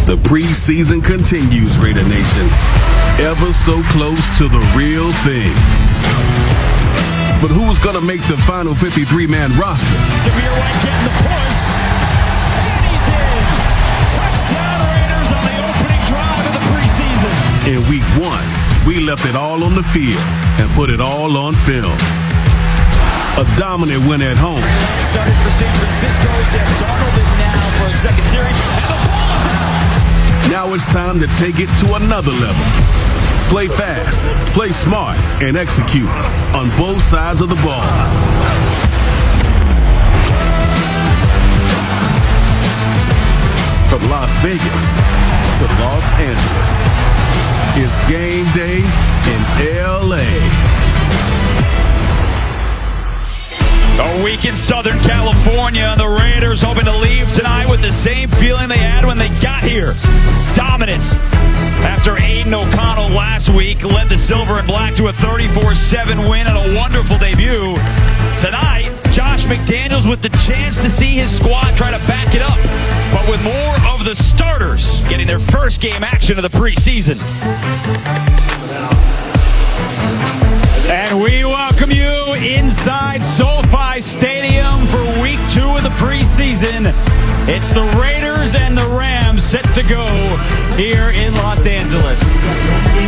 The preseason continues, Raider Nation. Ever so close to the real thing. But who's going to make the final 53-man roster? Severe White getting the push. And he's in. Touchdown Raiders on the opening drive of the preseason. In week 1, we left it all on the field and put it all on film. A dominant win at home. Started for San Francisco. Sam Darnold in now for a second series. And the ball is out. Now it's time to take it to another level. Play fast, play smart, and execute on both sides of the ball. From Las Vegas to Los Angeles, it's game day in L.A. A week in Southern California, the Raiders hoping to leave tonight with the same feeling they had when they got here. Dominance. After Aiden O'Connell last week led the Silver and Black to a 34-7 win and a wonderful debut. Tonight, Josh McDaniels with the chance to see his squad try to back it up, but with more of the starters getting their first game action of the preseason. And we welcome you inside SoFi Stadium for week 2 of the preseason. It's the Raiders and the Rams set to go here in Los Angeles.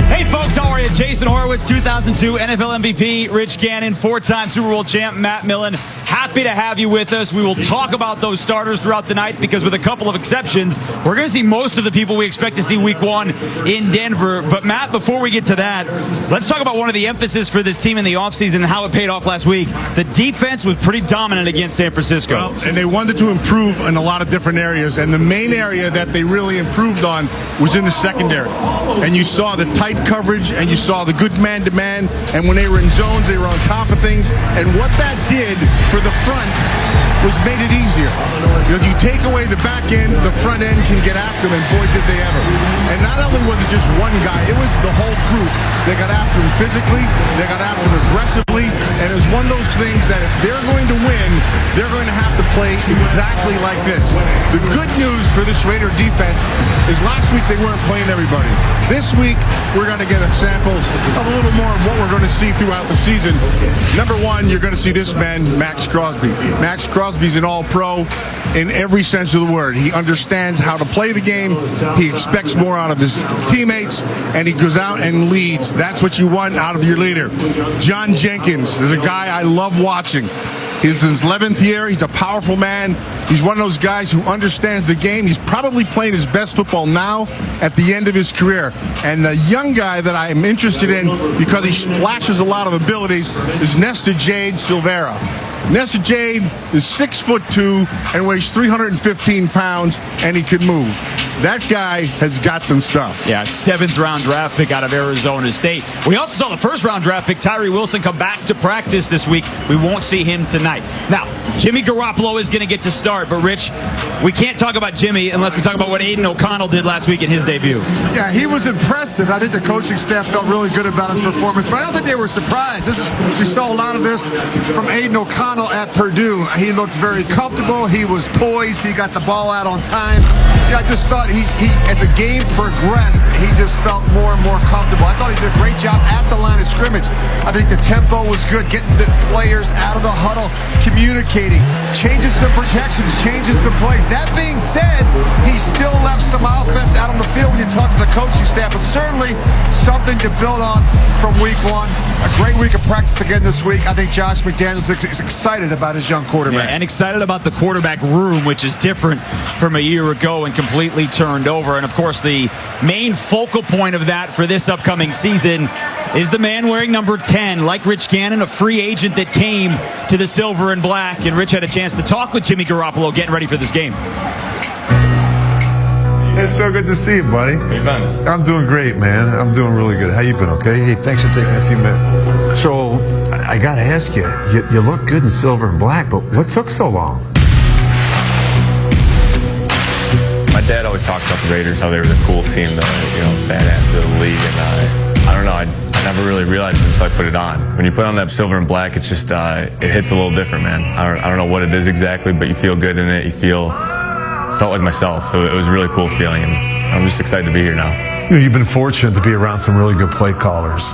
Hey folks, how are you? Jason Horowitz, 2002 NFL MVP, Rich Gannon, 4-time Super Bowl champ, Matt Millen. Happy to have you with us. We will talk about those starters throughout the night because with a couple of exceptions, we're going to see most of the people we expect to see week 1 in Denver. But Matt, before we get to that, let's talk about one of the emphasis for this team in the offseason and how it paid off last week. The defense was pretty dominant against San Francisco. Well, and they wanted to improve in a lot of different areas, and the main area that they really improved on was in the secondary. And you saw the tight coverage, and you saw the good man-to-man, and when they were in zones, they were on top of things. And what that did for the front was made it easier. Because you take away the back end, the front end can get after them, and boy, did they ever. And not only was it just one guy, it was the whole group. They got after him physically, they got after him aggressively, and it was one of those things that if they're going to win, they're going to have to play exactly like this. The good news for this Raider defense is last week they weren't playing everybody. This week, we're going to get a sample of a little more of what we're going to see throughout the season. Number 1, you're going to see this man, Max Crosby. Max Crosby's an all-pro in every sense of the word. He understands how to play the game. He expects more out of his teammates, and he goes out and leads. That's what you want out of your leader. John Jenkins is a guy I love watching. He's in his 11th year. He's a powerful man. He's one of those guys who understands the game. He's probably playing his best football now at the end of his career. And the young guy that I am interested in because he flashes a lot of abilities is Nesta Jade Silvera. Nesta Jade is 6'2" and weighs 315 pounds, and he can move. That guy has got some stuff. Yeah, 7th-round draft pick out of Arizona State. We also saw the 1st-round draft pick, Tyree Wilson, come back to practice this week. We won't see him tonight. Now, Jimmy Garoppolo is going to get to start, but Rich, we can't talk about Jimmy unless we talk about what Aiden O'Connell did last week in his debut. Yeah, he was impressive. I think the coaching staff felt really good about his performance, but I don't think they were surprised. We saw a lot of this from Aiden O'Connell at Purdue. He looked very comfortable. He was poised. He got the ball out on time. Yeah, I just thought he as the game progressed, he just felt more and more comfortable. I thought he did a great job at the line of scrimmage. I think the tempo was good, getting the players out of the huddle, communicating, changing some protections, changing some plays. That being said, he still left some offense out on the field when you talk to the coaching staff, but certainly something to build on from week 1. A great week of practice again this week. I think Josh McDaniels is excited about his young quarterback. Yeah, and excited about the quarterback room, which is different from a year ago and completely turned over. And of course, the main focal point of that for this upcoming season is the man wearing number 10, like Rich Gannon, a free agent that came to the Silver and Black. And Rich had a chance to talk with Jimmy Garoppolo getting ready for this game. It's so good to see you, buddy. How you been? I'm doing great, man. I'm doing really good. How you been, okay? Hey, thanks for taking a few minutes. So, I got to ask you, you look good in silver and black, but what took so long? My dad always talked about the Raiders, how they were the cool team, the badass of the league, and I don't know, I never really realized it until I put it on. When you put on that silver and black, it's just it hits a little different, man. I don't know what it is exactly, but you feel good in it. You feel felt like myself. It was a really cool feeling, and I'm just excited to be here now. You've been fortunate to be around some really good play callers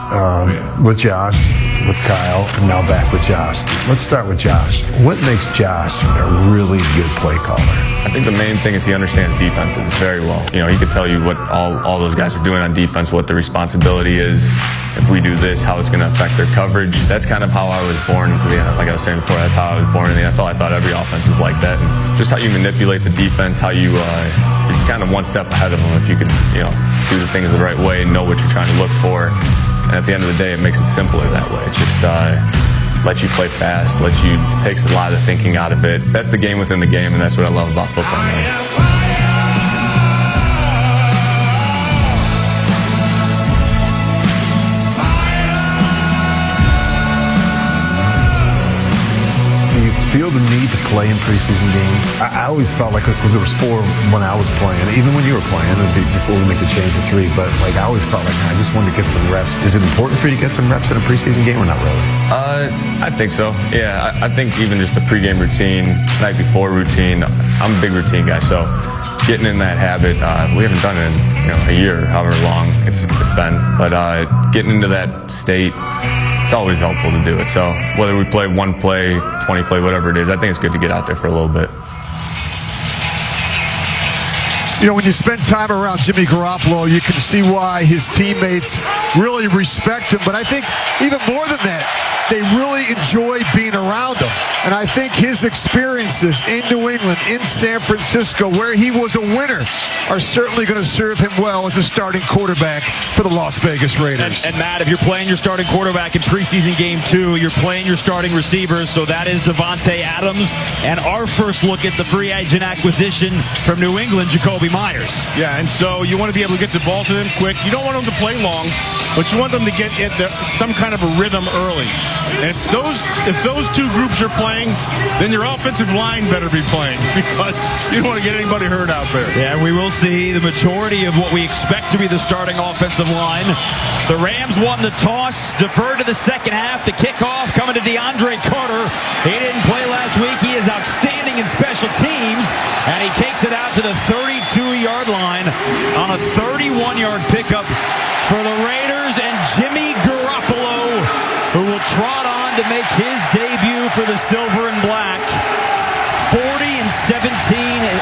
with Josh, with Kyle, and now back with Josh. Let's start with Josh. What makes Josh a really good play caller? I think the main thing is he understands defenses very well. You know, he could tell you what all those guys are doing on defense, what the responsibility is. If we do this, how it's going to affect their coverage. That's kind of how I was born into the NFL. Like I was saying before, that's how I was born in the NFL. I thought every offense was like that. And just how you manipulate the defense, how you're kind of one step ahead of them if you could, you know, do the things the right way and know what you're trying to look for. And at the end of the day, it makes it simpler that way. It just lets you play fast, takes a lot of the thinking out of it. That's the game within the game, and that's what I love about football, man. Feel the need to play in preseason games? I always felt like, because there was 4 when I was playing, even when you were playing, before we make the change to 3, but like I always felt like I just wanted to get some reps. Is it important for you to get some reps in a preseason game or not really? I think so. Yeah, I think even just the pregame routine, night before routine, I'm a big routine guy, so getting in that habit, we haven't done it in a year, however long it's been, but getting into that state, it's always helpful to do it. So whether we play 1 play, 20 play, whatever it is, I think it's good to get out there for a little bit. You know, when you spend time around Jimmy Garoppolo, you can see why his teammates really respect him. But I think even more than that, they really enjoy being around him. And I think his experiences in New England, in San Francisco, where he was a winner, are certainly going to serve him well as a starting quarterback for the Las Vegas Raiders. And Matt, if you're playing your starting quarterback in preseason game 2, you're playing your starting receivers, so that is Devontae Adams. And our first look at the free agent acquisition from New England, Jacoby Myers. Yeah, and so you want to be able to get the ball to them quick. You don't want them to play long, but you want them to get some kind of a rhythm early. And if those 2 groups are playing, then your offensive line better be playing, because you don't want to get anybody hurt out there. Yeah, we will see the majority of what we expect to be the starting offensive line. The Rams won the toss, deferred to the second half. The kickoff coming to DeAndre Carter. He didn't play last week. He is outstanding in special teams, and he takes it out to the 32-yard line on a 31-yard pickup for the Raiders, and Jimmy Garoppolo, who will trot on to make his debut for the Silver and Black. 40-17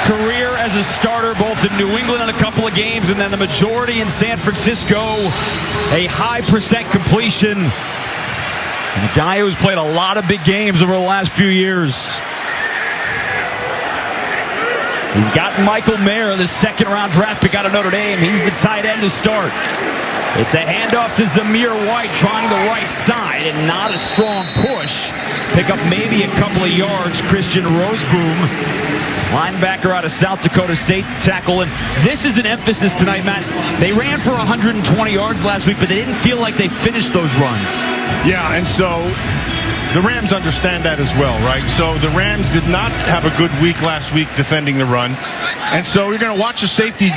career as a starter, both in New England in a couple of games, and then the majority in San Francisco. A high % completion. And a guy who's played a lot of big games over the last few years. He's got Michael Mayer, the 2nd-round draft pick out of Notre Dame. He's the tight end to start. It's a handoff to Zamir White, trying the right side, and not a strong push. Pick up maybe a couple of yards. Christian Roseboom, linebacker out of South Dakota State, tackle. And this is an emphasis tonight, Matt. They ran for 120 yards last week, but they didn't feel like they finished those runs. Yeah, and so the Rams understand that as well, right? So the Rams did not have a good week last week defending the run. And so you're going to watch the safety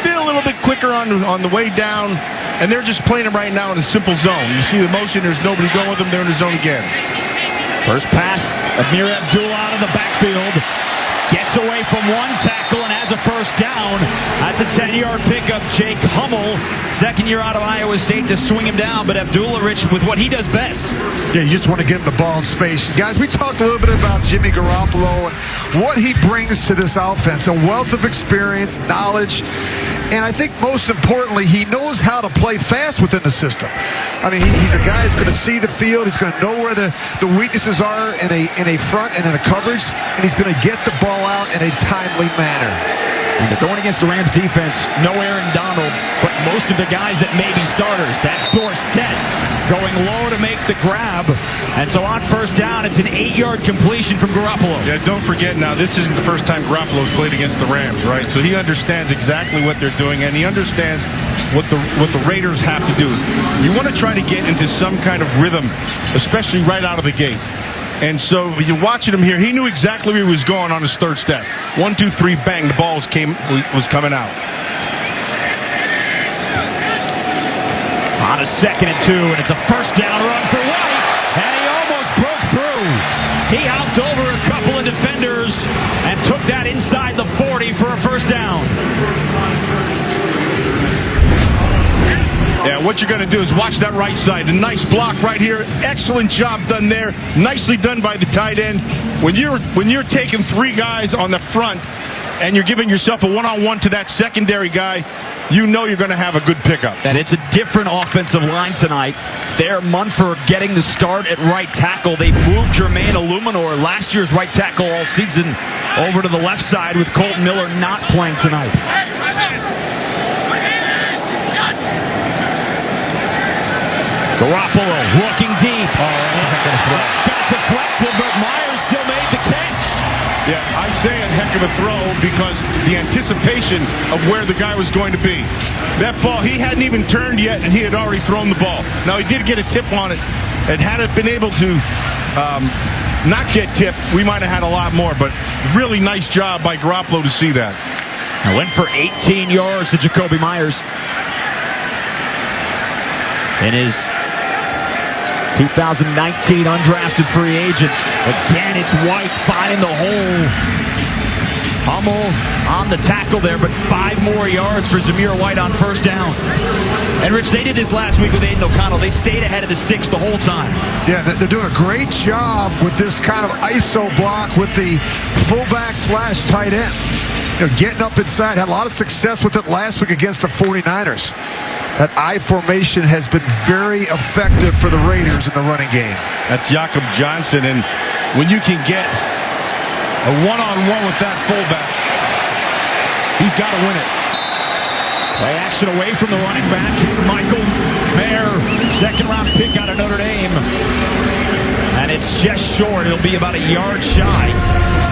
be a little bit quicker on the way down, and they're just playing them right now in a simple zone. You see the motion, there's nobody going with them, they're in the zone again. First pass, Amir Abdullah out of the backfield. Gets away from one tackle and has a first down. That's a 10-yard pickup. Jake Hummel, 2nd year out of Iowa State, to swing him down. But Abdullah, Rich, with what he does best. Yeah, you just want to get him the ball in space. Guys, we talked a little bit about Jimmy Garoppolo and what he brings to this offense. A wealth of experience, knowledge, and I think most importantly, he knows how to play fast within the system. I mean, he's a guy who's going to see the field. He's going to know where the weaknesses are in a front and in a coverage, and he's going to get the ball out in a timely manner. And they're going against the Rams defense. No Aaron Donald, but most of the guys that may be starters. That's Dorsett going low to make the grab. And so on first down, it's an 8-yard completion from Garoppolo. Yeah, don't forget now, this isn't the first time Garoppolo's played against the Rams, right? So he understands exactly what they're doing, and he understands what the Raiders have to do. You want to try to get into some kind of rhythm, especially right out of the gate. And so you're watching him here. He knew exactly where he was going on his 3rd step. 1, 2, 3, bang, the ball was coming out. On a 2nd and 2, and it's a first down run for White, and he almost broke through. He hopped over a couple of defenders and took that inside the 40. what you're going to do is watch that right side. A nice block right here. Excellent job done there. Nicely done by the tight end. When you're taking 3 guys on the front and you're giving yourself a one-on-one to that secondary guy, you know you're going to have a good pickup. And it's a different offensive line tonight. Thayer Munford getting the start at right tackle. They moved Jermaine Illuminor, last year's right tackle all season, over to the left side with Colton Miller not playing tonight. Garoppolo looking deep. Got deflected, but Myers still made the catch. Yeah, I say a heck of a throw because the anticipation of where the guy was going to be. That ball, he hadn't even turned yet, and he had already thrown the ball. Now, he did get a tip on it, and had it been able to not get tipped, we might have had a lot more, but really nice job by Garoppolo to see that. I went for 18 yards to Jacoby Myers. In his 2019 undrafted free agent. Again, it's White finding the hole. Hummel on the tackle there, but 5 more yards for Zamir White on first down. And Rich, they did this last week with Aiden O'Connell. They stayed ahead of the sticks the whole time. Yeah, they're doing a great job with this kind of ISO block with the fullback / tight end. You know, getting up inside. Had a lot of success with it last week against the 49ers. That I formation has been very effective for the Raiders in the running game. That's Jakob Johnson, and when you can get a one-on-one with that fullback, he's got to win it. Play action away from the running back. It's Michael Mayer, second-round pick out of Notre Dame. And it's just short. It'll be about a yard shy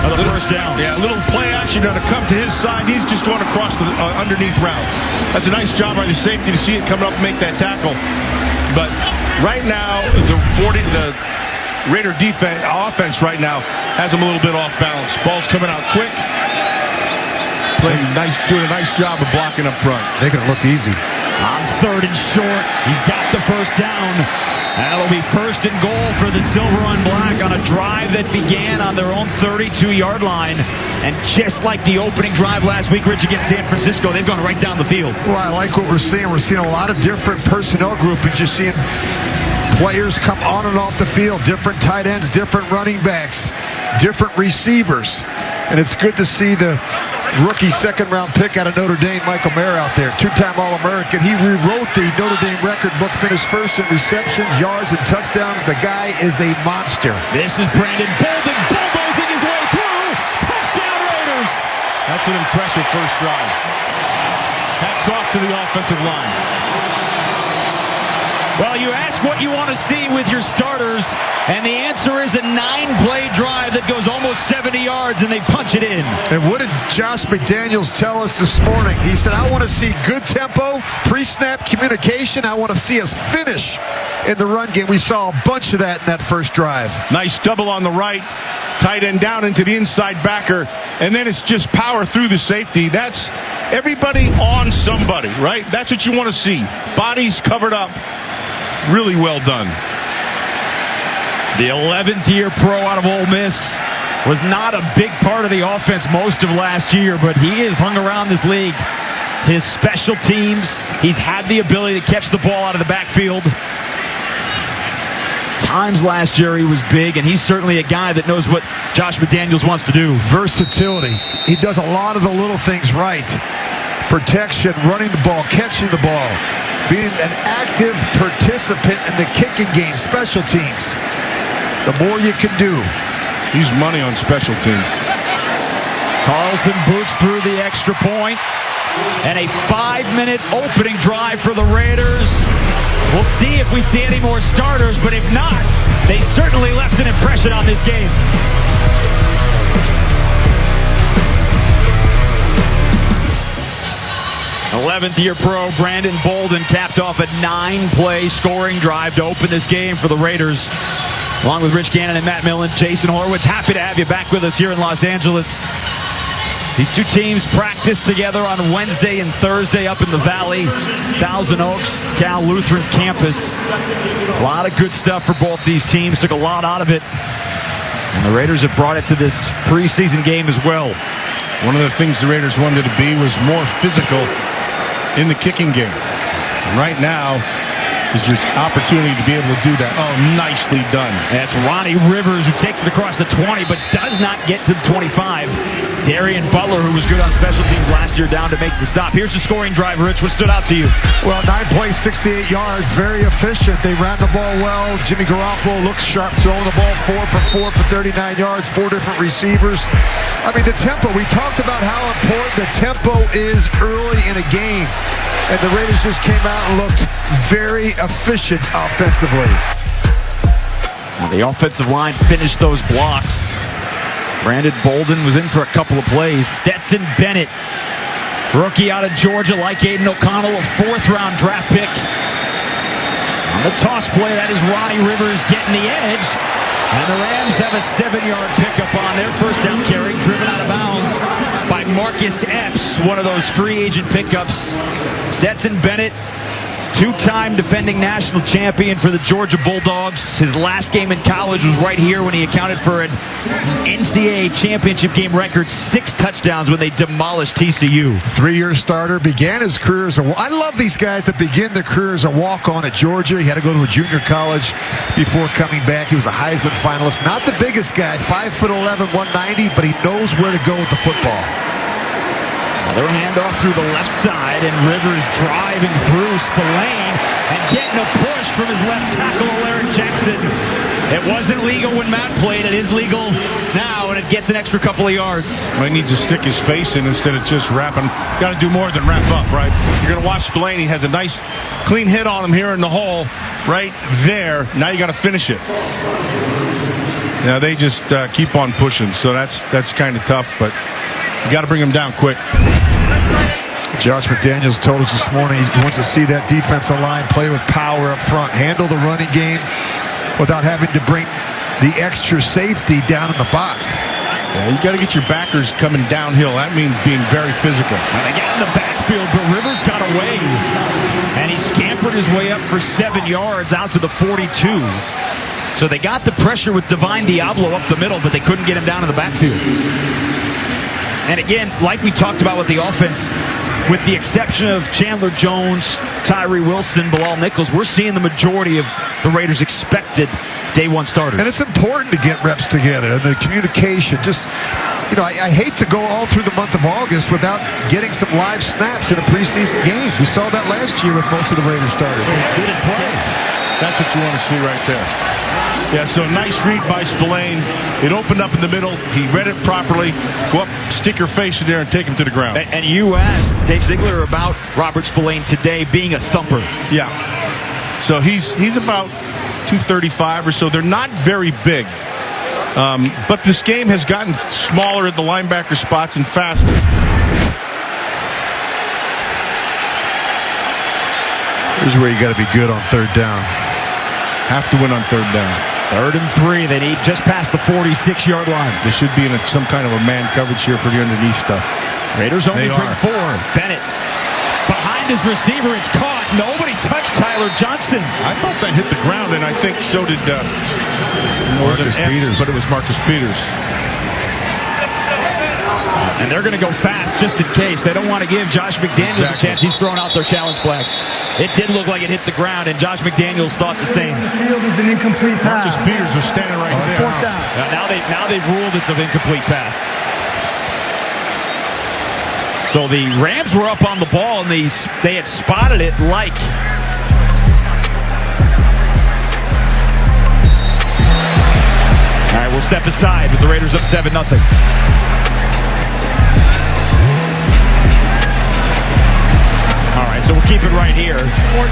of the first down. Yeah, a little play action to come to his side. He's just going across the underneath route. That's a nice job by the safety to see it come up and make that tackle. But right now, the Raider offense right now has him a little bit off balance. Ball's coming out quick. Doing a nice job of blocking up front. Making it look easy. On 3rd and short, he's got the first down. That'll be 1st and goal for the Silver and Black on a drive that began on their own 32-yard line. And just like the opening drive last week, Rich, against San Francisco, they've gone right down the field. Well, I like what we're seeing. We're seeing a lot of different personnel groupings. You're seeing players come on and off the field, different tight ends, different running backs, different receivers. And it's good to see the rookie second-round pick out of Notre Dame, Michael Mayer, out there. 2-time All-American. He rewrote the Notre Dame record book, finished first in receptions, yards, and touchdowns. The guy is a monster. This is Brandon Bolden bulldozing his way through. Touchdown Raiders. That's an impressive first drive. Hats off to the offensive line. Well, you ask what you want to see with your starters, and the answer is a 9-play drive that goes almost 70 yards, and they punch it in. And what did Josh McDaniels tell us this morning? He said, I want to see good tempo, pre-snap communication. I want to see us finish in the run game. We saw a bunch of that in that first drive. Nice double on the right. Tight end down into the inside backer, and then it's just power through the safety. That's everybody on somebody, right? That's what you want to see. Bodies covered up. Really well done. The 11th-year pro out of Ole Miss was not a big part of the offense most of last year, but he has hung around this league. His special teams, he's had the ability to catch the ball out of the backfield. Times last year he was big, and he's certainly a guy that knows what Josh McDaniels wants to do. Versatility. He does a lot of the little things right. Protection, running the ball, catching the ball, being an active participant in the kicking game, special teams. The more you can do. He's money on special teams. Carlson boots through the extra point, and a 5-minute opening drive for the Raiders. We'll see if we see any more starters, but if not, they certainly left an impression on this game. 11th-year pro Brandon Bolden capped off a 9-play scoring drive to open this game for the Raiders. Along with Rich Gannon and Matt Millen, Jason Horowitz, happy to have you back with us here in Los Angeles. These two teams practiced together on Wednesday and Thursday up in the Valley. Thousand Oaks, Cal Lutheran's campus. A lot of good stuff for both these teams. Took a lot out of it. And the Raiders have brought it to this preseason game as well. One of the things the Raiders wanted to be was more physical in the kicking game. And right now, is your opportunity to be able to do that. Oh, nicely done. That's Ronnie Rivers, who takes it across the 20, but does not get to the 25. Darian Butler, who was good on special teams last year, down to make the stop. Here's the scoring drive, Rich. What stood out to you? Well, 9 plays, 68 yards, very efficient. They ran the ball well. Jimmy Garoppolo looks sharp, throwing the ball 4 for 4 for 39 yards, 4 different receivers. I mean, the tempo, we talked about how important the tempo is early in a game. And the Raiders just came out and looked very efficient offensively. The offensive line finished those blocks. Brandon Bolden was in for a couple of plays. Stetson Bennett, rookie out of Georgia, like Aiden O'Connell, a 4th-round draft pick. On the toss play, that is Ronnie Rivers getting the edge. And the Rams have a 7-yard pickup on their first down carry, driven out of bounds by Marcus Epps, one of those free agent pickups. Stetson Bennett, 2-time defending national champion for the Georgia Bulldogs. His last game in college was right here when he accounted for an NCAA championship game record, 6 touchdowns when they demolished TCU. 3-year starter, began his career as I love these guys that begin their career as a walk-on at Georgia. He had to go to a junior college before coming back. He was a Heisman finalist. Not the biggest guy, 5'11", 190, but he knows where to go with the football. Another handoff through the left side, and Rivers driving through Spillane and getting a push from his left tackle, Alaric Jackson. It wasn't legal when Matt played. It is legal now, and it gets an extra couple of yards. Well, he needs to stick his face in instead of just wrapping. Got to do more than wrap up, right? You're going to watch Spillane. He has a nice, clean hit on him here in the hole, right there. Now you got to finish it. Now they just keep on pushing, so that's kind of tough, but you got to bring him down quick. Josh McDaniels told us this morning he wants to see that defensive line play with power up front, handle the running game without having to bring the extra safety down in the box. Yeah, you got to get your backers coming downhill. That means being very physical. And they get in the backfield, but Rivers got away. And he scampered his way up for 7 yards out to the 42. So they got the pressure with Divine Diablo up the middle, but they couldn't get him down in the backfield. And again, like we talked about with the offense, with the exception of Chandler Jones, Tyree Wilson, Bilal Nichols, we're seeing the majority of the Raiders' expected day one starters. And it's important to get reps together and the communication. Just, you know, I hate to go all through the month of August without getting some live snaps in a preseason game. We saw that last year with most of the Raiders starters. Good play. That's what you want to see right there. Yeah, so nice read by Spillane. It opened up in the middle. He read it properly. Go up, stick your face in there, and take him to the ground. And you asked Dave Ziegler about Robert Spillane today being a thumper. Yeah. So he's about 235 or so. They're not very big. But this game has gotten smaller at the linebacker spots and faster. Here's where you got to be good on 3rd down. Have to win on 3rd down. 3rd and 3. They need just past the 46-yard line. They should be in some kind of a man coverage here for the underneath stuff. Raiders only bring 4. Bennett behind his receiver. It's caught. Nobody touched Tyler Johnson. I thought that hit the ground, and I think so did Marcus Peters. But it was Marcus Peters. And they're going to go fast just in case. They don't want to give Josh McDaniels a chance. He's throwing out their challenge flag. It did look like it hit the ground, and Josh McDaniels thought the same. The field is an incomplete pass. Marcus Peters was standing right there. Now they've ruled it's an incomplete pass. So the Rams were up on the ball, and they had spotted it like. All right, we'll step aside with the Raiders up 7-0. So we'll keep it right here.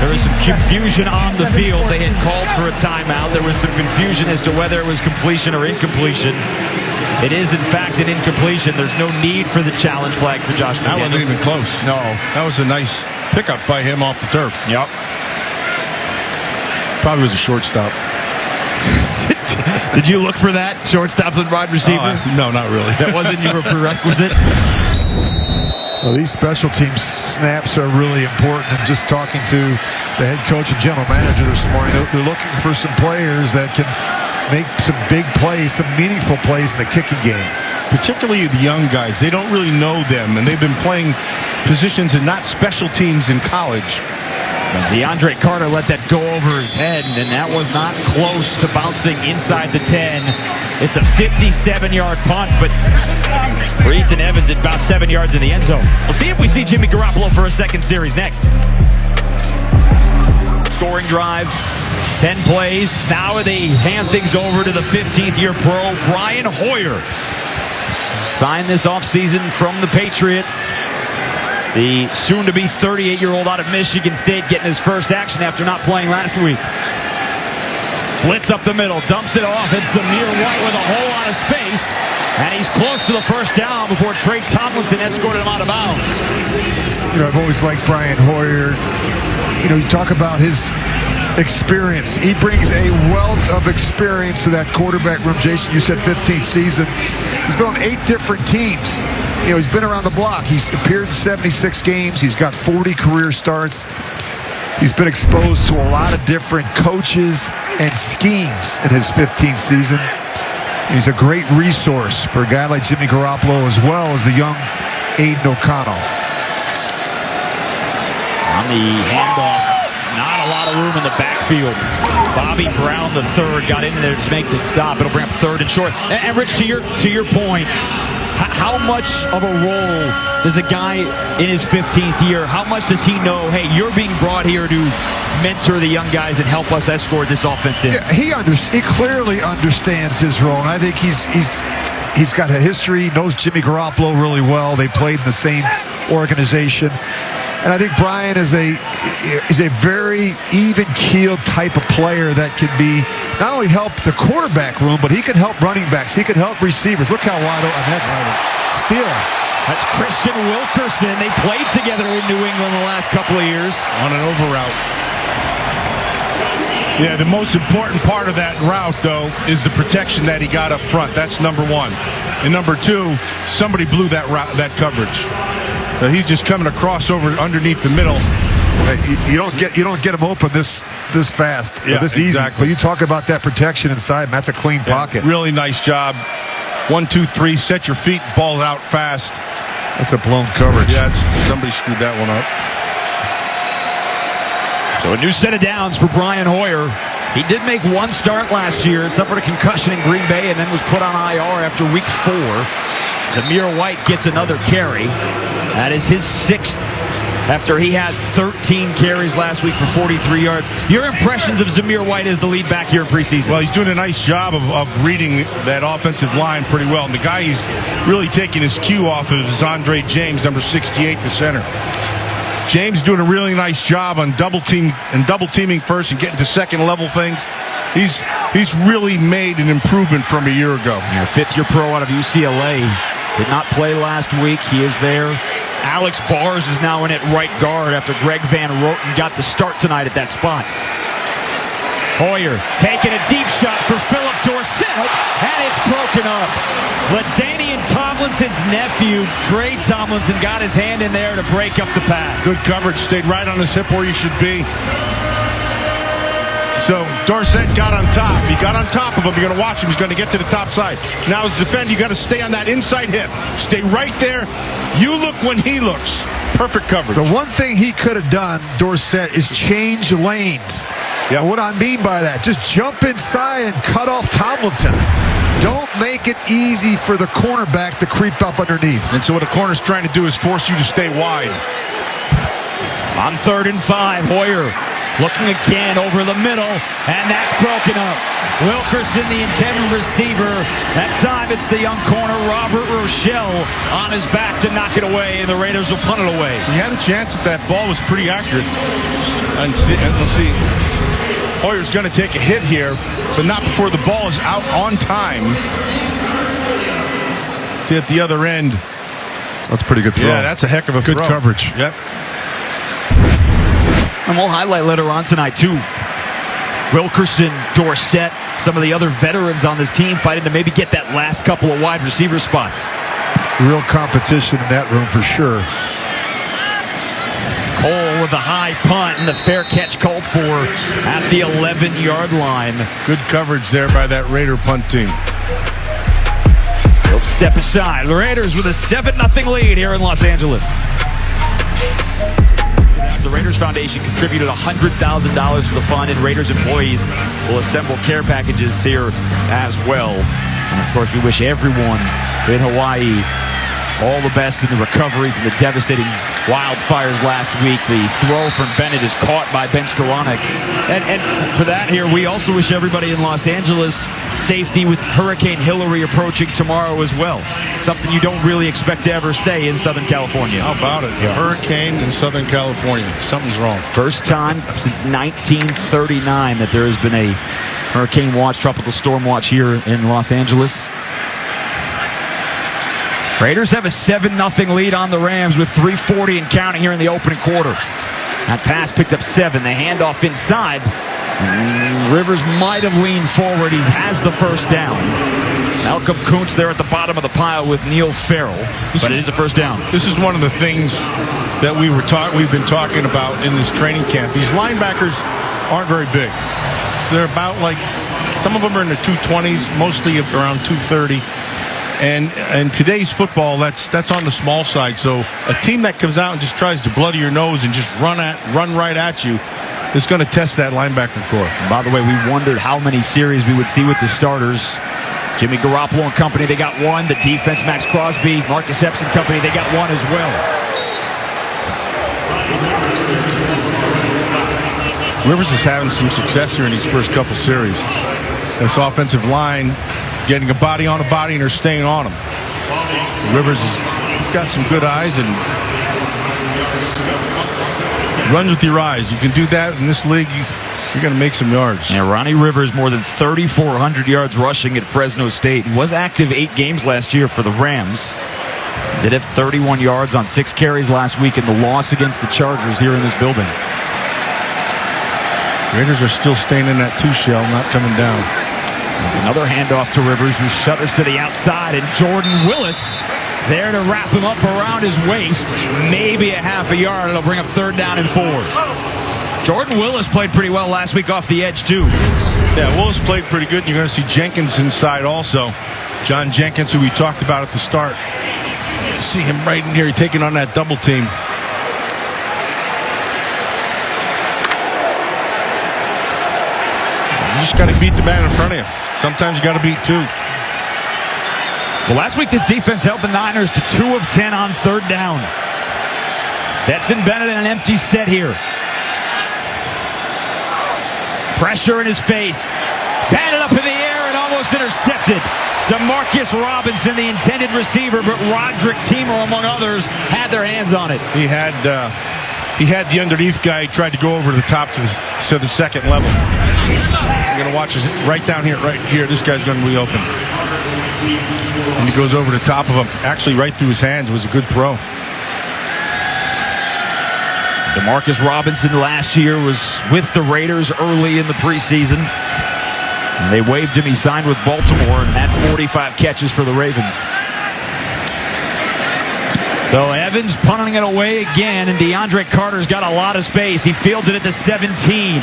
There was some confusion on the field. They had called for a timeout. There was some confusion as to whether it was completion or incompletion. It is, in fact, an incompletion. There's no need for the challenge flag for Josh McDaniels. That wasn't even close. No. That was a nice pickup by him off the turf. Yep. Probably was a shortstop. Did you look for that? Shortstop and wide receiver? No, not really. That wasn't your prerequisite? Well, these special teams snaps are really important. And just talking to the head coach and general manager this morning, they're looking for some players that can make some big plays, some meaningful plays in the kicking game. Particularly the young guys. They don't really know them, and they've been playing positions and not special teams in college. DeAndre Carter let that go over his head, and that was not close to bouncing inside the 10. It's a 57-yard punt, but for Ethan Evans, it's about 7 yards in the end zone. We'll see if we see Jimmy Garoppolo for a second series next. Scoring drive, 10 plays. Now they hand things over to the 15th-year pro, Brian Hoyer. Signed this offseason from the Patriots. The soon-to-be 38-year-old out of Michigan State getting his first action after not playing last week. Blitz up the middle, dumps it off. It's Zamir White with a whole lot of space. And he's close to the first down before Trey Tomlinson escorted him out of bounds. I've always liked Brian Hoyer. You talk about his experience. He brings a wealth of experience to that quarterback room. Jason, you said 15th season. He's been on 8 different teams. He's been around the block. He's appeared in 76 games. He's got 40 career starts. He's been exposed to a lot of different coaches and schemes in his 15th season. He's a great resource for a guy like Jimmy Garoppolo as well as the young Aiden O'Connell. On the handoff, not a lot of room in the backfield. Bobby Brown III got in there to make the stop. It'll bring up 3rd and short. And Rich, to your point, how much of a role does a guy in his 15th year, how much does he know, hey, you're being brought here to mentor the young guys and help us escort this offense in? Yeah, he clearly understands his role, and I think he's got a history. He knows Jimmy Garoppolo really well. They played in the same organization. And I think Brian is a very even-keeled type of player that can be not only help the quarterback room, but he can help running backs. He can help receivers. Look how wide open. That's steal. That's Christian Wilkerson. They played together in New England the last couple of years. On an over route. Yeah, the most important part of that route, though, is the protection that he got up front. That's number 1. And number 2, somebody blew that coverage. So he's just coming across over underneath the middle. You don't get him open this fast, this easy. Exactly. But you talk about that protection inside, and that's a clean pocket. Really nice job. 1, 2, 3. Set your feet. Ball out fast. That's a blown coverage. Yeah, somebody screwed that one up. So a new set of downs for Brian Hoyer. He did make 1 start last year, suffered a concussion in Green Bay, and then was put on IR after week 4. Zamir White gets another carry. That is his 6th after he had 13 carries last week for 43 yards. Your impressions of Zamir White as the lead back here in preseason? Well, he's doing a nice job of reading that offensive line pretty well. And the guy he's really taking his cue off of is Andre James, number 68, the center. James doing a really nice job on double teaming first and getting to second level things. He's really made an improvement from a year ago. Your 5th-year pro out of UCLA. Did not play last week. He is there. Alex Bars is now in at right guard after Greg Van Roten got the start tonight at that spot. Hoyer taking a deep shot for Philip Dorsett, and it's broken up. LaDainian Tomlinson's nephew, Trey Tomlinson, got his hand in there to break up the pass. Good coverage. Stayed right on his hip where you should be. So Dorsett got on top. He got on top of him. You're going to watch him. He's going to get to the top side. Now as a defender, you got to stay on that inside hip. Stay right there. You look when he looks. Perfect coverage. The one thing he could have done, Dorsett, is change lanes. Yeah, what I mean by that, just jump inside and cut off Tomlinson. Don't make it easy for the cornerback to creep up underneath. And so what a corner's trying to do is force you to stay wide. On 3rd and 5, Hoyer looking again over the middle, and that's broken up. Wilkerson, the intended receiver. That time it's the young corner, Robert Rochelle, on his back to knock it away, and the Raiders will punt it away. He had a chance that ball was pretty accurate. And we'll see. Hoyer's going to take a hit here, but not before the ball is out on time. See at the other end. That's a pretty good throw. Yeah, that's a heck of a good throw. coverage. Yep. And we'll highlight later on tonight, too. Wilkerson, Dorsett, some of the other veterans on this team fighting to maybe get that last couple of wide receiver spots. Real competition in that room for sure. Cole with a high punt and the fair catch called for at the 11-yard line. Good coverage there by that Raider punt team. They'll step aside. The Raiders with a 7-0 lead here in Los Angeles. The Raiders Foundation contributed $100,000 to the fund, and Raiders employees will assemble care packages here as well. And of course, we wish everyone in Hawaii all the best in the recovery from the devastating wildfires last week. The throw from Bennett is caught by Ben Skoranek. And for that here, we also wish everybody in Los Angeles safety with Hurricane Hillary approaching tomorrow as well. Something you don't really expect to ever say in Southern California. How about it? Yeah. Hurricane in Southern California. Something's wrong. First time since 1939 that there has been a hurricane watch, tropical storm watch here in Los Angeles. Raiders have a 7-0 lead on the Rams with 3:40 and counting here in the opening quarter. That pass picked up 7. The handoff inside. Rivers might have leaned forward. He has the first down. Malcolm Kuntz there at the bottom of the pile with Neil Farrell, but it is a first down. This is one of the things that we've been talking about in this training camp. These linebackers aren't very big. They're about like, some of them are in the 220s, mostly around 230. And today's football, that's on the small side. So a team that comes out and just tries to bloody your nose and just run right at you is going to test that linebacker core. And by the way, we wondered how many series we would see with the starters. Jimmy Garoppolo and company, they got 1. The defense, Max Crosby, Marcus Epps and company, they got 1 as well. Rivers is having some success here in these first couple series. This offensive line getting a body on a body, and they're staying on him. Rivers has got some good eyes and runs with your eyes. You can do that in this league. You're going to make some yards. Yeah, Ronnie Rivers, more than 3,400 yards rushing at Fresno State. He was active 8 games last year for the Rams. Did have 31 yards on 6 carries last week in the loss against the Chargers here in this building. Raiders are still staying in that 2-shell, not coming down. Another handoff to Rivers, who shutters to the outside, and Jordan Willis there to wrap him up around his waist. Maybe a half a yard. It'll bring up 3rd down and 4. Jordan Willis played pretty well last week off the edge, too. Yeah, Willis played pretty good. You're going to see Jenkins inside also. John Jenkins, who we talked about at the start. You see him right in here taking on that double team. You just got to beat the man in front of you. Sometimes you got to beat 2. Well, last week this defense held the Niners to 2 of 10 on 3rd down. Stetson Bennett in an empty set here. Pressure in his face. Batted up in the air and almost intercepted. DeMarcus Robinson, the intended receiver, but Roderick Timo, among others, had their hands on it. He had the underneath guy. He tried to go over the top to the second level. You're going to watch this right down here, right here. This guy's going to be open. And he goes over the top of him. Actually, right through his hands. It was a good throw. DeMarcus Robinson last year was with the Raiders early in the preseason. And they waived him. He signed with Baltimore and had 45 catches for the Ravens. So Evans punting it away again, and DeAndre Carter's got a lot of space. He fields it at the 17.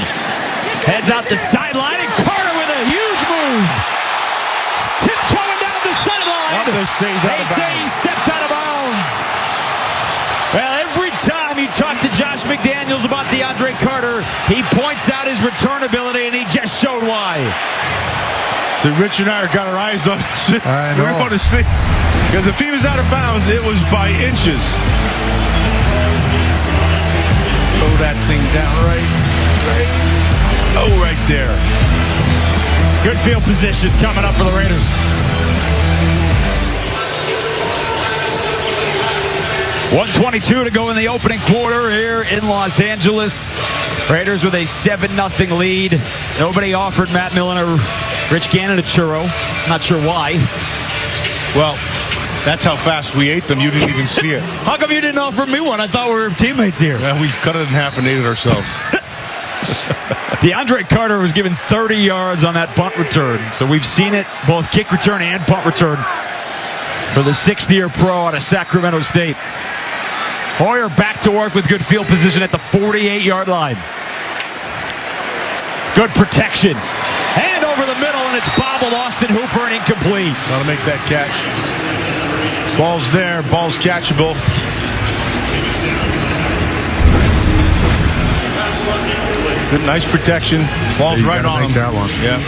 Heads out the sideline, and Carter with a huge move. Tiptoeing down the sideline. They say he stepped out of bounds. Well, every time you talk to Josh McDaniels about DeAndre Carter, he points out his return ability, and he just showed why. So Rich and I got our eyes on this. I know. We're going to see. Because if he was out of bounds, it was by inches. Throw that thing down right. Oh, right there. Good field position coming up for the Raiders. .122 to go in the opening quarter here in Los Angeles. Raiders with a 7-0 lead. Nobody offered Matt Millen or Rich Gannon a churro. Not sure why. Well, that's how fast we ate them. You didn't even see it. How come you didn't offer me one? I thought we were teammates here. Well, we cut it in half and ate it ourselves. DeAndre Carter was given 30 yards on that punt return. So we've seen it, both kick return and punt return, for the 6th-year pro out of Sacramento State. Hoyer back to work with good field position at the 48-yard line. Good protection. Hand over the middle, and it's bobbled. Austin Hooper, and incomplete. Got to make that catch. Ball's there. Ball's catchable. Good, nice protection. Ball's right on him. That one. Yeah.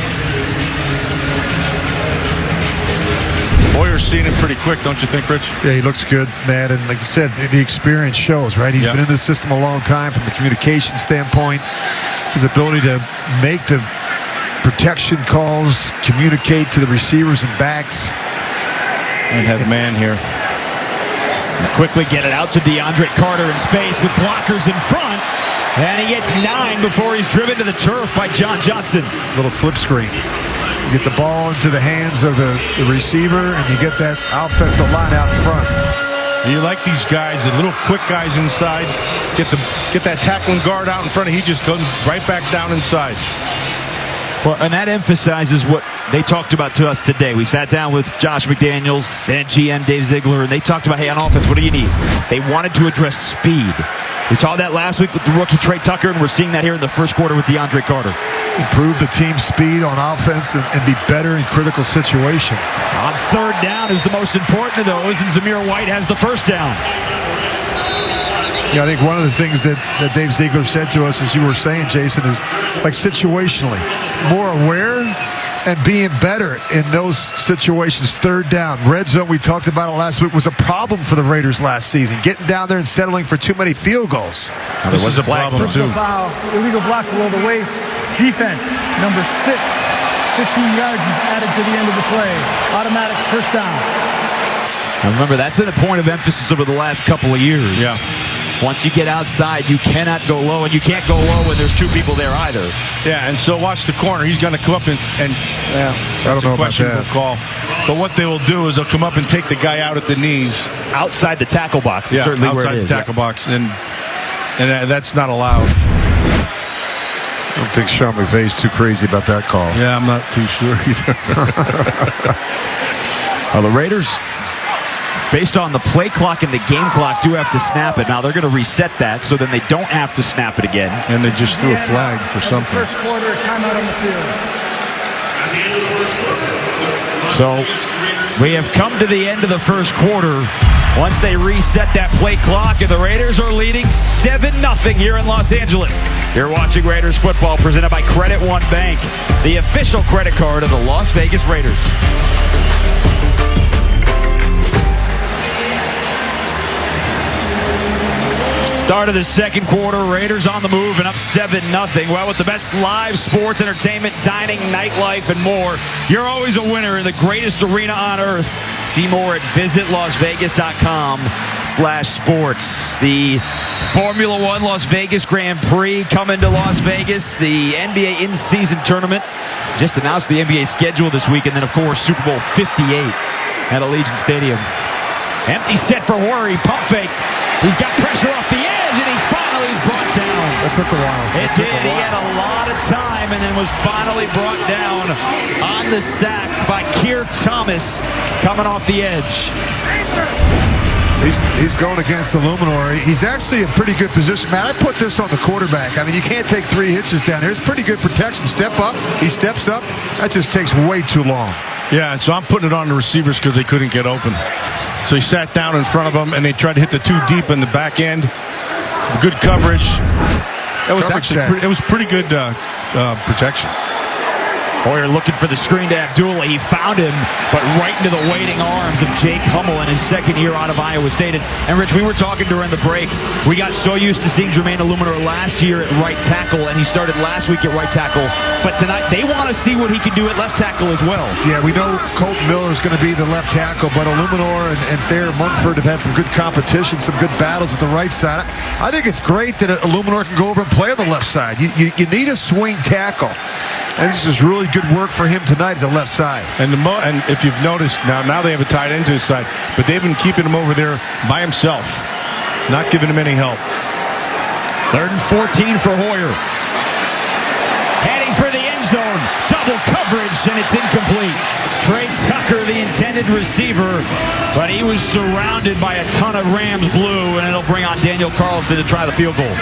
Hoyer's seen him pretty quick, don't you think, Rich? Yeah, he looks good, man. And like I said, the experience shows, right? He's been in the system a long time from a communication standpoint. His ability to make the protection calls, communicate to the receivers and backs. And has man here. Quickly get it out to DeAndre Carter in space with blockers in front. And he gets 9 before he's driven to the turf by John Johnson. Little slip screen. You get the ball into the hands of the receiver, and you get that offensive line out in front. You like these guys, the little quick guys inside. Get that tackling guard out in front of. He just goes right back down inside. Well, and that emphasizes what they talked about to us today. We sat down with Josh McDaniels and GM Dave Ziegler, and they talked about, hey, on offense, what do you need? They wanted to address speed. We saw that last week with the rookie Trey Tucker, and we're seeing that here in the first quarter with DeAndre Carter. Improve the team's speed on offense and be better in critical situations. On third down is the most important of those, and Zamir White has the first down. Yeah, I think one of the things that Dave Ziegler said to us, as you were saying, Jason, is like situationally, more aware and being better in those situations. Third down, red zone, we talked about it last week, was a problem for the Raiders last season. Getting down there and settling for too many field goals. This was a problem, too. Foul, illegal block below the waist. Defense, number 6. 15 yards is added to the end of the play. Automatic first down. Now remember, that's been a point of emphasis over the last couple of years. Yeah. Once you get outside, you cannot go low, and you can't go low when there's 2 people there either. Yeah, and so watch the corner. He's going to come up and I don't know about that call. But what they will do is they'll come up and take the guy out at the knees. Outside the tackle box, Yeah, certainly outside where it is. the tackle box, and that's not allowed. I don't think Sean McVay's too crazy about that call. Yeah, I'm not too sure either. Well, the Raiders, based on the play clock and the game clock, do have to snap it. Now they're going to reset that so then they don't have to snap it again. And they just threw a flag for something. First quarter, timeout on the field. So we have come to the end of the first quarter. Once they reset that play clock, and the Raiders are leading 7-0 here in Los Angeles. You're watching Raiders football presented by Credit One Bank, the official credit card of the Las Vegas Raiders. Start of the second quarter, Raiders on the move and up 7-0. Well, with the best live sports, entertainment, dining, nightlife, and more, you're always a winner in the greatest arena on earth. See more at visitlasvegas.com/sports. The Formula One Las Vegas Grand Prix coming to Las Vegas. The NBA in-season tournament just announced the NBA schedule this week, and then, of course, Super Bowl 58 at Allegiant Stadium. Empty set for Horry, pump fake. He's got pressure off the edge, and he finally is brought down. That took a while. It did. He had a lot of time and then was finally brought down on the sack by Keir Thomas coming off the edge. He's going against the Luminor. He's actually in pretty good position. Man, I put this on the quarterback. I mean, you can't take 3 hitches down there. It's pretty good protection. Step up. He steps up. That just takes way too long. Yeah, and so I'm putting it on the receivers because they couldn't get open. So he sat down in front of them, and they tried to hit the 2 deep in the back end. Good coverage. That was it was pretty good protection. Hoyer looking for the screen to Abdullah. He found him, but right into the waiting arms of Jake Hummel in his second year out of Iowa State. And Rich, we were talking during the break. We got so used to seeing Jermaine Illuminor last year at right tackle, and he started last week at right tackle. But tonight, they want to see what he can do at left tackle as well. Yeah, we know Colton Miller is going to be the left tackle, but Illuminor and Thayer Munford have had some good competition, some good battles at the right side. I think it's great that Illuminor can go over and play on the left side. You need a swing tackle. And this is really good work for him tonight at the left side. And if you've noticed, now they have a tight end to his side, but they've been keeping him over there by himself, not giving him any help. 3rd and 14 for Hoyer. Heading for the end zone. Double coverage, and it's incomplete. Trey Tucker, the intended receiver, but he was surrounded by a ton of Rams blue, and it'll bring on Daniel Carlson to try the field goal.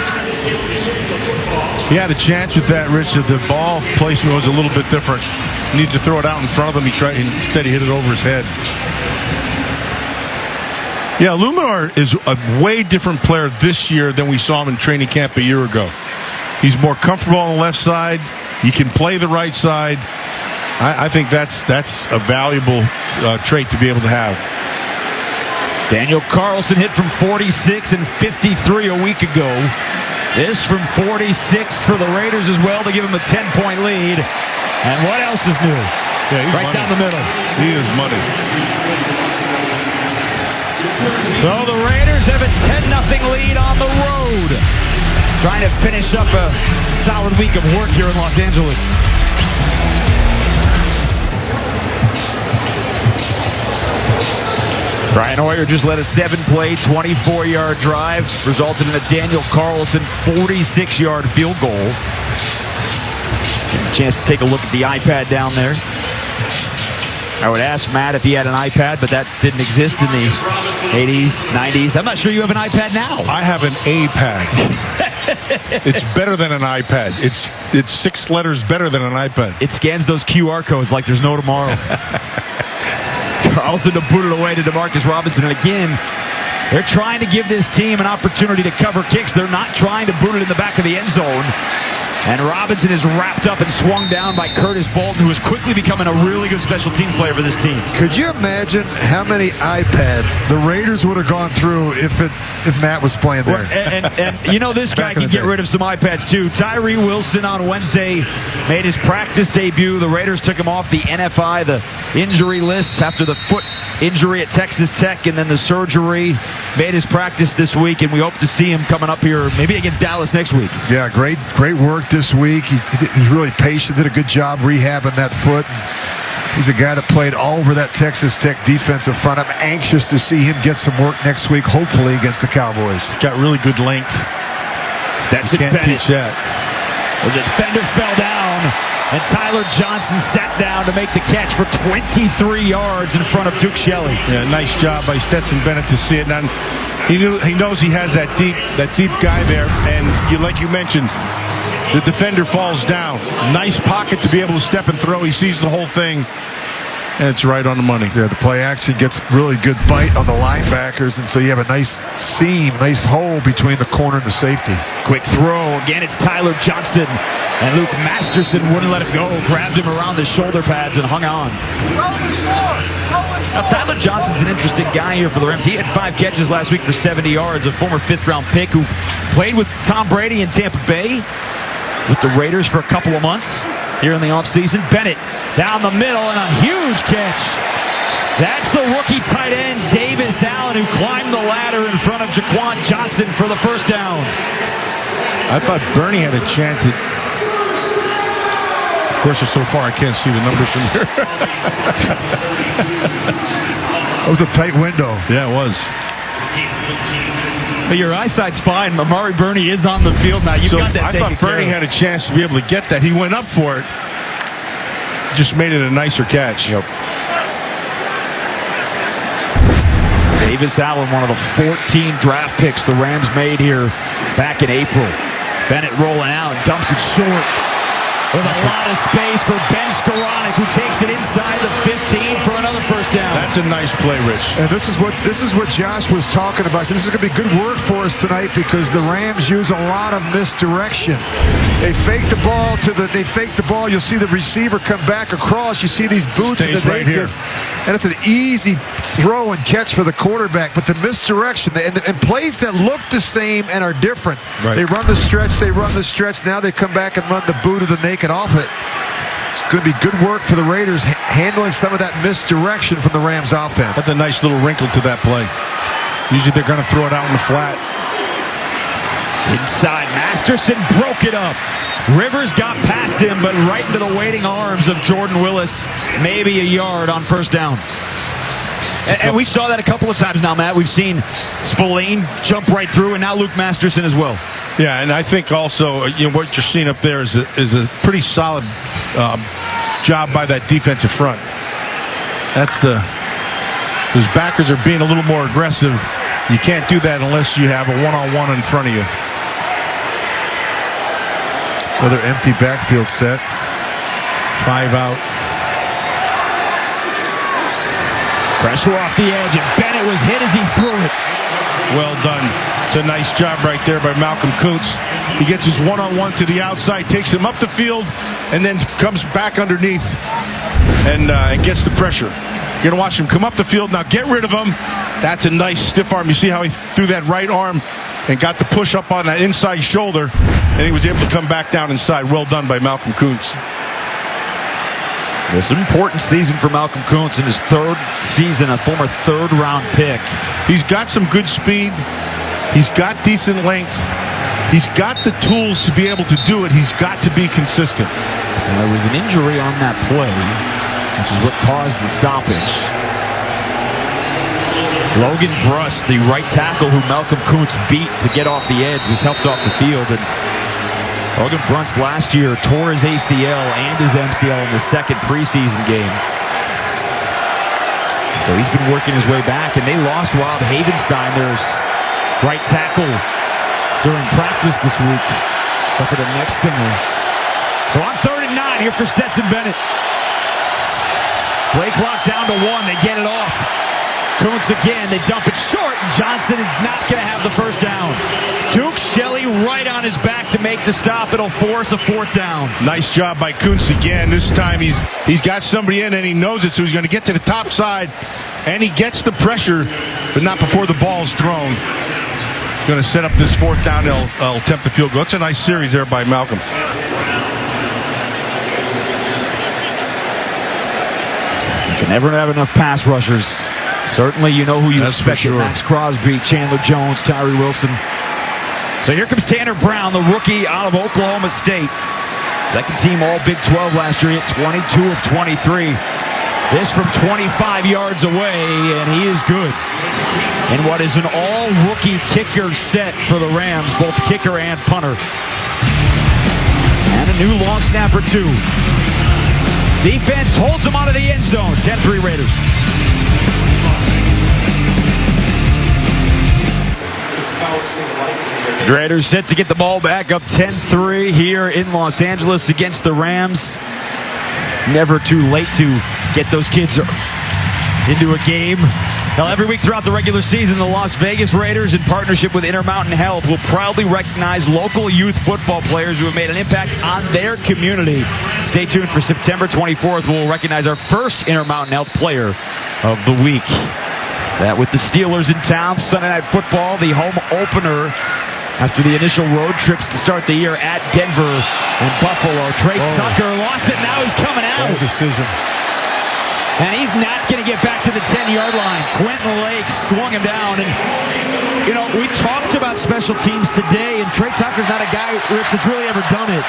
He had a chance with that, Rich, if the ball placement was a little bit different. He needed to throw it out in front of him. Instead, he hit it over his head. Yeah, Illuminor is a way different player this year than we saw him in training camp a year ago. He's more comfortable on the left side. He can play the right side. I think that's a valuable trait to be able to have. Daniel Carlson hit from 46 and 53 a week ago. This from 46 for the Raiders as well to give him a 10-point lead. And what else is new? Yeah, he's right money. down the middle. He is money. So the Raiders have a 10-0 lead on the road. Trying to finish up a solid week of work here in Los Angeles. Brian Hoyer just led a 7-play, 24-yard drive, resulted in a Daniel Carlson 46-yard field goal. Get a chance to take a look at the iPad down there. I would ask Matt if he had an iPad, but that didn't exist in the 80s, 90s. I'm not sure you have an iPad now. I have an A-pad. It's better than an iPad. It's 6 letters better than an iPad. It scans those QR codes like there's no tomorrow. Carlson to boot it away to DeMarcus Robinson. And again, they're trying to give this team an opportunity to cover kicks. They're not trying to boot it in the back of the end zone. And Robinson is wrapped up and swung down by Curtis Bolton, who is quickly becoming a really good special team player for this team. Could you imagine how many iPads the Raiders would have gone through if Matt was playing there? And you know this guy can get rid of some iPads too. Tyree Wilson on Wednesday made his practice debut. The Raiders took him off the NFI, the injury list, after the foot injury at Texas Tech and then the surgery. Made his practice this week, and we hope to see him coming up here maybe against Dallas next week. Yeah, great work this week. He's really patient, did a good job rehabbing that foot. He's a guy that played all over that Texas Tech defensive front. I'm anxious to see him get some work next week, hopefully against the Cowboys. Got really good length. That's Can't teach that. The defender fell down, and Tyler Johnson sat down to make the catch for 23 yards in front of Duke Shelley. Yeah, nice job by Stetson Bennett to see it. And he knows he has that deep guy there. And like you mentioned, the defender falls down. Nice pocket to be able to step and throw. He sees the whole thing, and it's right on the money. Yeah, the play action gets really good bite on the linebackers, and so you have a nice seam, nice hole between the corner and the safety. Quick throw. Again, it's Tyler Johnson. And Luke Masterson wouldn't let it go. Grabbed him around the shoulder pads and hung on. Now, Tyler Johnson's an interesting guy here for the Rams. He had 5 catches last week for 70 yards. A former 5th-round pick who played with Tom Brady in Tampa Bay, with the Raiders for a couple of months here in the offseason. Bennett down the middle and a huge catch. That's the rookie tight end, Davis Allen, who climbed the ladder in front of Jaquan Johnson for the first down. I thought Bernie had a chance at... Of course, so far I can't see the numbers from here. That was a tight window. Yeah, it was. Your eyesight's fine. Amari Burney is on the field now. You've got that I thought Bernie had a chance to be able to get that. He went up for it. Just made it a nicer catch. Yep. Davis Allen, one of the 14 draft picks the Rams made here back in April. Bennett rolling out, dumps it short. With a lot of space for Ben Skoranek, who takes it inside the 15 for another first down. That's a nice play, Rich. And this is what Josh was talking about. So this is going to be good work for us tonight because the Rams use a lot of misdirection. They fake the ball. You'll see the receiver come back across. You see these boots Stays that they right here. get, and it's an easy throw and catch for the quarterback. But the misdirection and plays that look the same and are different. Right. They run the stretch. They run the stretch. Now they come back and run the boot of the naked off it. It's going to be good work for the Raiders handling some of that misdirection from the Rams offense. That's a nice little wrinkle to that play. Usually they're going to throw it out in the flat. Inside, Masterson broke it up. Rivers got past him, but right into the waiting arms of Jordan Willis. Maybe a yard on first down. And we saw that a couple of times now, Matt. We've seen Spillane jump right through, and now Luke Masterson as well. Yeah, and I think also what you're seeing up there is a pretty solid job by that defensive front. Those backers are being a little more aggressive. You can't do that unless you have a one-on-one in front of you. Another empty backfield set. 5 out. Pressure off the edge, and Bennett was hit as he threw it. Well done. It's a nice job right there by Malcolm Kuntz. He gets his one-on-one to the outside, takes him up the field, and then comes back underneath and gets the pressure. You're going to watch him come up the field. Now get rid of him. That's a nice stiff arm. You see how he threw that right arm and got the push up on that inside shoulder, and he was able to come back down inside. Well done by Malcolm Kuntz. This important season for Malcolm Kuntz in his third season, a former third-round pick. He's got some good speed. He's got decent length. He's got the tools to be able to do it. He's got to be consistent. And there was an injury on that play, which is what caused the stoppage. Logan Bruss, the right tackle who Malcolm Kuntz beat to get off the edge, was helped off the field. And Logan Bruss last year tore his ACL and his MCL in the second preseason game. So he's been working his way back, and they lost Rob Havenstein, their right tackle, during practice this week. Except for the next stinger. So on 3rd and 9 here for Stetson Bennett. Play clock down to 1. They get it off. Kuntz again. They dump it short. And Johnson is not going to have the first down. Duke Shelley right on his back to make the stop. It'll force a 4th down. Nice job by Kuntz again. This time he's got somebody in and he knows it, so he's going to get to the top side. And he gets the pressure, but not before the ball's thrown. He's going to set up this 4th down. He'll attempt the field goal. That's a nice series there by Malcolm. You can never have enough pass rushers. Certainly, you know who you expect. Sure. Max Crosby, Chandler Jones, Tyree Wilson. So here comes Tanner Brown, the rookie out of Oklahoma State. Second team all Big 12 last year at 22 of 23. This from 25 yards away, and he is good. In what is an all-rookie kicker set for the Rams, both kicker and punter. And a new long snapper, too. Defense holds him out of the end zone. 10-3 Raiders. The Raiders set to get the ball back up 10-3 here in Los Angeles against the Rams. Never too late to get those kids into a game. Now, every week throughout the regular season, the Las Vegas Raiders, in partnership with Intermountain Health, will proudly recognize local youth football players who have made an impact on their community. Stay tuned for September 24th. We'll recognize our first Intermountain Health player of the week. That with the Steelers in town, Sunday Night Football, the home opener after the initial road trips to start the year at Denver and Buffalo. Trey Tucker lost it, now he's coming out. Bad decision. And he's not going to get back to the 10-yard line. Quentin Lake swung him down. And, you know, we talked about special teams today, and Trey Tucker's not a guy, Rich, that's really ever done it.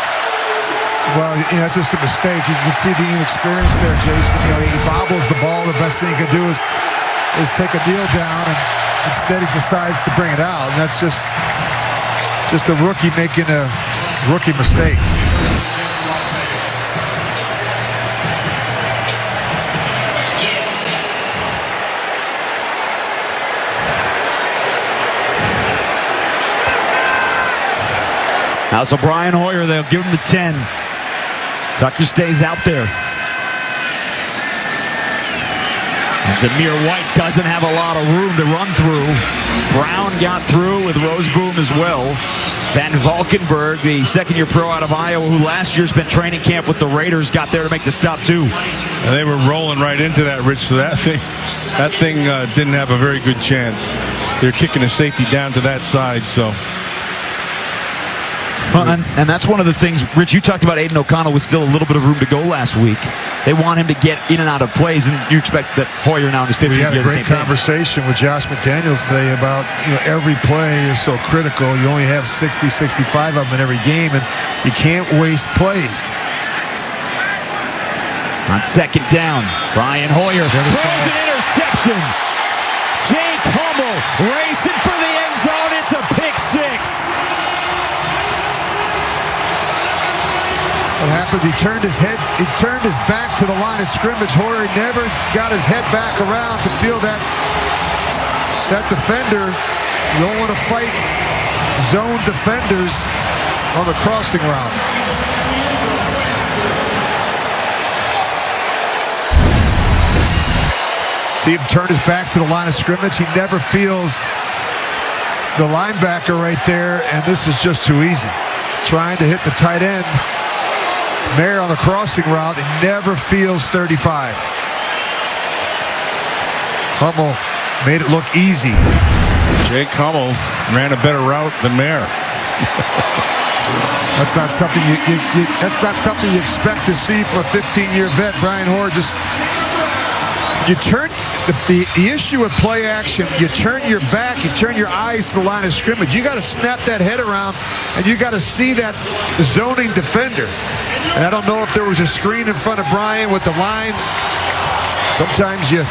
Well, you know, that's just a mistake. You can see the inexperience there, Jason. You know, he bobbles the ball. The best thing he can do is take a kneel down, and instead he decides to bring it out. And that's just a rookie making a rookie mistake. Now, so Brian Hoyer, they'll give him the 10. Tucker stays out there. And Zamir White doesn't have a lot of room to run through. Brown got through with Roseboom as well. Van Valkenburg, the second-year pro out of Iowa, who last year spent training camp with the Raiders, got there to make the stop, too. And they were rolling right into that, Rich, so that thing didn't have a very good chance. They're kicking the safety down to that side, so... Well, and that's one of the things, Rich, you talked about Aiden O'Connell with still a little bit of room to go last week. They want him to get in and out of plays, and you expect that Hoyer now in his 15th year. We had a great conversation with Josh McDaniels today about, you know, every play is so critical. You only have 60, 65 of them in every game, and you can't waste plays. On second down, Brian Hoyer throws an interception. Jake Hummel racing for the end zone. It's a pick six. What happened? He turned his back to the line of scrimmage. Hoyer never got his head back around to feel that defender. You don't want to fight zone defenders on the crossing route. See him turn his back to the line of scrimmage. He never feels the linebacker right there, and this is just too easy. trying to hit the tight end. Mayer on the crossing route. He never feels 35. Hummel made it look easy. Jake Hummel ran a better route than Mayer. That's not something that's not something you expect to see from a 15-year vet. Brian Hoare just, you turn the issue with play action, you turn your back, you turn your eyes to the line of scrimmage. You got to snap that head around, and you got to see that zoning defender. And I don't know if there was a screen in front of Brian with the line. Sometimes you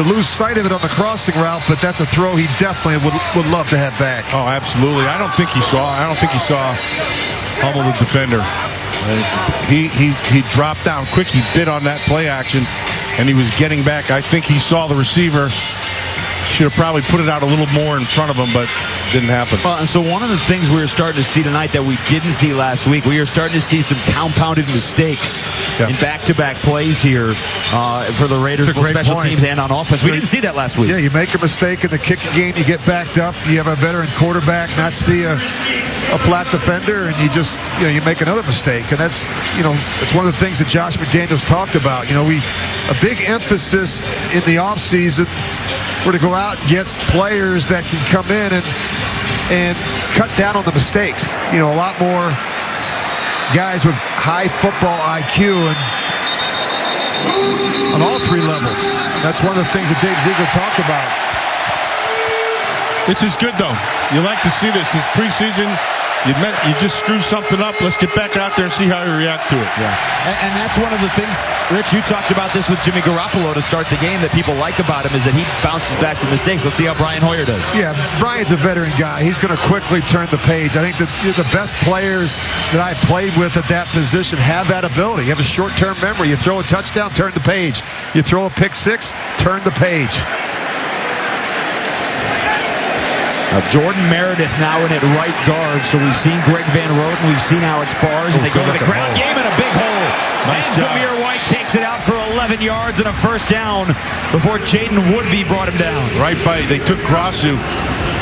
lose sight of it on the crossing route, but that's a throw he definitely would love to have back. Oh, absolutely. I don't think he saw Hummel, the defender. He dropped down quick. He bit on that play action, and he was getting back. I think he saw the receiver. Should have probably put it out a little more in front of him, but didn't happen. Well, and so one of the things we were starting to see tonight that we didn't see last week, we are starting to see some compounded mistakes in back-to-back plays here for the Raiders, both special teams and on offense. We didn't see that last week. Yeah, you make a mistake in the kicking game, you get backed up, you have a veteran quarterback, not see a flat defender, and you make another mistake. And that's, it's one of the things that Josh McDaniels talked about. A big emphasis in the offseason were to go out and get players that can come in and cut down on the mistakes. A lot more guys with high football IQ and on all three levels. That's one of the things that Dave Ziegler talked about. This is good, though. You like to see this. This preseason, you just screw something up. Let's get back out there and see how you react to it. Yeah. And that's one of the things, Rich, you talked about this with Jimmy Garoppolo to start the game that people like about him is that he bounces back from mistakes. Let's see how Brian Hoyer does. Yeah, Brian's a veteran guy. He's going to quickly turn the page. I think that the best players that I've played with at that position have that ability. You have a short-term memory. You throw a touchdown, turn the page. You throw a pick six, turn the page. Jordan Meredith now in at right guard. So we've seen Greg Van Roten, we've seen Alex Bars, and they go to the ground game in a big hole. Nice and Zamir White takes it out for 11 yards and a first down before Jaden Woodby brought him down. They took Grossu,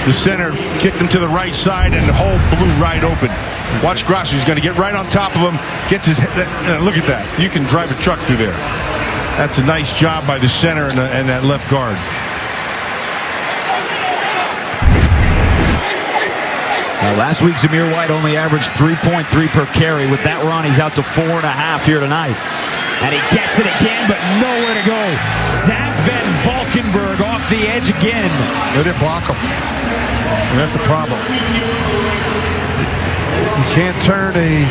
the center, kicked him to the right side, and the hole blew right open. Watch Grossu. He's going to get right on top of him. Gets his head. Look at that. You can drive a truck through there. That's a nice job by the center and that left guard. Last week, Zamir White only averaged 3.3 per carry. With that run, he's out to 4.5 here tonight. And he gets it again, but nowhere to go. Zach Van Valkenburg off the edge again. They didn't block him. And that's a problem. You can't turn the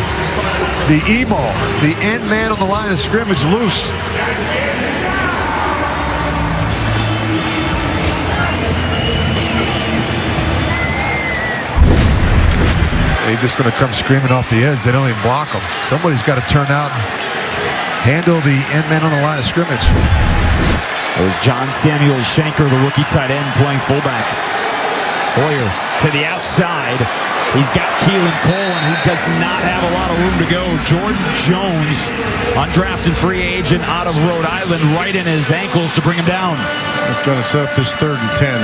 emo, the end man on the line of scrimmage, loose. He's just going to come screaming off the edge. They don't even block him. Somebody's got to turn out and handle the end man on the line of scrimmage. It was John Samuel Shanker, the rookie tight end, playing fullback. Hoyer to the outside. He's got Keelan Cole, and he does not have a lot of room to go. Jordan Jones, undrafted free agent out of Rhode Island, right in his ankles to bring him down. That's going to set up this 3rd and 10.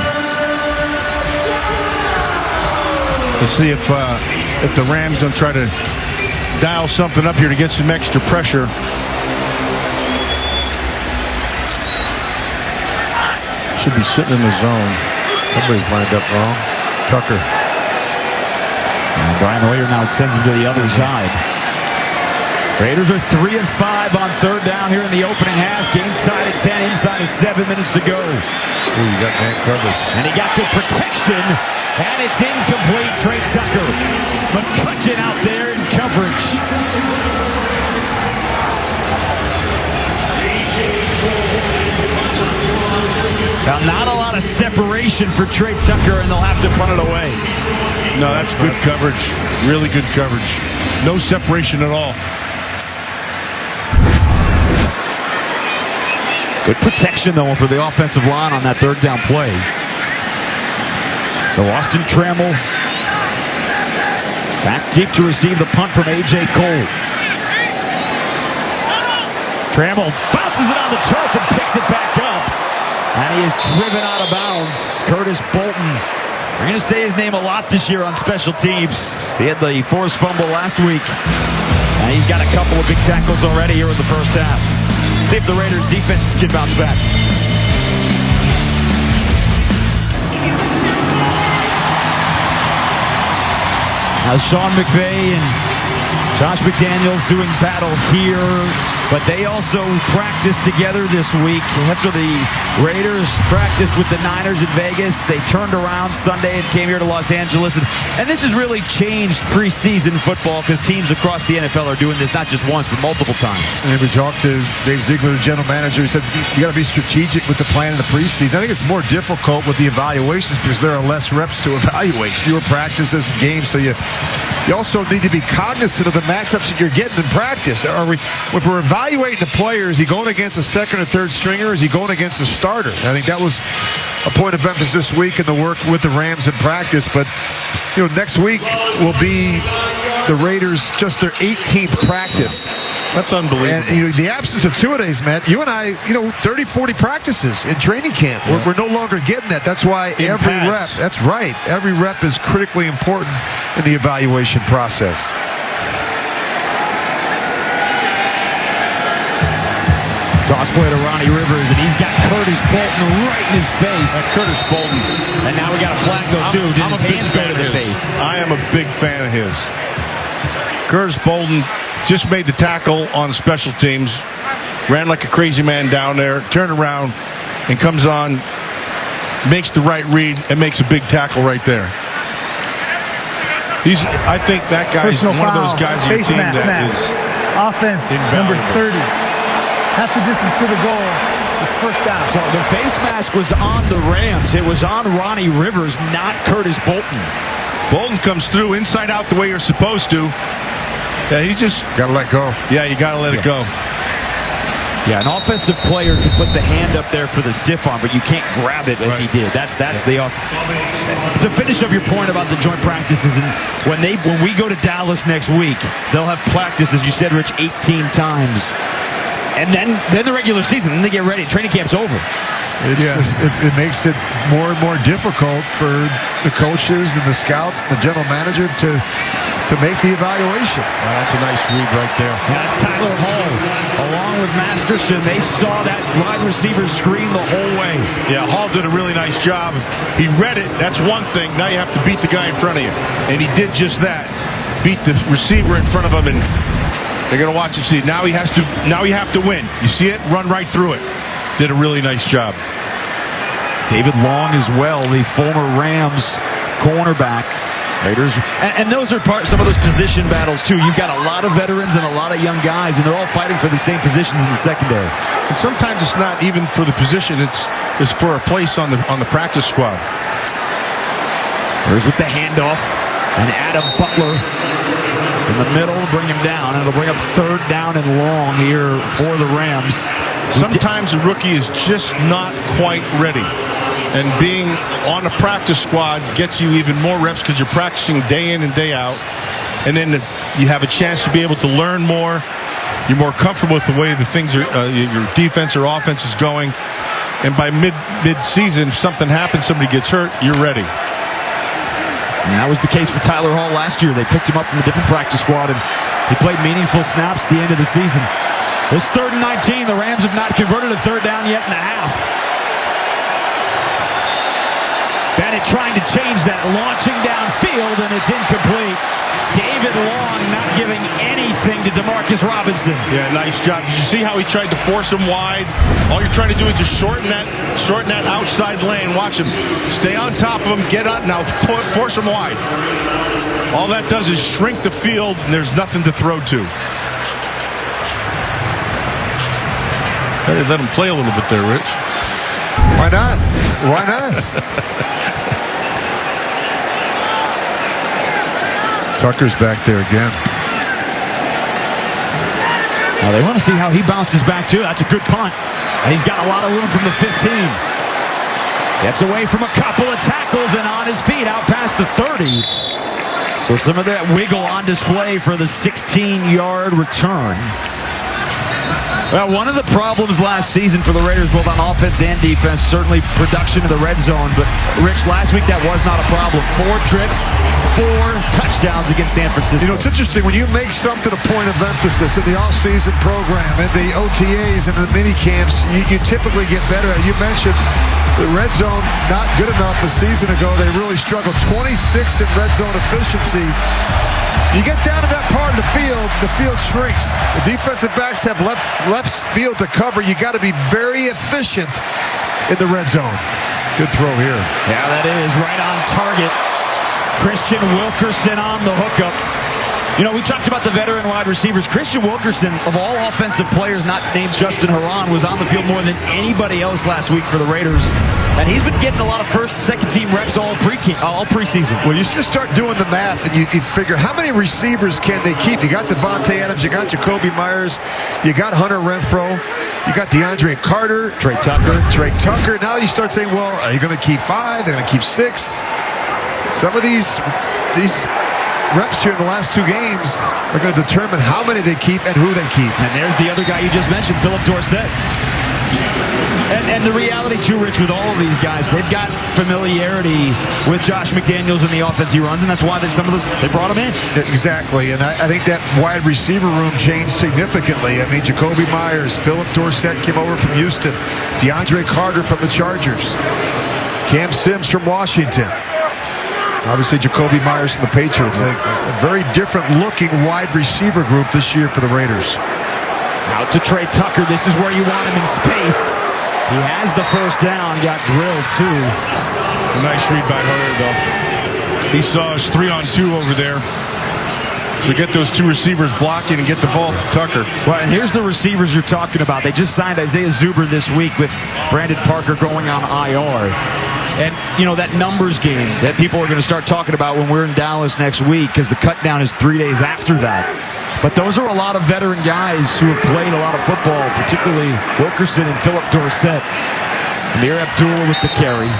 Let's see if the Rams don't try to dial something up here to get some extra pressure. Should be sitting in the zone. Somebody's lined up wrong. Tucker. And Brian Hoyer now sends him to the other side. Raiders are 3-5 on 3rd down here in the opening half. Game tied at 10, inside of 7 minutes to go. Ooh, you got man coverage. And he got good protection. And it's incomplete. Trey Tucker. McCutcheon out there in coverage. Now, not a lot of separation for Trey Tucker, and they'll have to punt it away. No, that's good coverage. Really good coverage. No separation at all. Good protection, though, for the offensive line on that 3rd down play. So Austin Trammell back deep to receive the punt from A.J. Cole. Trammell bounces it on the turf and picks it back up. And he is driven out of bounds. Curtis Bolton We're going to say his name a lot this year on special teams. He had the forced fumble last week. And he's got a couple of big tackles already here in the first half. See if the Raiders defense can bounce back. Now Sean McVay and Josh McDaniels doing battle here, but they also practiced together this week. After the Raiders practiced with the Niners in Vegas, they turned around Sunday and came here to Los Angeles. And this has really changed preseason football because teams across the NFL are doing this not just once, but multiple times. And we talked to Dave Ziegler, the general manager. He said, you got to be strategic with the plan in the preseason. I think it's more difficult with the evaluations because there are less reps to evaluate, fewer practices and games. So you also need to be cognizant of the matchups that you're getting in practice. If we're evaluating the player, is he going against a second or third stringer, or is he going against a starter? I think that was a point of emphasis this week in the work with the Rams in practice. But, next week will be the Raiders just their 18th practice. That's unbelievable. And the absence of two-a-days, Matt, you and I, 30, 40 practices in training camp. Yeah. We're no longer getting that. That's why every rep, that's right, every rep is critically important in the evaluation process. Toss play to Ronnie Rivers, and he's got Curtis Bolton right in his face. That's Curtis Bolton. And now we got a flag, though, too. Did his hands go to the face? I am a big fan of his. Curtis Bolton just made the tackle on special teams, ran like a crazy man down there, turned around, and comes on, makes the right read, and makes a big tackle right there. I think that guy's one of those guys on your team that is offense, number 30. Half the distance to the goal. It's first down. So the face mask was on the Rams. It was on Ronnie Rivers, not Curtis Bolton. Bolton comes through inside out the way you're supposed to. Yeah, he just got to let go. Yeah, you got to let it go. Yeah, an offensive player can put the hand up there for the stiff arm, but you can't grab it as he did. That's the off. To finish up your point about the joint practices, and when we go to Dallas next week, they'll have practice, as you said, Rich, 18 times. And then the regular season, then they get ready. Training camp's over. It makes it more and more difficult for the coaches and the scouts and the general manager to make the evaluations. That's a nice read right there. That's Tyler Hall along with Masterson. They saw that wide receiver screen the whole way. Yeah, Hall did a really nice job. He read it. That's one thing. Now you have to beat the guy in front of you. And he did just that. Beat the receiver in front of him, and they're going to watch and see. Now you have to win. You see it? Run right through it. Did a really nice job. David Long as well, the former Rams cornerback. Raiders, and those are some of those position battles too. You've got a lot of veterans and a lot of young guys, and they're all fighting for the same positions in the secondary. And sometimes it's not even for the position; it's for a place on the practice squad. There's with the handoff, and Adam Butler in the middle, bring him down, and it'll bring up third down and long here for the Rams. Sometimes a rookie is just not quite ready. And being on the practice squad gets you even more reps because you're practicing day in and day out. And then you have a chance to be able to learn more. You're more comfortable with the way the things are, your defense or offense is going. And by mid-season, if something happens, somebody gets hurt, you're ready. And that was the case for Tyler Hall last year. They picked him up from a different practice squad, and he played meaningful snaps at the end of the season. This 3rd and 19. The Rams have not converted a third down yet in the half. Bennett trying to change that, launching downfield, and it's incomplete. David Long not giving anything to DeMarcus Robinson. Yeah, nice job. Did you see how he tried to force him wide? All you're trying to do is just shorten that outside lane. Watch him. Stay on top of him. Get out now. Force him wide. All that does is shrink the field, and there's nothing to throw to. Hey, let him play a little bit there, Rich. Why not? Why not? Tucker's back there again. Now they want to see how he bounces back too. That's a good punt. And he's got a lot of room from the 15. Gets away from a couple of tackles and on his feet out past the 30. So some of that wiggle on display for the 16-yard return. Well, one of the problems last season for the Raiders, both on offense and defense, certainly production in the red zone. But, Rich, last week that was not a problem. 4 trips, 4 touchdowns against San Francisco. You know, it's interesting. When you make something a point of emphasis in the off-season program, in the OTAs and the mini camps, you typically get better at it. You mentioned the red zone, not good enough a season ago. They really struggled. 26th in red zone efficiency. You get down to that part of the field shrinks. The defensive backs have left field to cover. You got to be very efficient in the red zone. Good throw here. Yeah, that is right on target. Christian Wilkerson on the hookup. You know, we talked about the veteran wide receivers. Christian Wilkerson, of all offensive players not named Justin Herron, was on the field more than anybody else last week for the Raiders. And he's been getting a lot of first and second team reps all preseason. Well, you just start doing the math and you figure how many receivers can they keep? You got Devontae Adams, you got Jacoby Myers, you got Hunter Renfrow, you got DeAndre Carter, Trey Tucker. Now you start saying, well, are you going to keep 5? They're going to keep 6. Some of these reps here in the last 2 games are going to determine how many they keep and who they keep. And there's the other guy you just mentioned, Philip Dorsett. And the reality too, Rich, with all of these guys, they've got familiarity with Josh McDaniels and the offense he runs, and that's why they brought him in. Exactly, and I think that wide receiver room changed significantly. I mean, Jacoby Myers, Philip Dorsett came over from Houston, DeAndre Carter from the Chargers, Cam Sims from Washington. Obviously, Jacoby Myers from the Patriots. A very different looking wide receiver group this year for the Raiders. Out to Trey Tucker. This is where you want him in space. He has the first down. Got drilled, too. A nice read by Hoyer, though. He saw us 3-on-2 over there. So get those 2 receivers blocking and get the ball to Tucker. Well, and here's the receivers you're talking about. They just signed Isaiah Zuber this week with Brandon Parker going on IR. And, you know, that numbers game that people are going to start talking about when we're in Dallas next week, because the cut down is 3 days after that. But those are a lot of veteran guys who have played a lot of football, particularly Wilkerson and Philip Dorsett. Amir Abdullah with the carry.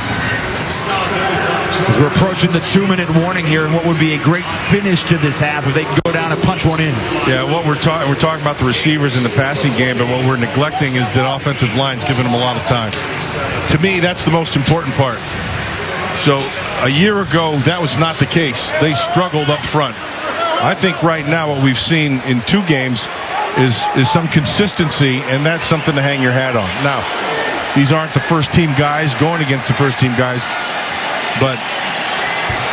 As we're approaching the 2-minute warning here, and what would be a great finish to this half if they can go down and punch one in. Yeah, what we're talking about the receivers in the passing game, but what we're neglecting is that offensive line's giving them a lot of time. To me, that's the most important part. So a year ago, that was not the case. They struggled up front. I think right now what we've seen in 2 games is some consistency, and that's something to hang your hat on. Now, these aren't the first-team guys going against the first-team guys, but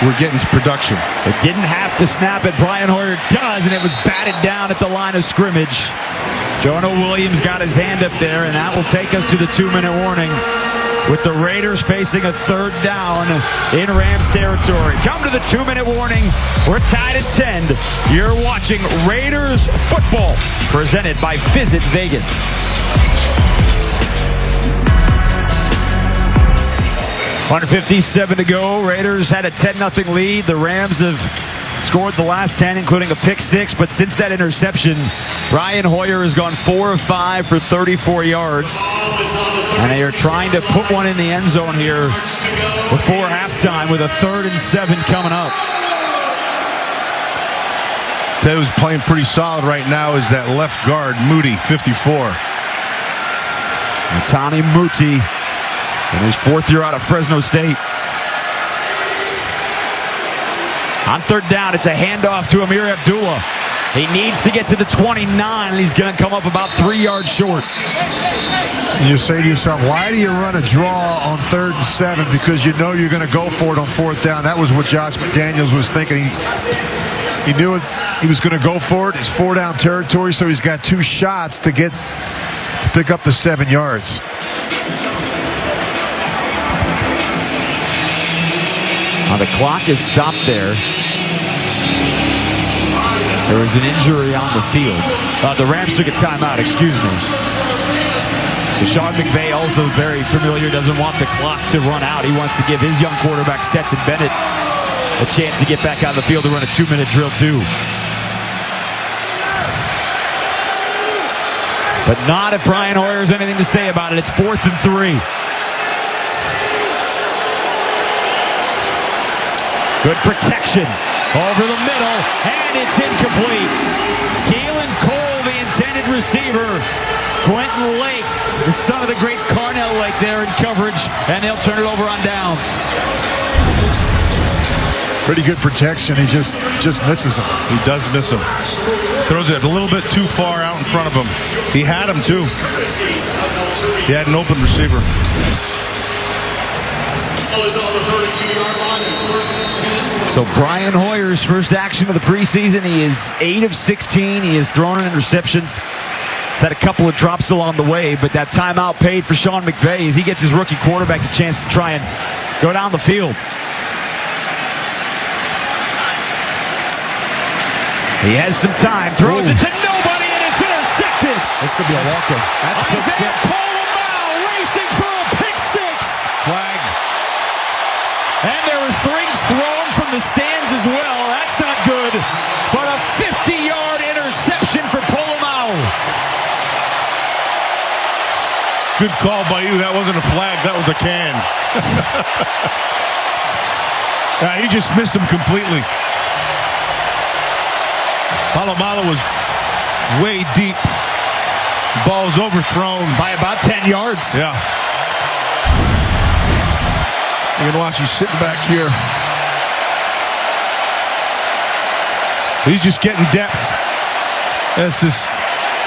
we're getting to production. It didn't have to snap it. Brian Hoyer does, and it was batted down at the line of scrimmage. Jonah Williams got his hand up there, and that will take us to the 2-minute warning with the Raiders facing a 3rd down in Rams territory. Come to the 2-minute warning. We're tied at 10. You're watching Raiders football presented by Visit Vegas. $157 to go. Raiders had a 10-0 lead. The Rams have scored the last 10, including a pick 6. But since that interception, Brian Hoyer has gone 4 of 5 for 34 yards. And they are trying to put one in the end zone here before halftime with a 3rd and 7 coming up. Ted was playing pretty solid right now is that left guard, Moody, 54. Tani Muti in his 4th year out of Fresno State. On 3rd down, it's a handoff to Amir Abdullah. He needs to get to the 29, and he's going to come up about 3 yards short. You say to yourself, why do you run a draw on 3rd and 7? Because you know you're going to go for it on 4th down. That was what Josh McDaniels was thinking. He knew he was going to go for it. It's 4-down territory, so he's got 2 shots to pick up the 7 yards. Now the clock is stopped there. There was an injury on the field. The Rams took a timeout, excuse me. So Sean McVay, also very familiar, doesn't want the clock to run out. He wants to give his young quarterback, Stetson Bennett, a chance to get back on the field to run a 2-minute drill, too. But not if Brian Hoyer has anything to say about it. It's 4th and 3. Good protection over the middle, and it's incomplete. Keelan Cole, the intended receiver, son of the great Carnell right there in coverage, and they'll turn it over on downs. Pretty good protection. He just misses him. He does miss him. Throws it a little bit too far out in front of him. He had him too. He had an open receiver. So Brian Hoyer's first action of the preseason. He is 8 of 16. He has thrown an interception. He's had a couple of drops along the way, but that timeout paid for Sean McVay as he gets his rookie quarterback a chance to try and go down the field. He has some time, throws it to nobody, and it's intercepted. This could be a walk-in. Isaiah Colomau racing for a pick six. Flag. And there were things thrown from the stands as well. That's not good. But a 50-yard interception for Colomau. Good call by you. That wasn't a flag. That was a can. He just missed him completely. Palomalo was way deep. The ball was overthrown. By about 10 yards. Yeah. You're going to watch, he's sitting back here. He's just getting depth. That's just,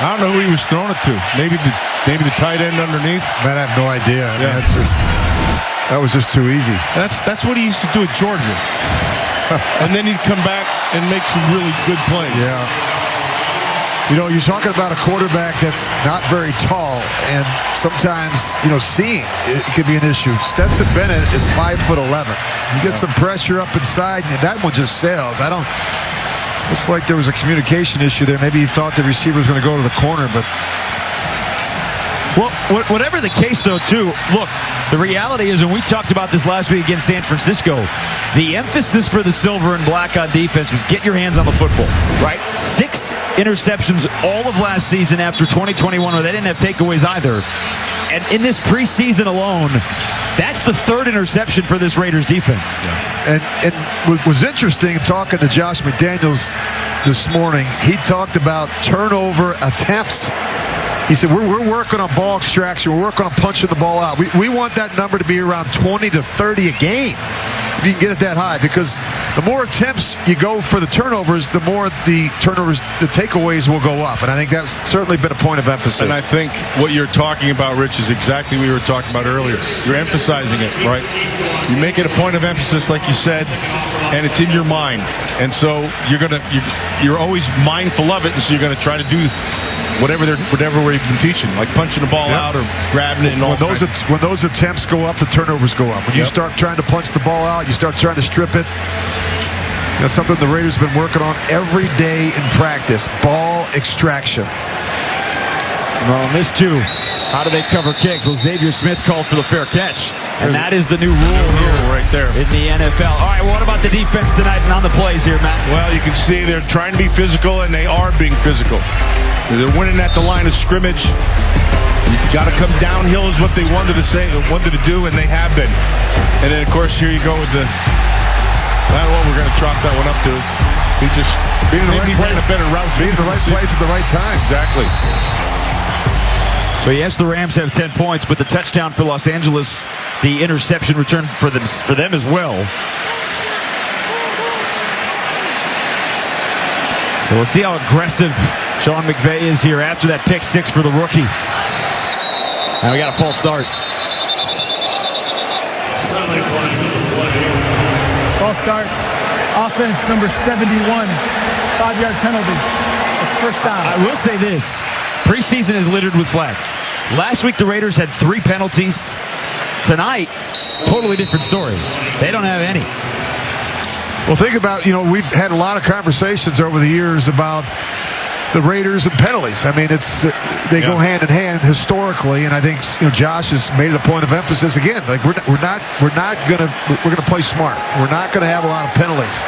I don't know who he was throwing it to. Maybe the tight end underneath. Man, I have no idea. Yeah. That was just too easy. That's what he used to do at Georgia. And then he'd come back and make some really good plays. Yeah. You know, you're talking about a quarterback that's not very tall, and sometimes, you know, seeing it could be an issue. Stetson Bennett is 5'11". You get some pressure up inside, and that one just sails. Looks like there was a communication issue there. Maybe he thought the receiver was going to go to the corner, but. Well, whatever the case, though, too, look, the reality is, and we talked about this last week against San Francisco, the emphasis for the silver and black on defense was get your hands on the football, right? 6 interceptions all of last season after 2021, where they didn't have takeaways either. And in this preseason alone, that's the 3rd interception for this Raiders defense. And what was interesting, talking to Josh McDaniels this morning, he talked about turnover attempts. He said, we're working on ball extraction. We're working on punching the ball out. We want that number to be around 20 to 30 a game, if you can get it that high, because the more attempts you go for the turnovers, the more the takeaways will go up. And I think that's certainly been a point of emphasis. And I think what you're talking about, Rich, is exactly what we were talking about earlier. You're emphasizing it, right? You make it a point of emphasis, like you said, and it's in your mind. And so you're always mindful of it, and so you're going to try to do whatever we've been teaching, like punching the ball out or grabbing it and all. When those attempts go up, the turnovers go up. When you start trying to punch the ball out, you start trying to strip it. That's something the Raiders have been working on every day in practice. Ball extraction. Well, in this too, how do they cover kicks? Well, Xavier Smith called for the fair catch. And that is the new rule here right there in the NFL. All right, what about the defense tonight and on the plays here, Matt? Well, you can see they're trying to be physical, and they are being physical. They're winning at the line of scrimmage. You got to come downhill is what they wanted to do, and they have been. And then, of course, here you go with the. I don't know what we're going to chalk that one up to. He just being in the right place, a better route, being in the right place at the right time. Exactly. So yes, the Rams have 10 points, but the touchdown for Los Angeles, the interception return for them as well. So we'll see how aggressive Sean McVay is here after that pick six for the rookie. Now we got a false start. False start. Offense number 71. 5-yard penalty. It's first down. I will say this. Preseason is littered with flags. Last week the Raiders had 3 penalties. Tonight, totally different story. They don't have any. Well, think about, we've had a lot of conversations over the years about the Raiders and penalties. I mean, they go hand in hand historically, and I think Josh has made it a point of emphasis again. Like we're gonna play smart. We're not gonna have a lot of penalties.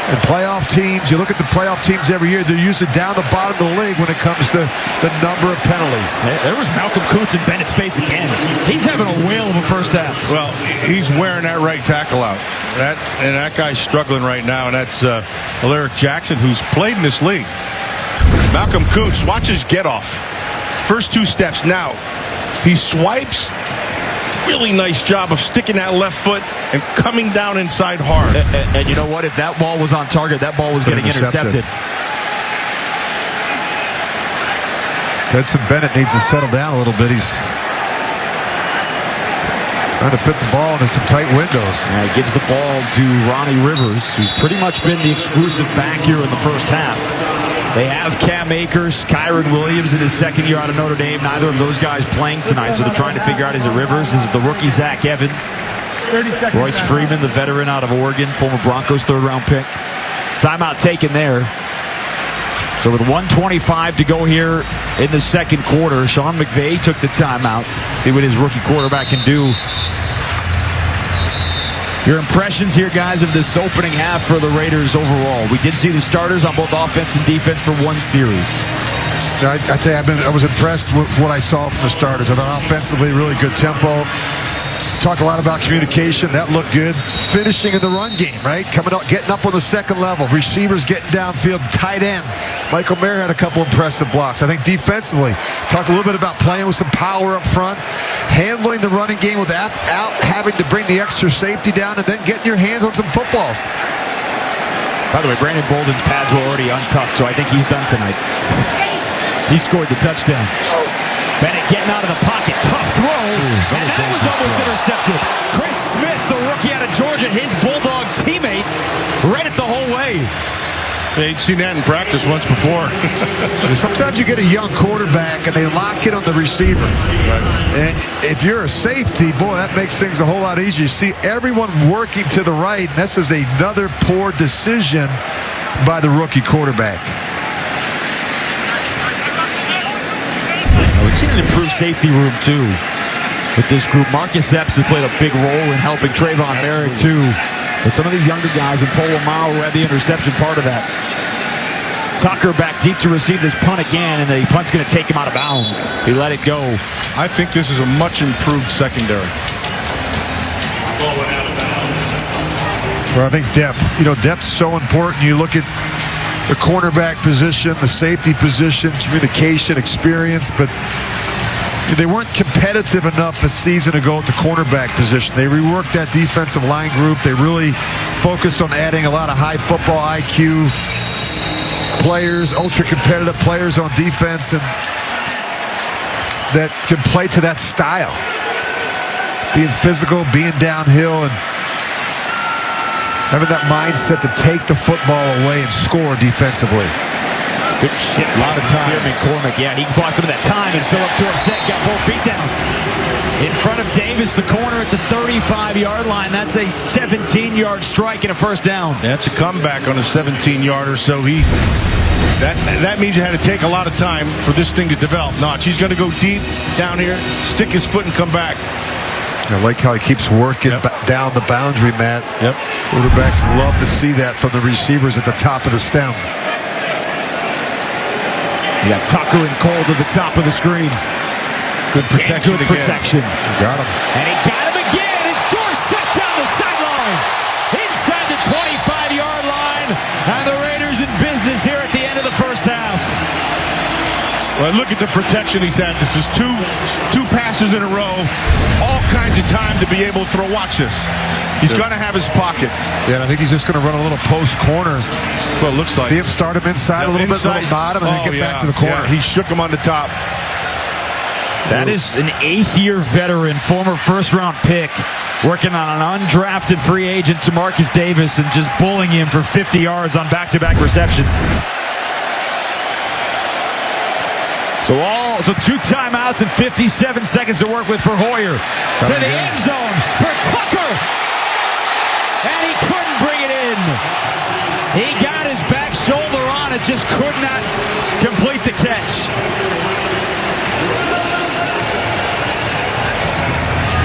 And playoff teams, you look at the playoff teams every year, they're usually down the bottom of the league when it comes to the number of penalties. There was Malcolm Kuntz in Bennett's face again. He's having a whale of a first half. Well, he's wearing that right tackle out. That guy's struggling right now, and that's Alaric Jackson, who's played in this league. Malcolm Kuntz, watch his get off. First 2 steps now. He swipes. Really nice job of sticking that left foot and coming down inside hard. And you know what? If that ball was on target, that ball was getting intercepted. Hudson Bennett needs to settle down a little bit. He's trying to fit the ball into some tight windows. He gives the ball to Ronnie Rivers, who's pretty much been the exclusive back here in the first half. They have Cam Akers, Kyron Williams in his second year out of Notre Dame. Neither of those guys playing tonight, so they're trying to figure out, is it Rivers? Is it the rookie Zach Evans? Royce Freeman, the veteran out of Oregon, former Broncos third-round pick. Timeout taken there. So with 1:25 to go here in the second quarter, Sean McVay took the timeout. See what his rookie quarterback can do. Your impressions here, guys, of this opening half for the Raiders overall. We did see the starters on both offense and defense for one series. I'd say I was impressed with what I saw from the starters. I thought offensively, really good tempo. Talked a lot about communication. That looked good. Finishing in the run game, right? Coming up, getting up on the second level. Receivers getting downfield. Tight end. Michael Mayer had a couple impressive blocks. I think defensively, talked a little bit about playing with some power up front. Handling the running game without having to bring the extra safety down, and then getting your hands on some footballs. By the way, Brandon Bolden's pads were already untucked, so I think he's done tonight. He scored the touchdown. Bennett getting out of the pocket. Tough throw. And that was almost intercepted. Chris Smith, the rookie out of Georgia, his Bulldog teammate, read it the whole way. They'd seen that in practice once before. Sometimes you get a young quarterback and they lock it on the receiver. Right. And if you're a safety, boy, that makes things a whole lot easier. You see everyone working to the right, and this is another poor decision by the rookie quarterback. We've seen an improved safety room, too, with this group. Marcus Epps has played a big role in helping Trayvon Merrick, too. But some of these younger guys, and Polamalu, who had the interception part of that. Tucker back deep to receive this punt again, and the punt's going to take him out of bounds. He let it go. I think this is a much improved secondary. Well, I think depth. Depth's so important. You look at the cornerback position, the safety position, communication, experience, but they weren't competitive enough a season ago at the cornerback position. They reworked that defensive line group. They really focused on adding a lot of high football IQ players, ultra-competitive players on defense, and that can play to that style. Being physical, being downhill, and having that mindset to take the football away and score defensively. Good shit. A lot of time. McCormick, yeah, he bought some of that time, and Philip Dorsett got both feet down. In front of Davis, the corner at the 35-yard line. That's a 17-yard strike and a first down. That's a comeback on a 17-yarder, so that means you had to take a lot of time for this thing to develop. Notch, he's going to go deep down here, stick his foot and come back. I like how he keeps working down the boundary, Matt. Yep. Quarterbacks love to see that from the receivers at the top of the stem. You got Tucker and Cole to the top of the screen. Good protection again. Got him. And he got him again. It's Dorsett down the sideline. Inside the 25-yard line. And the Raiders in business here at the end of the first half. Well, look at the protection he's had. This is two passes in a row. All kinds of time to be able to throw. Watch this. He's going to have his pockets. Yeah, and I think he's just going to run a little post corner. Well, it looks like. See him start him inside a little bit, little bottom, and then get back to the corner. Yeah, he shook him on the top. That is an 8th-year veteran, former first-round pick, working on an undrafted free agent, Tamarcus Davis, and just bullying him for 50 yards on back-to-back receptions. So 2 timeouts and 57 seconds to work with for Hoyer. To the end zone for Tucker. And he couldn't bring it in. He got his back shoulder on it, just could not complete the catch.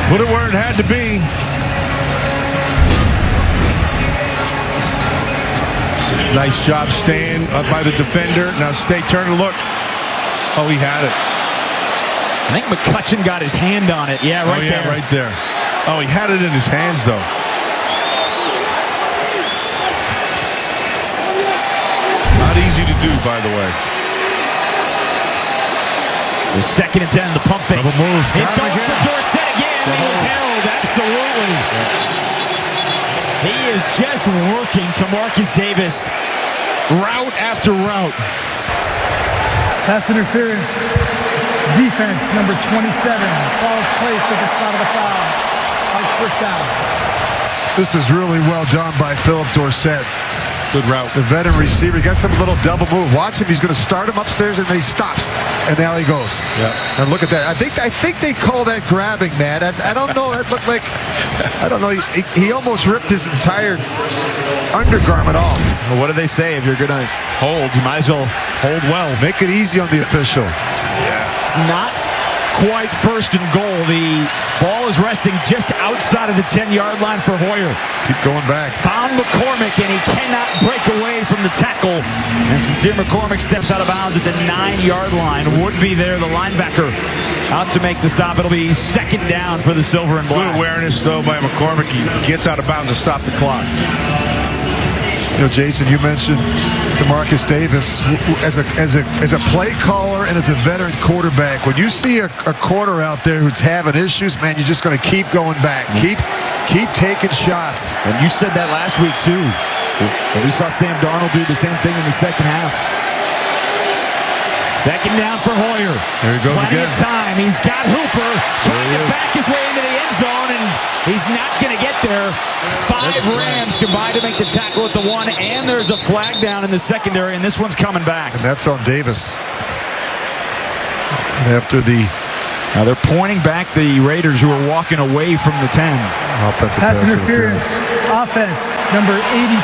Put it where it had to be. Nice job staying up by the defender. Now turn and look. Oh, he had it. I think McCutcheon got his hand on it. Yeah, right there. Right there. Oh, he had it in his hands, though. Not easy to do, by the way. So 2nd and 10, the pump fake. Double move. He's Got him going again. for Dorsett again. He was held, absolutely. He is just working to Marcus Davis, route after route. Pass interference. Defense, number 27. Falls placed at the spot of the foul. On 1st down. This was really well done by Philip Dorsett. Good route. The veteran receiver, he got some little double move. Watch him. He's going to start him upstairs, and then he stops. And now he goes. Yeah. And look at that. I think they call that grabbing, man. I don't know. That looked like, I don't know. He almost ripped his entire undergarment off. Well, what do they say? If you're going to hold, you might as well hold well. Make it easy on the official. It's not quite 1st and goal. The ball is resting just outside of the 10-yard line for Hoyer. Keep going back. Found McCormick, and he cannot break away from the tackle. And Sincere McCormick steps out of bounds at the 9-yard line. Would be there, the linebacker, out to make the stop. It'll be 2nd down for the Silver and Black. Good awareness, though, by McCormick. He gets out of bounds to stop the clock. You know, Jason, you mentioned DeMarcus Davis as a play caller and as a veteran quarterback. When you see a corner out there who's having issues, man, you're just going to keep going back. Keep taking shots. And you said that last week, too. And we saw Sam Darnold do the same thing in the 2nd half. 2nd down for Hoyer. There he goes Plenty again. of time. He's got Hooper trying to back his way into the end zone, and he's not going to get there. 5 Rams combined to make the tackle at the 1, and there's a flag down in the secondary, and this one's coming back. And that's on Davis. And after the Now they're pointing back the Raiders, who are walking away from the 10. offensive Pass interference. Offense, number 82.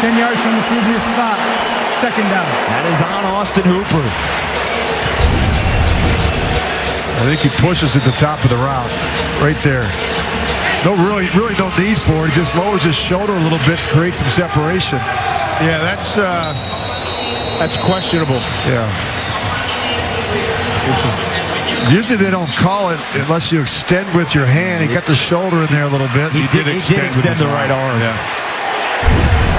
10 yards from the previous spot. 2nd down. That is on Austin Hooper. I think he pushes at the top of the route. Right there. No, really no need for it. He just lowers his shoulder a little bit to create some separation. Yeah, that's questionable. Yeah. Usually they don't call it unless you extend with your hand. He got the shoulder in there a little bit. He did extend the right arm. Yeah.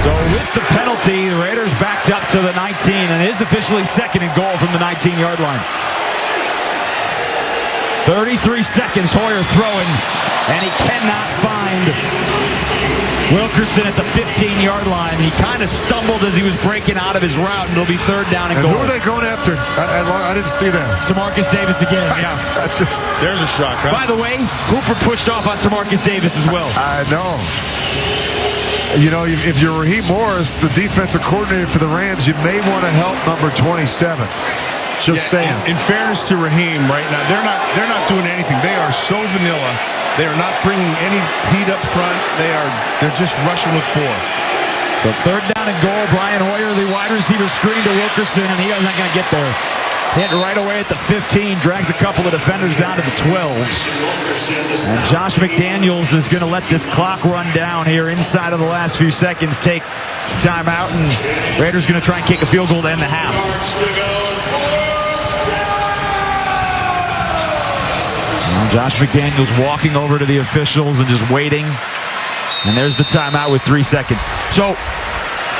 So with the penalty, the Raiders backed up to the 19, and it is officially 2nd and goal from the 19-yard line. 33 seconds, Hoyer throwing, and he cannot find Wilkerson at the 15-yard line. He kind of stumbled as he was breaking out of his route, and it'll be 3rd down and And goal. who are they going after? I didn't see that. Marcus Davis again. Yeah. That's just, There's a shot, huh? By the way, Hooper pushed off on Marcus Davis as well. I know. You know, if you're Raheem Morris, the defensive coordinator for the Rams, you may want to help number 27. Just saying. In fairness to Raheem, right now, they're not doing anything. They are so vanilla. They are not bringing any heat up front. They're just rushing with 4. So 3rd down and goal. Brian Hoyer, the wide receiver, screen to Wilkerson, and he is not going to get there. Hit right away at the 15, drags a couple of defenders down to the 12. And Josh McDaniels is going to let this clock run down here inside of the last few seconds. Take timeout, and Raiders going to try and kick a field goal to end the half. Now Josh McDaniels walking over to the officials and just waiting. And there's the timeout with 3 seconds. So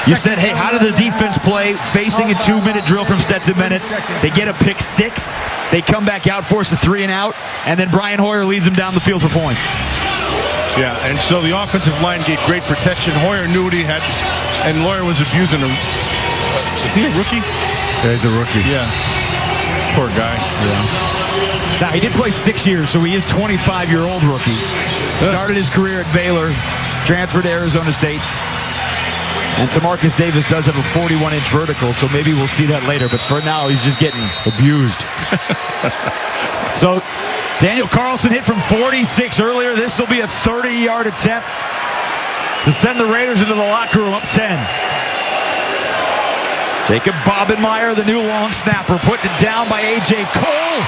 you said, hey, how did the defense play facing a 2-minute drill from Stetson Bennett? They get a pick 6. They come back out, force a 3 and out, and then Brian Hoyer leads them down the field for points. Yeah, and so the offensive line gave great protection. Hoyer knew what he had, and Hoyer was abusing him. Is he a rookie? Yeah, he's a rookie. Yeah. Poor guy. Yeah. Now, he did play 6 years, so he is 25-year-old rookie. Started his career at Baylor, transferred to Arizona State. And DeMarcus Davis does have a 41-inch vertical, so maybe we'll see that later. But for now, he's just getting abused. So Daniel Carlson hit from 46 earlier. This will be a 30-yard attempt to send the Raiders into the locker room up 10. Jacob Bobenmeyer, the new long snapper, putting it down by A.J. Cole.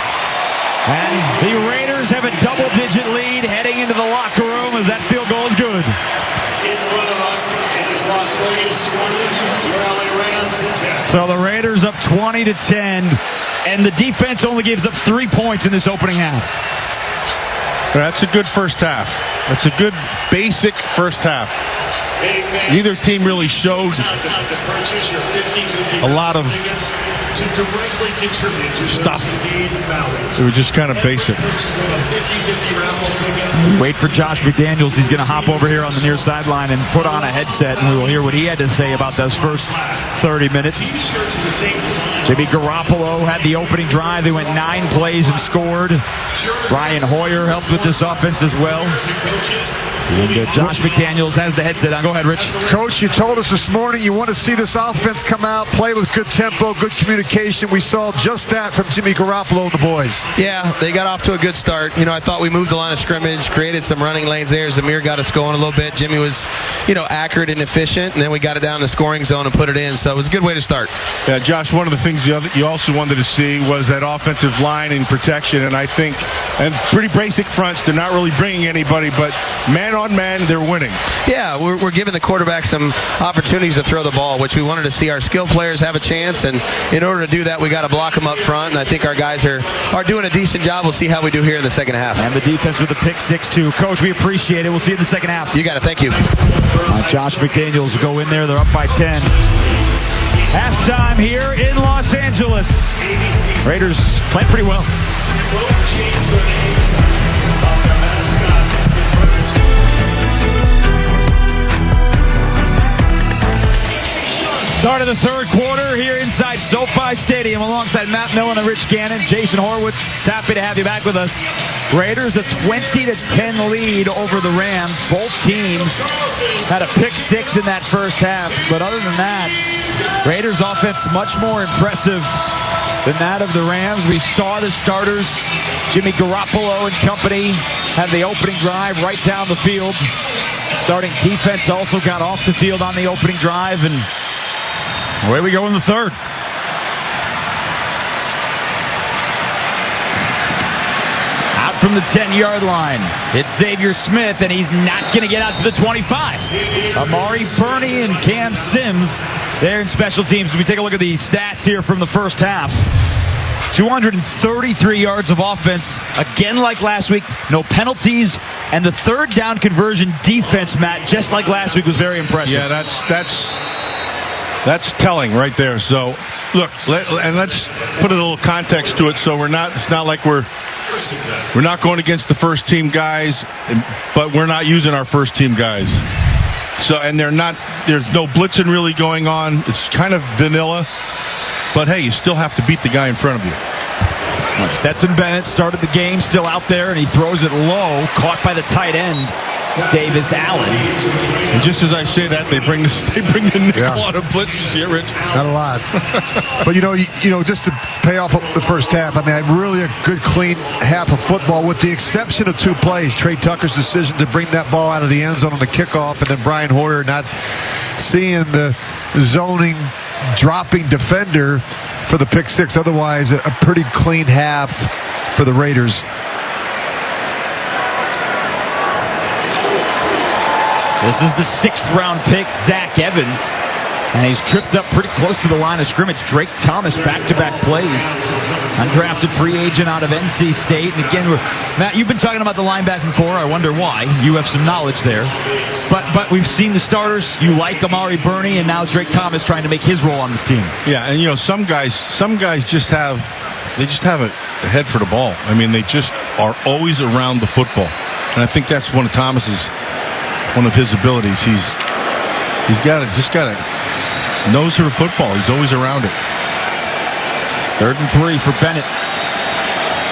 And the Raiders have a double-digit lead heading into the locker room as that field goal is good. In front of us, it is Las Vegas 20, your LA Rams at 10. So the Raiders up 20-10, and the defense only gives up 3 points in this opening half. That's a good first half. That's a good basic first half. neither team really showed a lot of stuff. It was just kind of basic. Wait for Josh McDaniels. He's going to hop over here on the near sideline and put on a headset, and we will hear what he had to say about those first 30 minutes. Jimmy Garoppolo had the opening drive. They went 9 plays and scored. Brian Hoyer helped with this offense as well. And Josh McDaniels has the headset on. Go ahead, Rich. Coach, you told us this morning you want to see this offense come out, play with good tempo, good communication. We saw just that from Jimmy Garoppolo and the boys. Yeah, they got off to a good start. I thought we moved the line of scrimmage, created some running lanes there. Zamir got us going a little bit. Jimmy was, accurate and efficient, and then we got it down in the scoring zone and put it in. So it was a good way to start. Yeah, Josh, one of the things you also wanted to see was that offensive line in protection, and I think, and pretty basic fronts. They're not really bringing anybody, but man on man, they're winning. Yeah, we're giving the quarterback some opportunities to throw the ball, which we wanted to see our skill players have a chance, and in order to do that, we got to block them up front, and I think our guys are doing a decent job. We'll see how we do here in the second half. And the defense with the pick 6 too. Coach, we appreciate it. We'll see you in the second half. You got it. Thank you. Josh McDaniels go in there. They're up by 10. Halftime here in Los Angeles. Raiders playing pretty well. Start of the third quarter here inside SoFi Stadium alongside Matt Millen and Rich Gannon. Jason Horowitz, happy to have you back with us. Raiders a 20-10 lead over the Rams. Both teams had a pick 6 in that first half, but other than that, Raiders offense much more impressive than that of the Rams. We saw the starters, Jimmy Garoppolo and company, had the opening drive right down the field. Starting defense also got off the field on the opening drive, and away we go in the third. Out from the 10-yard line, it's Xavier Smith, and he's not going to get out to the 25. Amari Burney and Cam Sims, they're in special teams. We take a look at the stats here from the first half. 233 yards of offense, again like last week, no penalties, and the third down conversion defense, Matt, just like last week, was very impressive. Yeah, that's telling right there. So, look, let's put a little context to it. So it's not like we're not going against the first team guys, but we're not using our first team guys. So, and there's no blitzing really going on. It's kind of vanilla, but hey, you still have to beat the guy in front of you. Stetson Bennett started the game, still out there, and he throws it low, caught by the tight end, Davis Allen. And just as I say that, they bring the nickel on a blitz. You see it, Rich? Not a lot. But, just to pay off the first half, really a good, clean half of football with the exception of 2 plays. Trey Tucker's decision to bring that ball out of the end zone on the kickoff, and then Brian Hoyer not seeing the zoning dropping defender for the pick 6. Otherwise, a pretty clean half for the Raiders. This is the 6th-round pick, Zach Evans. And he's tripped up pretty close to the line of scrimmage. Drake Thomas, back-to-back plays. Undrafted free agent out of NC State. And again, Matt, you've been talking about the linebacking core. I wonder why. You have some knowledge there. But we've seen the starters. You like Amari Burney, and now Drake Thomas trying to make his role on this team. Yeah, and some guys just have a head for the ball. They just are always around the football. And I think that's one of his abilities. He's got a nose for the football. He's always around it. 3rd and 3 for Bennett.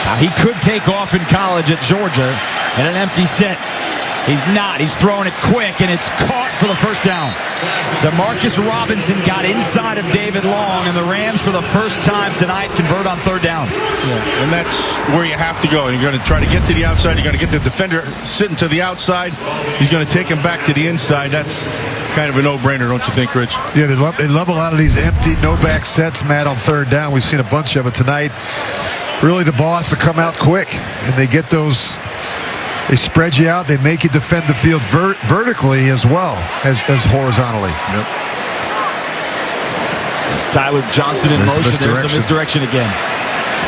Now he could take off in college at Georgia in an empty set. He's not. He's throwing it quick, and it's caught for the first down. Demarcus Robinson got inside of David Long, and the Rams, for the first time tonight, convert on 3rd down. Yeah, and that's where you have to go. You're going to try to get to the outside. You're going to get the defender sitting to the outside. He's going to take him back to the inside. That's kind of a no-brainer, don't you think, Rich? Yeah, they love a lot of these empty no-back sets, Matt, on 3rd down. We've seen a bunch of it tonight. Really, the ball has to come out quick, and they get those. They spread you out. They make you defend the field vertically as well as horizontally. Yep. It's Tyler Johnson in motion. There's the misdirection again.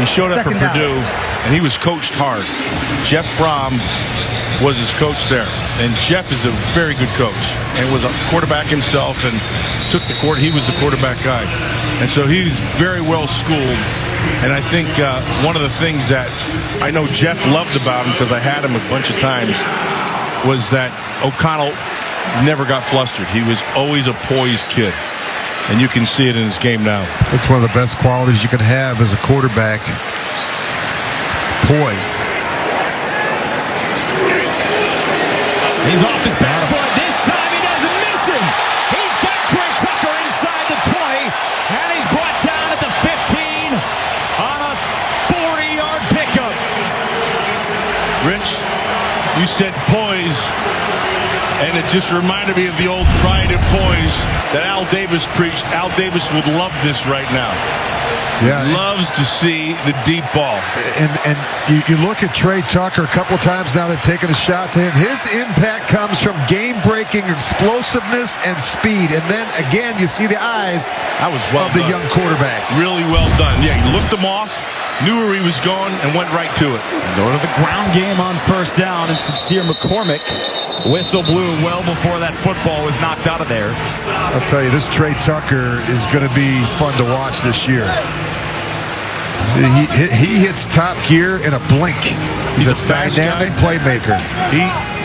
He showed up for Second down. Purdue, and he was coached hard. Jeff Brom was his coach there. And Jeff is a very good coach and was a quarterback himself and took the court. He was the quarterback guy. And so he's very well schooled. And I think one of the things that I know Jeff loved about him, because I had him a bunch of times, was that O'Connell never got flustered. He was always a poised kid. And you can see it in his game now. It's one of the best qualities you can have as a quarterback. Poise. He's off his back foot. This time he doesn't miss him. He's got Trey Tucker inside the 20, and he's brought down at the 15 on a 40-yard pickup. Rich, you said poise, and it just reminded me of the old pride and poise that Al Davis preached. Al Davis would love this right now. Yeah, loves to see the deep ball. And you look at Trey Tucker a couple times now. They've taken a shot to him. His impact comes from game-breaking explosiveness and speed. And then again, you see the eyes of the young quarterback. Really well done. Yeah, he looked them off, knew where he was going, and went right to it. Going to the ground game on first down, and Sincere McCormick whistle blew well before that football was knocked out of there. I'll tell you, this Trey Tucker is going to be fun to watch this year. He hits top gear in a blink. He's a dynamic playmaker.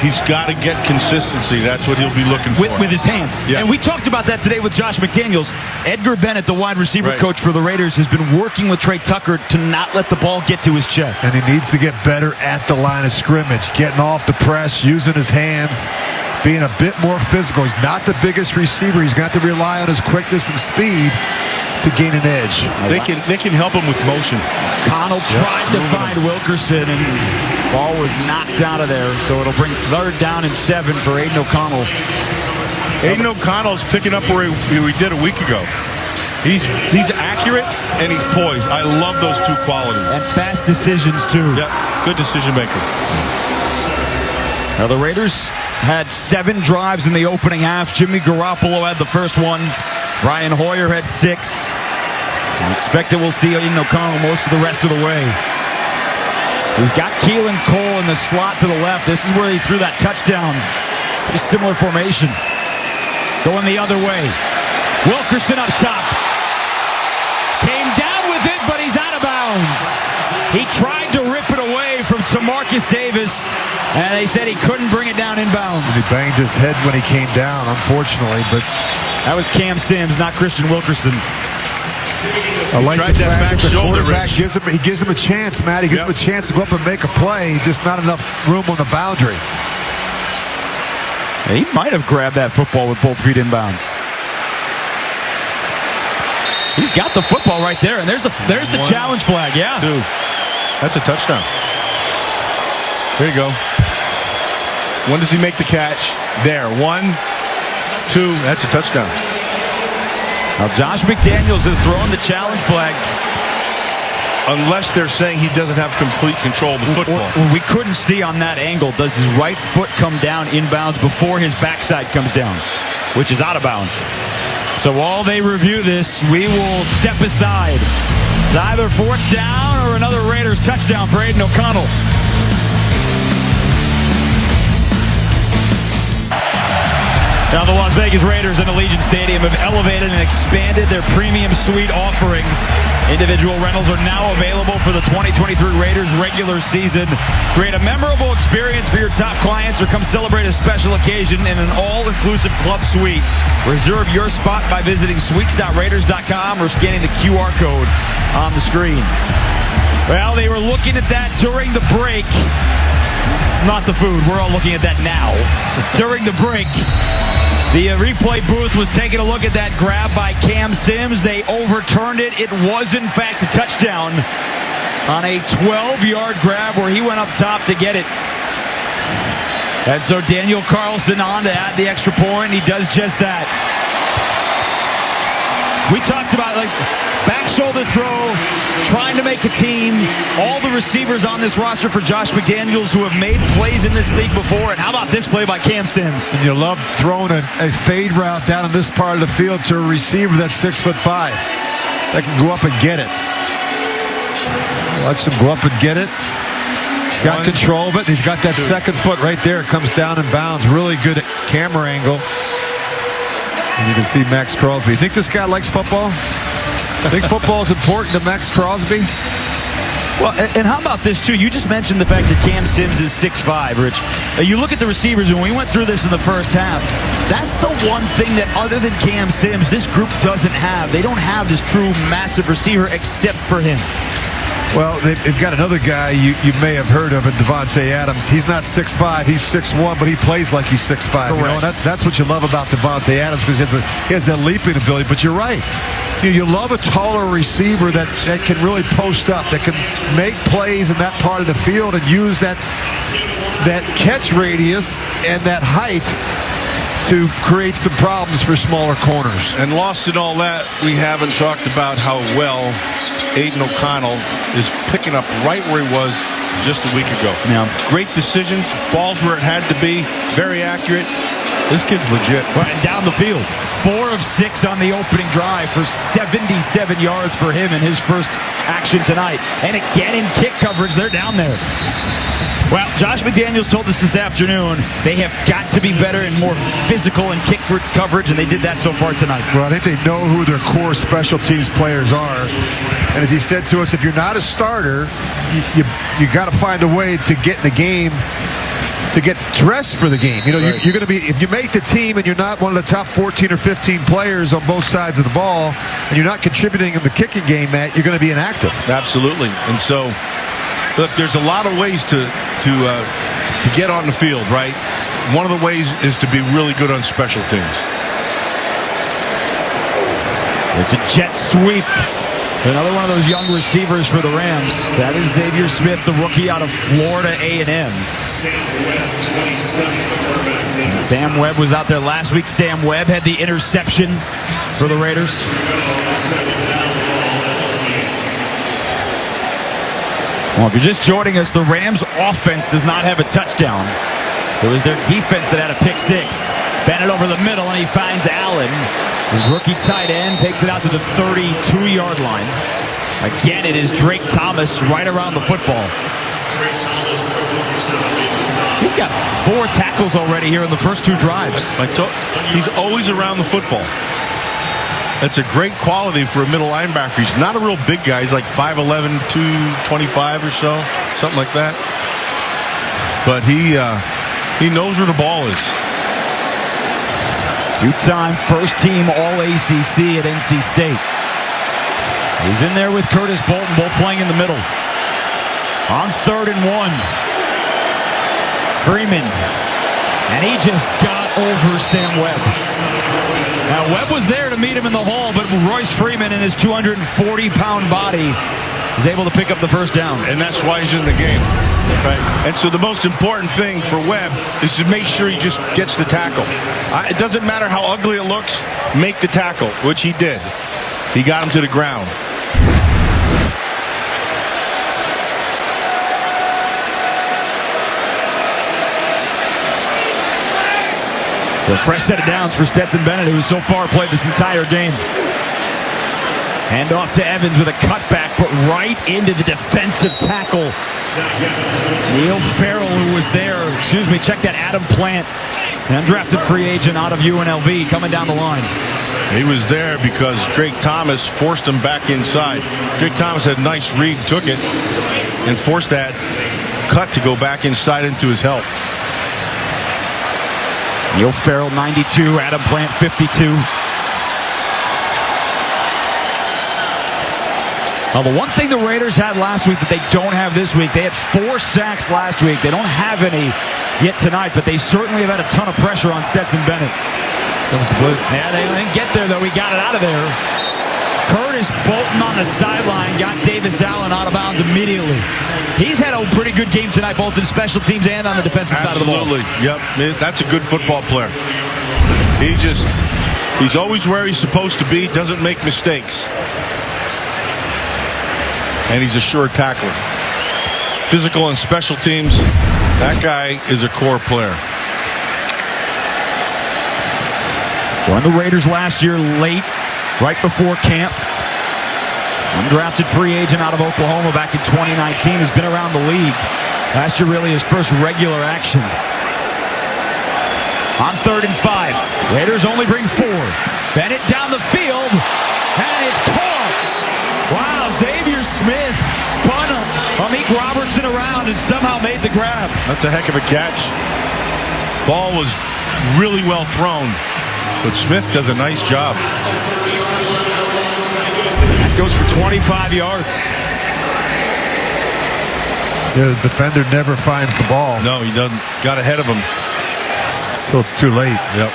He's got to get consistency. That's what he'll be looking for. With his hands. Yeah. And we talked about that today with Josh McDaniels. Edgar Bennett, the wide receiver coach for the Raiders, has been working with Trey Tucker to not let the ball get to his chest. And he needs to get better at the line of scrimmage, getting off the press, using his hands, being a bit more physical. He's not the biggest receiver. He's got to rely on his quickness and speed to gain an edge. They can help him with motion. Connell tried to find Wilkerson, and ball was knocked out of there. So it'll bring third down and 7 for Aiden O'Connell. Aiden O'Connell's picking up where he did a week ago. He's accurate and he's poised. I love those two qualities. And fast decisions, too. Yep, good decision maker. Now the Raiders had 7 drives in the opening half. Jimmy Garoppolo had the first one. Brian Hoyer had 6. I expect that we'll see Aiden O'Connell most of the rest of the way. He's got Keelan Cole in the slot to the left. This is where he threw that touchdown. Pretty similar formation. Going the other way. Wilkerson up top. Came down with it, but he's out of bounds. He tried to rip it away from Tamarcus Davis, and they said he couldn't bring it down inbounds. He banged his head when he came down, unfortunately, but that was Cam Sims, not Christian Wilkerson. I like the fact that the quarterback Rich. gives him a chance, Matt. He gives him a chance to go up and make a play, just not enough room on the boundary. He might have grabbed that football with both feet inbounds. He's got the football right there, and there's the challenge flag. Yeah, dude, that's a touchdown. There you go. When does he make the catch? There, 1, 2. That's a touchdown. Now Josh McDaniels has thrown the challenge flag. Unless they're saying he doesn't have complete control of the football. We couldn't see on that angle. Does his right foot come down inbounds before his backside comes down, which is out of bounds? So while they review this, we will step aside. It's either fourth down or another Raiders touchdown for Aiden O'Connell. Now the Las Vegas Raiders and Allegiant Stadium have elevated and expanded their premium suite offerings. Individual rentals are now available for the 2023 Raiders regular season. Create a memorable experience for your top clients or come celebrate a special occasion in an all-inclusive club suite. Reserve your spot by visiting suites.raiders.com or scanning the QR code on the screen. Well, they were looking at that during the break. Not the food. We're all looking at that now. During the break, the replay booth was taking a look at that grab by Cam Sims. They overturned it. It was, in fact, a touchdown on a 12-yard grab where he went up top to get it. And so Daniel Carlson on to add the extra point. He does just that. We talked about back shoulder throw, trying to make a team. All the receivers on this roster for Josh McDaniels who have made plays in this league before. And how about this play by Cam Sims? And you love throwing a fade route down in this part of the field to a receiver that's 6'5" that can go up and get it. Watch him go up and get it. He's got control of it. He's got that second foot right there. It comes down and bounds. Really good camera angle. And you can see Max Crosby. You think this guy likes football? I think football is important to Max Crosby. Well, and how about this, too? You just mentioned the fact that Cam Sims is 6'5", Rich. You look at the receivers, and we went through this in the first half. That's the one thing that, other than Cam Sims, this group doesn't have. They don't have this true massive receiver except for him. Well, they've got another guy you may have heard of, Devontae Adams. He's not 6'5", he's 6'1", but he plays like he's 6'5". You know, and that's what you love about Devontae Adams, because he has that leaping ability. But you're right. You love a taller receiver that can really post up, that can make plays in that part of the field and use that catch radius and that height to create some problems for smaller corners. And lost in all that, we haven't talked about how well Aiden O'Connell is picking up right where he was just a week ago. Yeah. Great decisions, balls where it had to be, very accurate. This kid's legit. Well, and down the field, 4 of 6 on the opening drive for 77 yards for him in his first action tonight. And again in kick coverage, they're down there. Well, Josh McDaniels told us this afternoon they have got to be better and more physical in kick coverage, and they did that so far tonight. Well, I think they know who their core special teams players are. And as he said to us, if you're not a starter, you got to find a way to get in the game, to get dressed for the game. You know, right. You're going to be, if you make the team and you're not one of the top 14 or 15 players on both sides of the ball, and you're not contributing in the kicking game, Matt, you're going to be inactive. Absolutely. And so, look, there's a lot of ways to get on the field, right? One of the ways is to be really good on special teams. It's a jet sweep. Another one of those young receivers for the Rams. That is Xavier Smith, the rookie out of Florida A&M. Sam Webb was out there last week. Sam Webb had the interception for the Raiders. Well, if you're just joining us, the Rams offense does not have a touchdown. It was their defense that had a pick 6. Bennett over the middle, and he finds Allen. His rookie tight end takes it out to the 32-yard line. Again, it is Drake Thomas right around the football. He's got 4 tackles already here in the first 2 drives. He's always around the football. That's a great quality for a middle linebacker. He's not a real big guy. He's like 5'11", 225 or so, something like that. But he knows where the ball is. 2-time first-team All-ACC at NC State. He's in there with Curtis Bolton, both playing in the middle. On 3rd and 1. Freeman. And he just got over Sam Webb. Now, Webb was there to meet him in the hole, but Royce Freeman in his 240-pound body is able to pick up the first down. And that's why he's in the game. Right. And so the most important thing for Webb is to make sure he just gets the tackle. It doesn't matter how ugly it looks, make the tackle, which he did. He got him to the ground. So a fresh set of downs for Stetson Bennett, who so far played this entire game. Hand off to Evans with a cutback, but right into the defensive tackle. Neil Farrell, who was there, check that, Adam Plant, an undrafted free agent out of UNLV, coming down the line. He was there because Drake Thomas forced him back inside. Drake Thomas had a nice read, took it, and forced that cut to go back inside into his help. Neil Farrell, 92, Adam Plant, 52. Well, the one thing the Raiders had last week that they don't have this week, they had 4 sacks last week. They don't have any yet tonight, but they certainly have had a ton of pressure on Stetson Bennett. That was the blitz. Yeah, they didn't get there, though. He got it out of there. Curtis Bolton on the sideline got Davis Allen out of bounds immediately. He's had a pretty good game tonight, both in special teams and on the defensive side of the ball. Absolutely. Yep. That's a good football player. He's always where he's supposed to be, doesn't make mistakes. And he's a sure tackler. Physical and special teams, that guy is a core player. Joined the Raiders last year late, right before camp. Undrafted free agent out of Oklahoma back in 2019, who's been around the league. Last year, really his first regular action. On 3rd and 5. Raiders only bring 4. Bennett down the field, and it's caught. Wow, Xavier Smith spun Amik Robertson around and somehow made the grab. That's a heck of a catch. Ball was really well thrown, but Smith does a nice job. That goes for 25 yards. Yeah, the defender never finds the ball. No, he doesn't. Got ahead of him. So it's too late. Yep.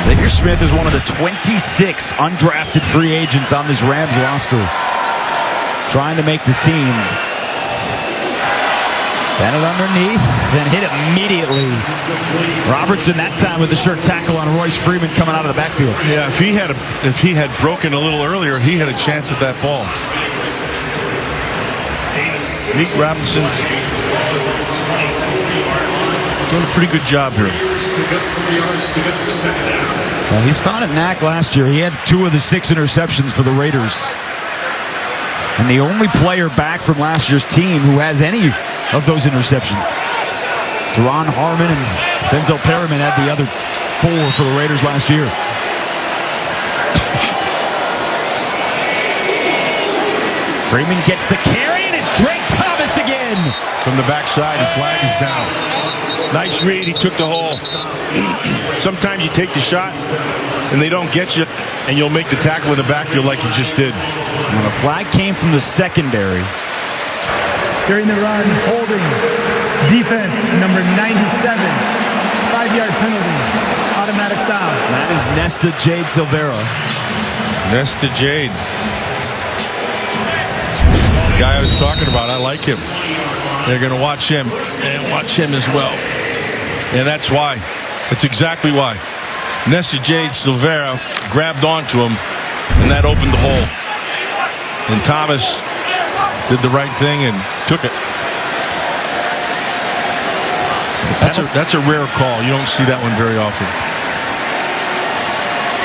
Xavier Smith is one of the 26 undrafted free agents on this Rams roster, trying to make this team. Bennett underneath, then hit immediately. Robertson that time with the short tackle on Royce Freeman coming out of the backfield. Yeah, if he had broken a little earlier, he had a chance at that ball. Nick Robinson's doing a pretty good job here. Well, he's found a knack last year. He had 2 of the 6 interceptions for the Raiders. And the only player back from last year's team who has any of those interceptions. Deron Harmon and Denzel Perryman had the other 4 for the Raiders last year. Freeman gets the carry, and it's Drake Thomas again. From the backside, the flag is down. Nice read, he took the hole. Sometimes you take the shot, and they don't get you, and you'll make the tackle in the backfield like you just did. And the flag came from the secondary. During the run, holding, defense, number 97, 5-yard penalty, automatic stop. That is Nesta Jade Silvera. Nesta Jade. The guy I was talking about, I like him. They're going to watch him and watch him as well. And that's why. That's exactly why. Nesta Jade Silvera grabbed onto him, and that opened the hole. And Thomas did the right thing and took it. That's a rare call. You don't see that one very often.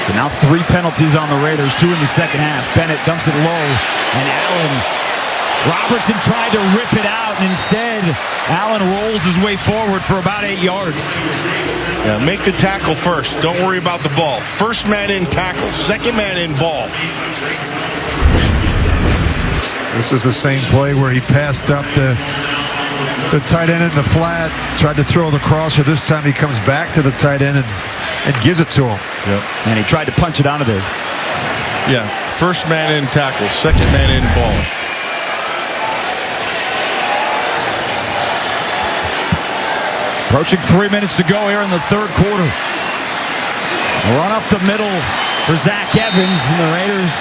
So now 3 penalties on the Raiders, 2 in the second half. Bennett dumps it low, and Allen. Robertson tried to rip it out, and instead, Allen rolls his way forward for about 8 yards. Yeah, make the tackle first. Don't worry about the ball. First man in tackle, second man in ball. This is the same play where he passed up the tight end in the flat, tried to throw the crosser. This time he comes back to the tight end and gives it to him. Yep. And he tried to punch it out of there. Yeah, first man in tackle, second man in ball. Approaching 3 minutes to go here in the 3rd quarter. A run up the middle for Zach Evans, and the Raiders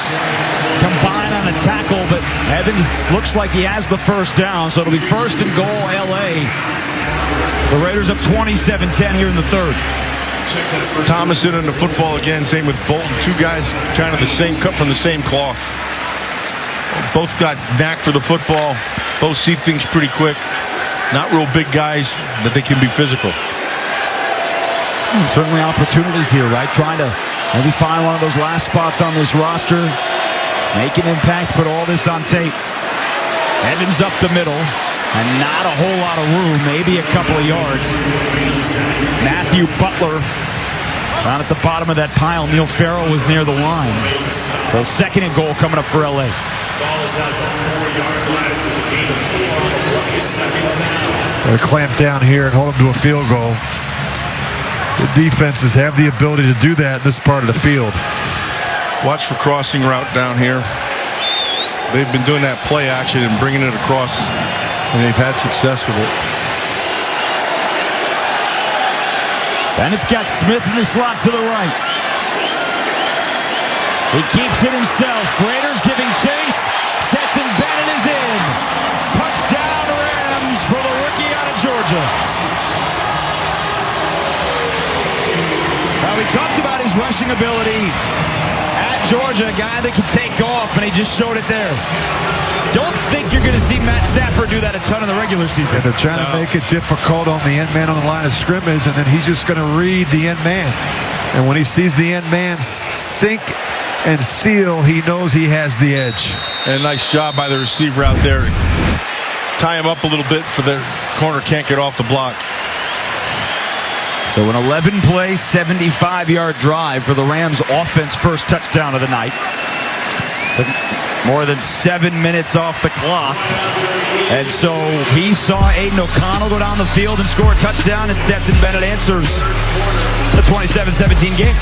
combine on a tackle, but Evans looks like he has the first down, so it'll be 1st and goal, LA. The Raiders up 27-10 here in the 3rd. Thomas in on the football again, same with Bolton. 2 guys kind of the same, cut from the same cloth. Both got knack for the football. Both see things pretty quick. Not real big guys, but they can be physical. Certainly opportunities here, right? Trying to maybe find one of those last spots on this roster. Make an impact, put all this on tape. Evans up the middle, and not a whole lot of room, maybe a couple of yards. Matthew Butler down at the bottom of that pile. Neil Farrell was near the line. So 2nd and goal coming up for LA. They're clamped down here and hold them to a field goal. The defenses have the ability to do that in this part of the field. Watch for crossing route down here. They've been doing that play action and bringing it across, and they've had success with it. Bennett's got Smith in the slot to the right. He keeps it himself. Raiders giving chase. Stetson Bennett is in. Touchdown Rams for the rookie out of Georgia. Now we talked about his rushing ability at Georgia, a guy that can take off, and he just showed it there. Don't think you're going to see Matt Stafford do that a ton in the regular season. And they're trying to make it difficult on the end man on the line of scrimmage, and then he's just going to read the end man. And when he sees the end man sink and seal, he knows he has the edge. And nice job by the receiver out there. Tie him up a little bit for the corner can't get off the block. So an 11-play, 75-yard drive for the Rams offense, first touchdown of the night. Took more than 7 minutes off the clock. And so he saw Aiden O'Connell go down the field and score a touchdown, and Stetson Bennett answers the 27-17 game.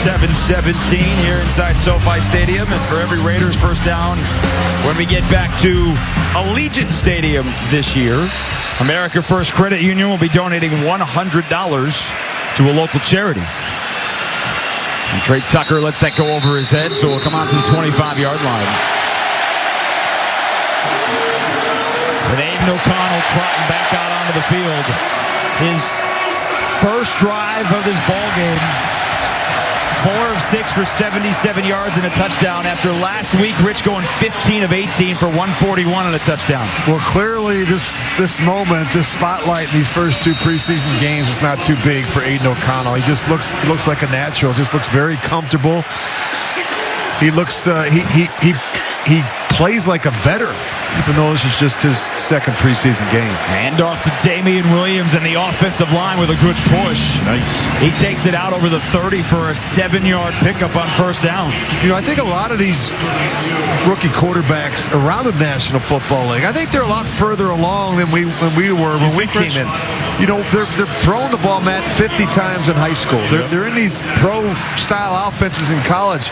(27-17) here inside SoFi Stadium, and for every Raiders first down when we get back to Allegiant Stadium this year, America First Credit Union will be donating $100 to a local charity. And Trey Tucker lets that go over his head, so we'll come out to the 25-yard line. With Aiden O'Connell trotting back out onto the field. His first drive of this ball game. 4 of 6 for 77 yards and a touchdown after last week Rich going 15 of 18 for 141 and a touchdown. Well, clearly this moment, this spotlight in these first 2 preseason games is not too big for Aiden O'Connell. He just looks like a natural, just looks very comfortable. He looks he plays like a veteran, even though this is just his second preseason game. Hand off to Damian Williams and the offensive line with a good push. Nice. He takes it out over the 30 for a 7-yard pickup on first down. You know, I think a lot of these rookie quarterbacks around the National Football League, I think they're a lot further along than when we were when we came in. You know, they're throwing the ball, Matt, 50 times in high school. They're in these pro-style offenses in college.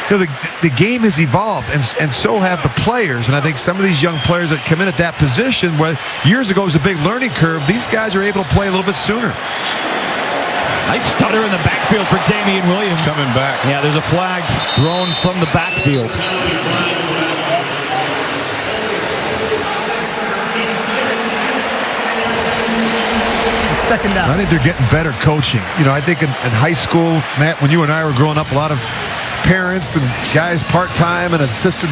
You know, the game has evolved, and so have the players. And I think some of these young players that come in at that position, where years ago was a big learning curve, these guys are able to play a little bit sooner. Nice stutter in the backfield for Damian Williams. Coming back. Yeah, there's a flag thrown from the backfield. Second down. I think they're getting better coaching. You know, I think in high school, Matt, when you and I were growing up, a lot of parents and guys part-time and assistant,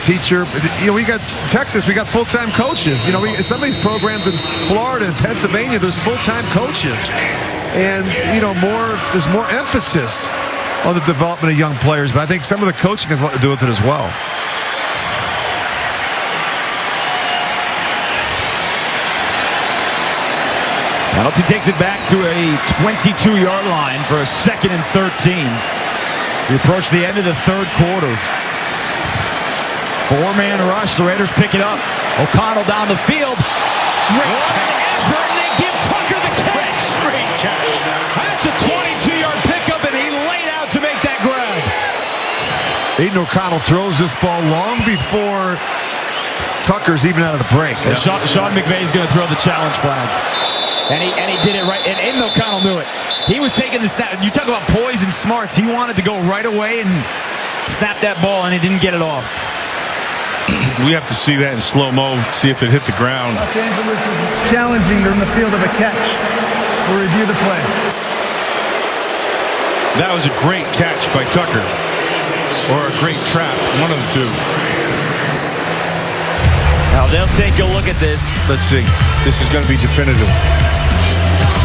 teacher. You know, we got Texas, we got full-time coaches. You know, some of these programs in Florida and Pennsylvania, there's full-time coaches. And, there's more emphasis on the development of young players. But I think some of the coaching has a lot to do with it as well. Penalty takes it back to a 22-yard line for a 2nd and 13. We approach the end of the third quarter. 4-man rush. The Raiders pick it up. O'Connell down the field. Great catch. And they give Tucker the catch. Great catch. That's a 22-yard pickup, and he laid out to make that grab. Aiden O'Connell throws this ball long before Tucker's even out of the break. Yeah. Sean McVay's going to throw the challenge flag. And he did it right. And Aiden O'Connell knew it. He was taking the snap. You talk about poise and smarts. He wanted to go right away and snap that ball, and he didn't get it off. We have to see that in slow-mo, see if it hit the ground. Los Angeles is challenging in the field of a catch. We'll review the play. That was a great catch by Tucker. Or a great trap, one of the two. Now they'll take a look at this. Let's see. This is going to be definitive.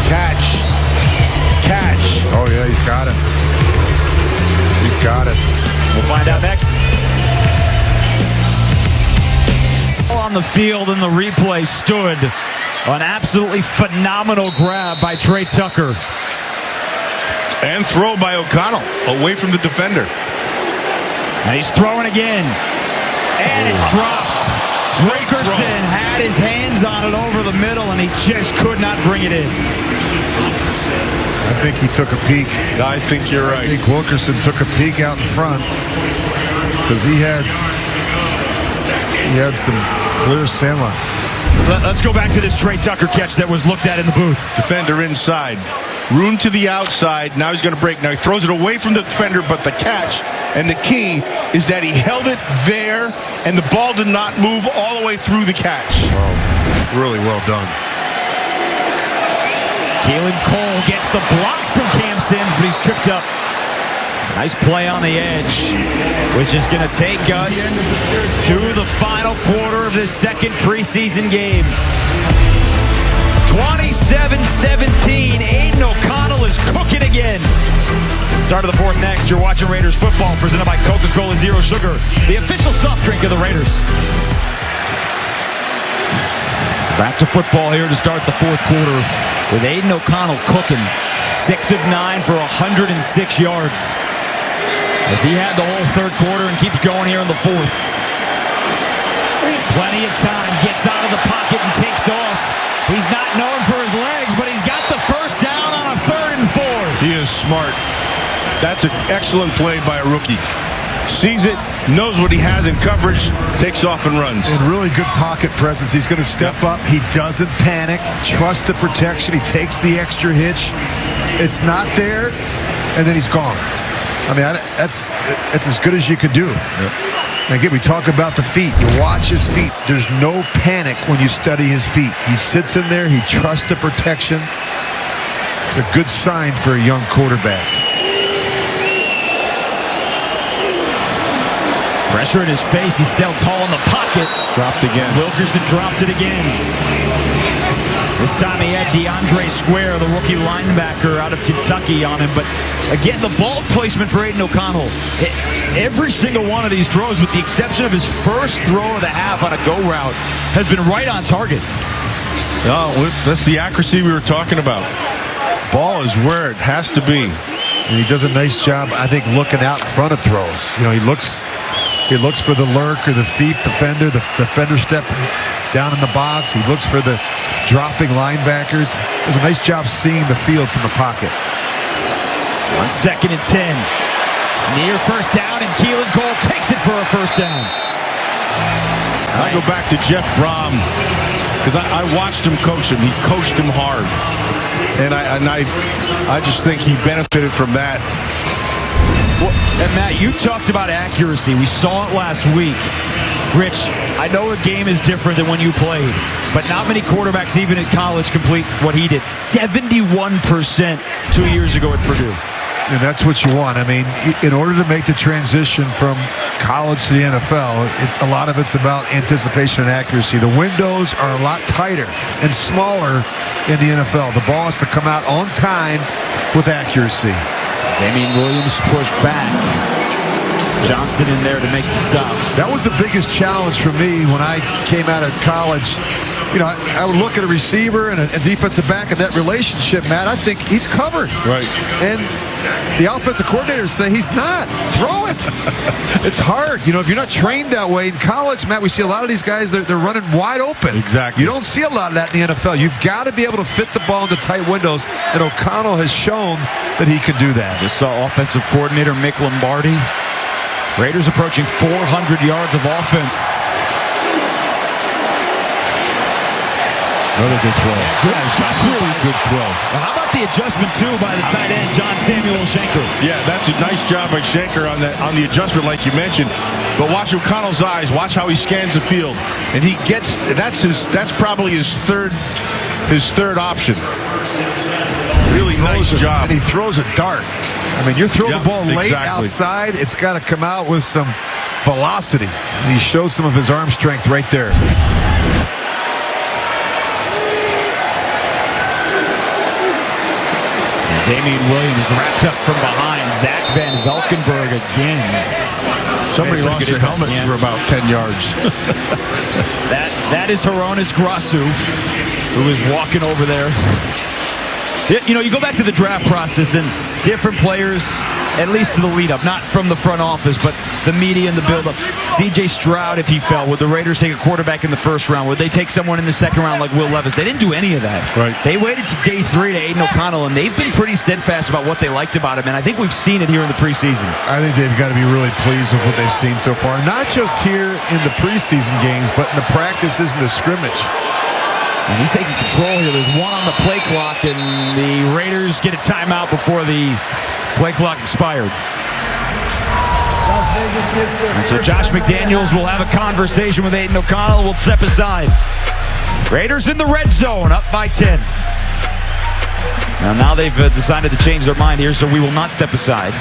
Catch. Oh, yeah, he's got it. He's got it. We'll find out next. On the field in the replay stood an absolutely phenomenal grab by Trey Tucker. And throw by O'Connell away from the defender. And he's throwing again. And it's dropped. Wilkerson had his hands on it over the middle, and he just could not bring it in. I think he took a peek. I think you're right. I think Wilkerson took a peek out in front because he had some clear sand line. Let's go back to this Trey Tucker catch that was looked at in the booth. Defender inside. Room to the outside. Now he's going to break. Now he throws it away from the defender, but the catch and the key is that he held it there and the ball did not move all the way through the catch. Wow. Really well done. Keelan Cole gets the block from Cam Sims, but he's tripped up. Nice play on the edge, which is going to take us to the final quarter of this second preseason game. 27 27-17. Aiden O'Connell is cooking again. Start of the fourth next. You're watching Raiders football presented by Coca-Cola Zero Sugar, the official soft drink of the Raiders. Back to football here to start the fourth quarter with Aiden O'Connell cooking. 6 of 9 for 106 yards. As he had the whole third quarter and keeps going here in the fourth. Plenty of time, gets out of the pocket and takes off. He's not known for his legs, but he's got the first down on a 3rd and 4. He is smart. That's an excellent play by a rookie. Sees it, knows what he has in coverage, takes off and runs. And really good pocket presence. He's going to step up. He doesn't panic. Trust the protection. He takes the extra hitch. It's not there, and then he's gone. I mean, that's as good as you could do. Again, we talk about the feet. You watch his feet. There's no panic when you study his feet. He sits in there. He trusts the protection. It's a good sign for a young quarterback. Pressure in his face. He's still tall in the pocket. Dropped again. Wilkerson dropped it again. This time he had DeAndre Square, the rookie linebacker out of Kentucky, on him. But again, the ball placement for Aiden O'Connell. Every single one of these throws, with the exception of his first throw of the half on a go route, has been right on target. Oh, that's the accuracy we were talking about. Ball is where it has to be. And he does a nice job, I think, looking out in front of throws. You know, he looks for the lurk or the thief defender, the defender stepping down in the box. He looks for the dropping linebackers. Does a nice job seeing the field from the pocket. 2nd and 10. Near first down, and Keelan Cole takes it for a first down. I go back to Jeff Brom, because I watched him coach him. He coached him hard. And I just think he benefited from that. Well, and Matt, you talked about accuracy. We saw it last week. Rich, I know the game is different than when you played, but not many quarterbacks, even in college, complete what he did. 71% 2 years ago at Purdue. And that's what you want. I mean, in order to make the transition from college to the NFL, a lot of it's about anticipation and accuracy. The windows are a lot tighter and smaller in the NFL. The ball has to come out on time with accuracy. Damian Williams pushed back. Johnson in there to make the stop. That was the biggest challenge for me when I came out of college. You know, I would look at a receiver and a defensive back, and that relationship, Matt, I think he's covered. Right. And the offensive coordinators say he's not. Throw it. It's hard. You know, if you're not trained that way in college, Matt, we see a lot of these guys, they're running wide open. Exactly. You don't see a lot of that in the NFL. You've got to be able to fit the ball into tight windows, and O'Connell has shown that he can do that. Just saw offensive coordinator Mick Lombardi. Raiders approaching 400 yards of offense. Another good throw. Good adjustment. Really good throw. Well, how about the adjustment, too, by the tight end, John Samuel Schenker? Yeah, that's a nice job by Schenker on the adjustment, like you mentioned. But watch O'Connell's eyes. Watch how he scans the field, and he gets. That's probably his third option. Really nice job. And he throws a dart. I mean, you're throwing the ball late outside. It's got to come out with some velocity. And he showed some of his arm strength right there. Damian Williams wrapped up from behind. Zach Van Valkenburg again. Somebody lost their helmet for about 10 yards. That is HOROWITZ Grasu, who is walking over there. You know, you go back to the draft process, and different players, at least to the lead-up, not from the front office, but the media and the build-up. C.J. Stroud, if he fell, would the Raiders take a quarterback in the first round? Would they take someone in the second round like Will Levis? They didn't do any of that. Right. They waited to day 3 to Aiden O'Connell, and they've been pretty steadfast about what they liked about him, and I think we've seen it here in the preseason. I think they've got to be really pleased with what they've seen so far. Not just here in the preseason games, but in the practices and the scrimmage. And he's taking control here. There's one on the play clock, and the Raiders get a timeout before the play clock expired. And so Josh McDaniels will have a conversation with Aiden O'Connell. Will step aside. Raiders in the red zone, up by 10. Now they've decided to change their mind here, so we will not step aside.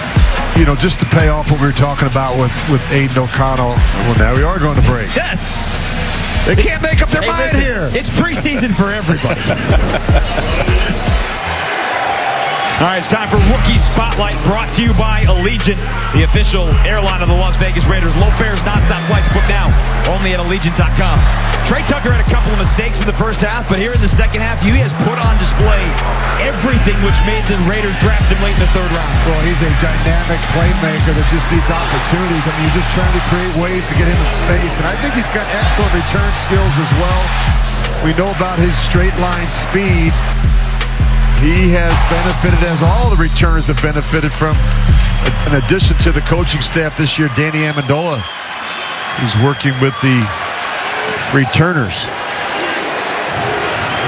You know, just to pay off what we were talking about with Aiden O'Connell. Well, now we are going to break. They can't make up their mind here. It's preseason for everybody. All right, it's time for Rookie Spotlight, brought to you by Allegiant, the official airline of the Las Vegas Raiders. Low fares, nonstop flights booked now, only at Allegiant.com. Trey Tucker had a couple of mistakes in the first half, but here in the second half, he has put on display everything which made the Raiders draft him late in the third round. Well, he's a dynamic playmaker that just needs opportunities. I mean, you're just trying to create ways to get him in space, and I think he's got excellent return skills as well. We know about his straight line speed. He has benefited, as all the returners have benefited from, in addition to the coaching staff this year, Danny Amendola, who's working with the returners.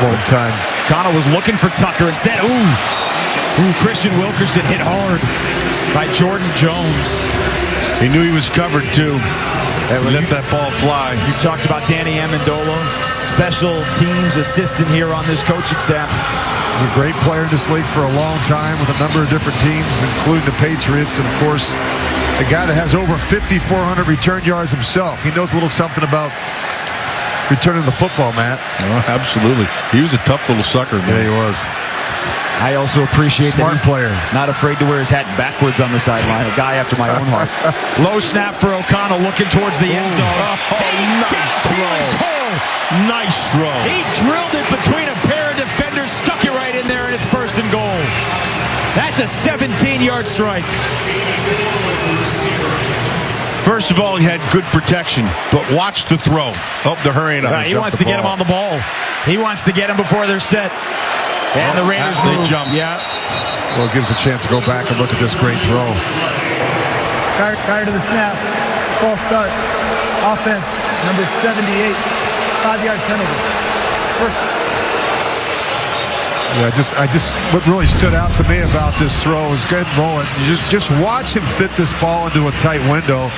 Long time. Connell was looking for Tucker instead. Ooh, Christian Wilkerson hit hard by Jordan Jones. He knew he was covered, too, and let that ball fly. You talked about Danny Amendola, special teams assistant here on this coaching staff. He's a great player in this league for a long time with a number of different teams, including the Patriots, and of course, a guy that has over 5,400 return yards himself. He knows a little something about returning the football, Matt. Oh, absolutely. He was a tough little sucker, man. Yeah, he was. I also appreciate Smart that he's player. Not afraid to wear his hat backwards on the sideline. A guy after my own heart. Low snap for O'Connell, looking towards the end zone. Nice throw. Nice throw. He drilled it between a pair of defenders, stuck it right in there, and it's 1st and goal. That's a 17-yard strike. First of all, he had good protection, but watch the throw. Oh, they're hurrying up. He wants to get him on the ball. He wants to get him before they're set. And the Raiders they move. jump. Yeah. Well, it gives a chance to go back and look at this great throw. Prior to the snap, false start. Offense, number 78, 5-yard penalty. What really stood out to me about this throw is good rolling. You just watch him fit this ball into a tight window.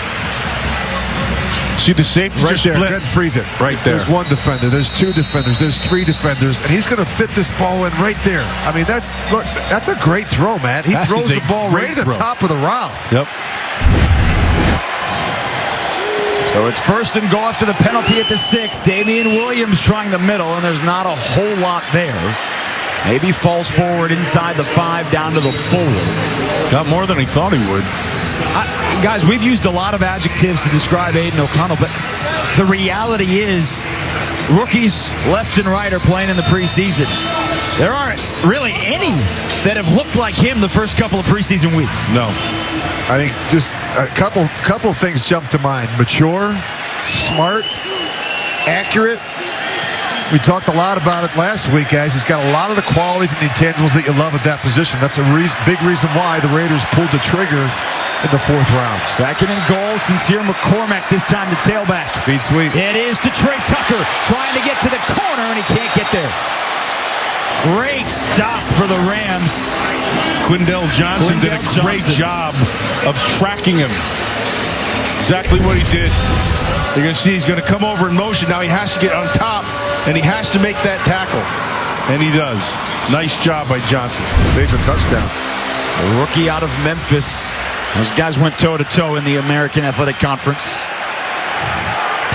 See the safety right there. split. Good freeze it. Right there. There's one defender. There's two defenders. There's three defenders, and he's going to fit this ball in right there. I mean, that's a great throw, Matt. He throws the ball right at the top of the route. Yep. So it's 1st and goal after the penalty at the 6. Damian Williams trying the middle, and there's not a whole lot there. Maybe falls forward inside the 5 down to the 4. Got more than he thought he would. Guys, we've used a lot of adjectives to describe Aiden O'Connell, but the reality is rookies left and right are playing in the preseason. There aren't really any that have looked like him the first couple of preseason weeks. No. I think just a couple things jump to mind. Mature, smart, accurate. We talked a lot about it last week, guys. He's got a lot of the qualities and intangibles that you love at that position. That's a big reason why the Raiders pulled the trigger in the 4th round. 2nd and goal, Sincere McCormack, this time the tailback. Speed sweep. It is to Trey Tucker, trying to get to the corner, and he can't get there. Great stop for the Rams. Quindell Johnson did a great job of tracking him. Exactly what he did. You're going to see he's going to come over in motion. Now he has to get on top, and he has to make that tackle. And he does. Nice job by Johnson. Saves a touchdown. A rookie out of Memphis. Those guys went toe-to-toe in the American Athletic Conference.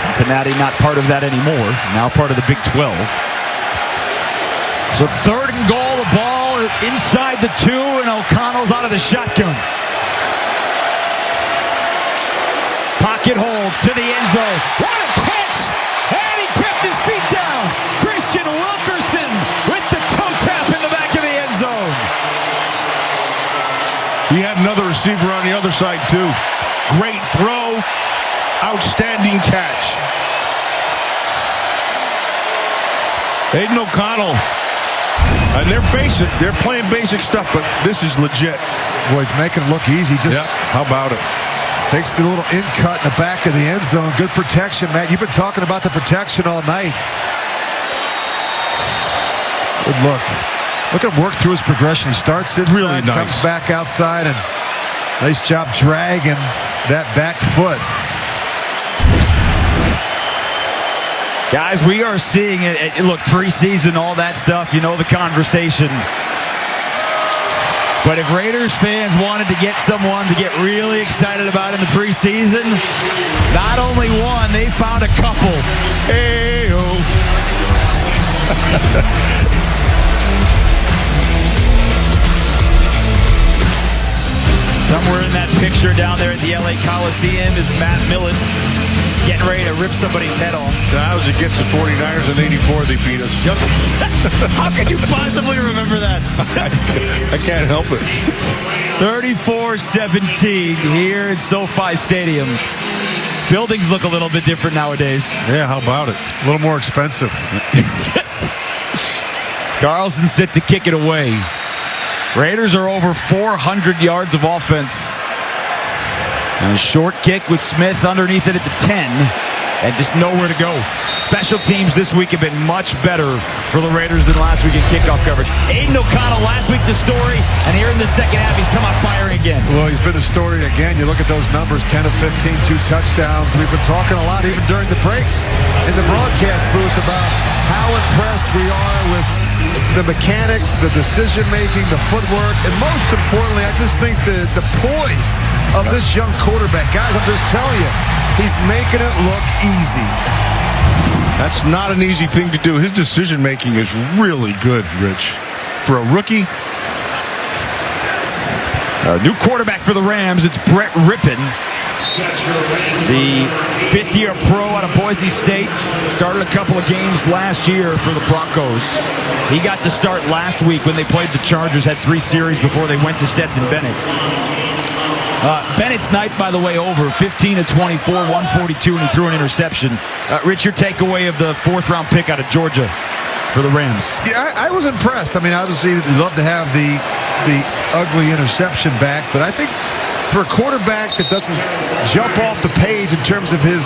Cincinnati not part of that anymore. Now part of the Big 12. So 3rd and goal. The ball inside the 2, and O'Connell's out of the shotgun. Pocket holds to the end zone. What a catch! And he kept his feet down. Christian Wilkerson with the toe tap in the back of the end zone. He had another receiver on the other side, too. Great throw. Outstanding catch. Aiden O'Connell. And they're basic. They're playing basic stuff, but this is legit. Boys, make it look easy. How about it? Takes the little in cut in the back of the end zone. Good protection, Matt. You've been talking about the protection all night. Good look. Look at him work through his progression. He starts inside, really nice. Comes back outside, and nice job dragging that back foot. Guys, we are seeing it. Look, preseason, all that stuff. You know the conversation. But if Raiders fans wanted to get someone to get really excited about in the preseason, not only one, they found a couple. Hey-o. Somewhere in that picture down there at the LA Coliseum is Matt Millen getting ready to rip somebody's head off. That was against the 49ers in '84. They beat us. How can you possibly remember that? I can't help it. 34-17 here at SoFi Stadium. Buildings look a little bit different nowadays. Yeah, how about it? A little more expensive. Carlson set to kick it away. Raiders are over 400 yards of offense. And a short kick with Smith underneath it at the 10. And just nowhere to go. Special teams this week have been much better for the Raiders than last week in kickoff coverage. Aiden O'Connell last week the story, and here in the second half he's come out firing again. Well, he's been the story again. You look at those numbers, 10 of 15, 2 touchdowns. We've been talking a lot even during the breaks in the broadcast booth about how impressed we are with the mechanics, the decision-making, the footwork, and most importantly, I just think the poise of this young quarterback. Guys, I'm just telling you, he's making it look easy. That's not an easy thing to do. His decision-making is really good, Rich. For a rookie. A new quarterback for the Rams, it's Brett Rippon. The fifth-year pro out of Boise State. Started a couple of games last year for the Broncos. He got to start last week when they played the Chargers, had 3 series before they went to Stetson Bennett. Bennett's night, by the way, over 15 of 24, 142, and he threw an interception. Rich, your takeaway of the 4th-round pick out of Georgia for the Rams? Yeah, I was impressed. I mean, obviously, you'd love to have the ugly interception back, but I think for a quarterback that doesn't jump off the page in terms of his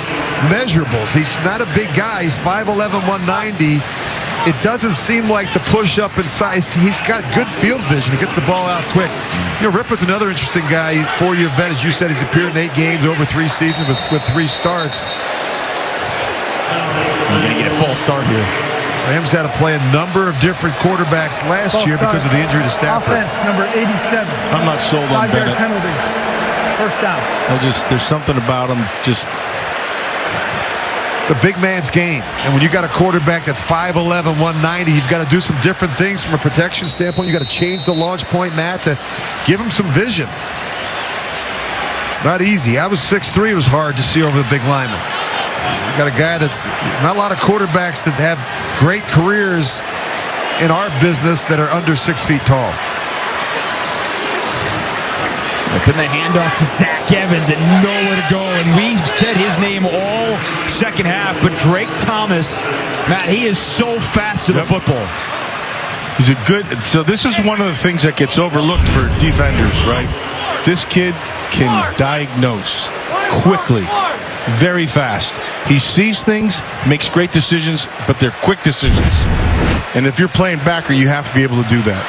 measurables, he's not a big guy. He's 5'11", 190. It doesn't seem like the push-up in size. He's got good field vision. He gets the ball out quick. You know, Rippon's another interesting guy. 4-year vet, as you said. He's appeared in 8 games over 3 seasons with 3 starts. You're going to get a full start here. Rams had to play a number of different quarterbacks last year because of the injury to Stafford. Offense, number 87. I'm not sold on 5-yard Bennett. penalty. First down. There's something about him. Just It's a big man's game. And when you got a quarterback that's 5'11", 190, you've got to do some different things from a protection standpoint. You got to change the launch point, Matt, to give him some vision. It's not easy. I was 6'3". It was hard to see over the big lineman. You got a guy there's not a lot of quarterbacks that have great careers in our business that are under 6 feet tall. It's in the handoff to Zach Evans and nowhere to go. And we've said his name all second half, but Drake Thomas, Matt, he is so fast to the football. he's a good. So this is one of the things that gets overlooked for defenders, right? This kid can diagnose quickly, very fast. He sees things, makes great decisions, but they're quick decisions. And if you're playing backer, you have to be able to do that.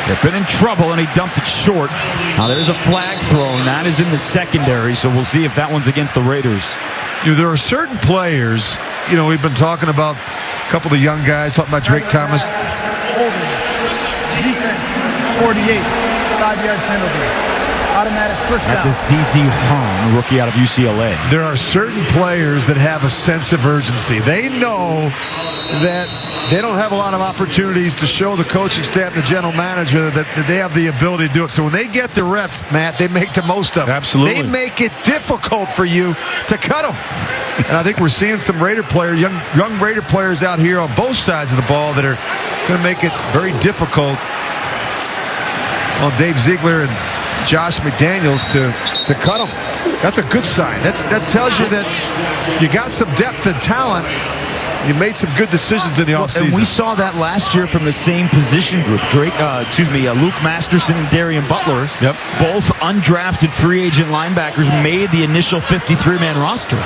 They've been in trouble, and he dumped it short. Now, there's a flag thrown. That is in the secondary, so we'll see if that one's against the Raiders. You know, there are certain players, you know, we've been talking about a couple of the young guys, talking about Drake Thomas. Defense, 48. 5-yard penalty. Automatic first down. That's a C.C. Hahn, rookie out of UCLA. There are certain players that have a sense of urgency. They know that they don't have a lot of opportunities to show the coaching staff and the general manager that they have the ability to do it. So when they get the reps, Matt, they make the most of it. Absolutely. They make it difficult for you to cut them. And I think we're seeing some Raider players, young Raider players out here on both sides of the ball that are going to make it very difficult on Dave Ziegler and Josh McDaniels to cut them. That's a good sign. That tells you that you got some depth and talent. You made some good decisions in the offseason. And we saw that last year from the same position group. Luke Masterson and Darian Butler, both undrafted free agent linebackers, made the initial 53-man roster.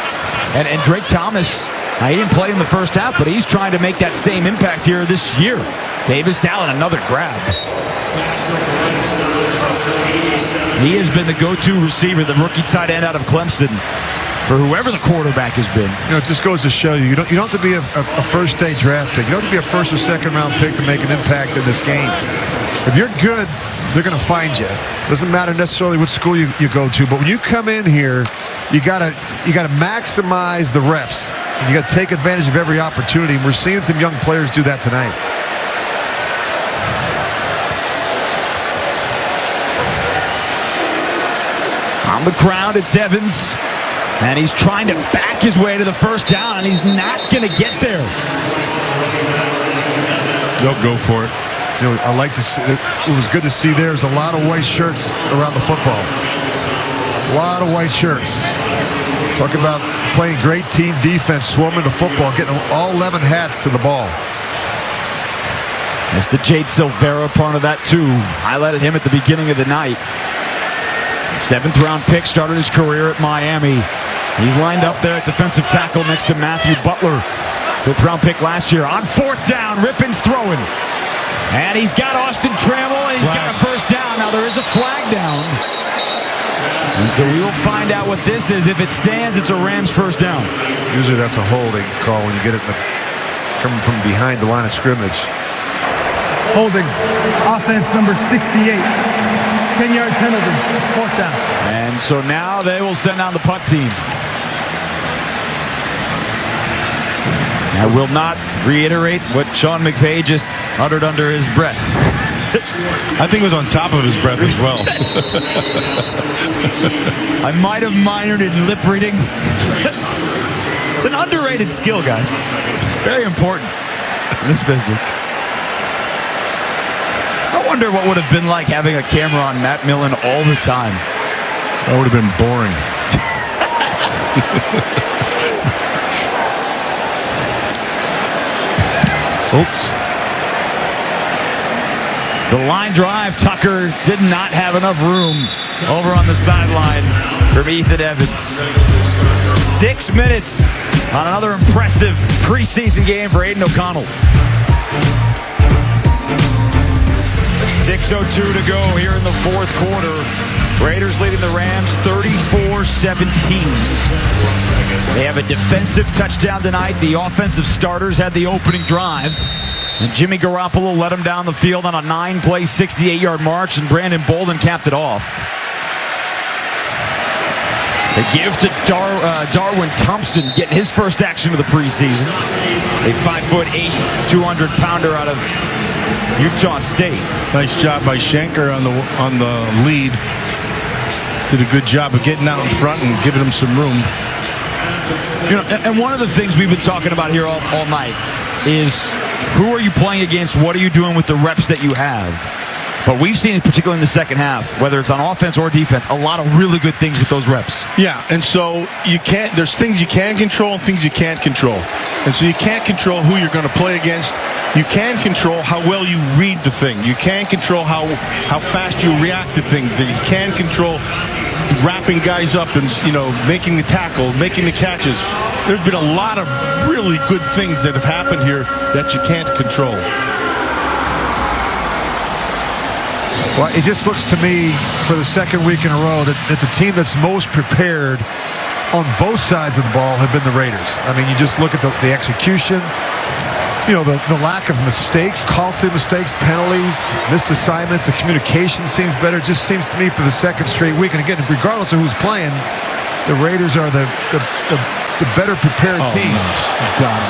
And Drake Thomas, he didn't play in the first half, but he's trying to make that same impact here this year. Davis Allen, another grab. He has been the go-to receiver, the rookie tight end out of Clemson, for whoever the quarterback has been. You know, it just goes to show you, you don't have to be a first-day draft pick. You don't have to be a first or second-round pick to make an impact in this game. If you're good they're going to find you. Doesn't matter necessarily what school you go to, but when you come in here, you gotta maximize the reps. And you got to take advantage of every opportunity. And we're seeing some young players do that tonight. On the ground, it's Evans. And he's trying to back his way to the first down, and he's not going to get there. They'll go for it. You know, I like to see, it was good to see there's a lot of white shirts around the football. A lot of white shirts. Talk about playing great team defense, swarming the football, getting all 11 hats to the ball. That's the Jade Silvera part of that, too. Highlighted him at the beginning of the night. 7th-round pick, started his career at Miami. He's lined up there at defensive tackle next to Matthew Butler. 5th-round pick last year. On 4th down, Rippon's throwing. And he's got Austin Trammell, and he's got a first down. Now, there is a flag down. And so we will find out what this is. If it stands, it's a Rams first down. Usually that's a holding call when you get it coming from behind the line of scrimmage. Holding. Offense number 68. 10-yard penalty. It's 4th down. And so now they will send down the punt team. I will not reiterate what Sean McVay just uttered under his breath. I think it was on top of his breath as well. I might have minored in lip reading. It's an underrated skill, guys. Very important in this business. I wonder what would have been like having a camera on Matt Millen all the time. That would have been boring. Oops. The line drive, Tucker did not have enough room over on the sideline from Ethan Evans. 6 minutes on another impressive preseason game for Aiden O'Connell. 6:02 to go here in the 4th quarter. Raiders leading the Rams 34-17. They have a defensive touchdown tonight. The offensive starters had the opening drive. And Jimmy Garoppolo led him down the field on a 9-play, 68-yard march, and Brandon Bolden capped it off. They give to Darwin Thompson, getting his first action of the preseason. A 5'8", 200-pounder out of Utah State. Nice job by Schenker on the lead. Did a good job of getting out in front and giving him some room. You know, and one of the things we've been talking about here all night is who are you playing against? What are you doing with the reps that you have? But we've seen, particularly in the second half, whether it's on offense or defense, a lot of really good things with those reps. Yeah, and so there's things you can control and things you can't control. And so you can't control who you're going to play against. You can control how well you read the thing. You can control how fast you react to things. You can control wrapping guys up and, making the tackle, making the catches. There's been a lot of really good things that have happened here that you can't control. Well, it just looks to me for the second week in a row that the team that's most prepared on both sides of the ball have been the Raiders. I mean, you just look at the execution, the lack of mistakes, costly mistakes, penalties, missed assignments. The communication seems better. It just seems to me for the second straight week. And again, regardless of who's playing, the Raiders are the better prepared team. Got him.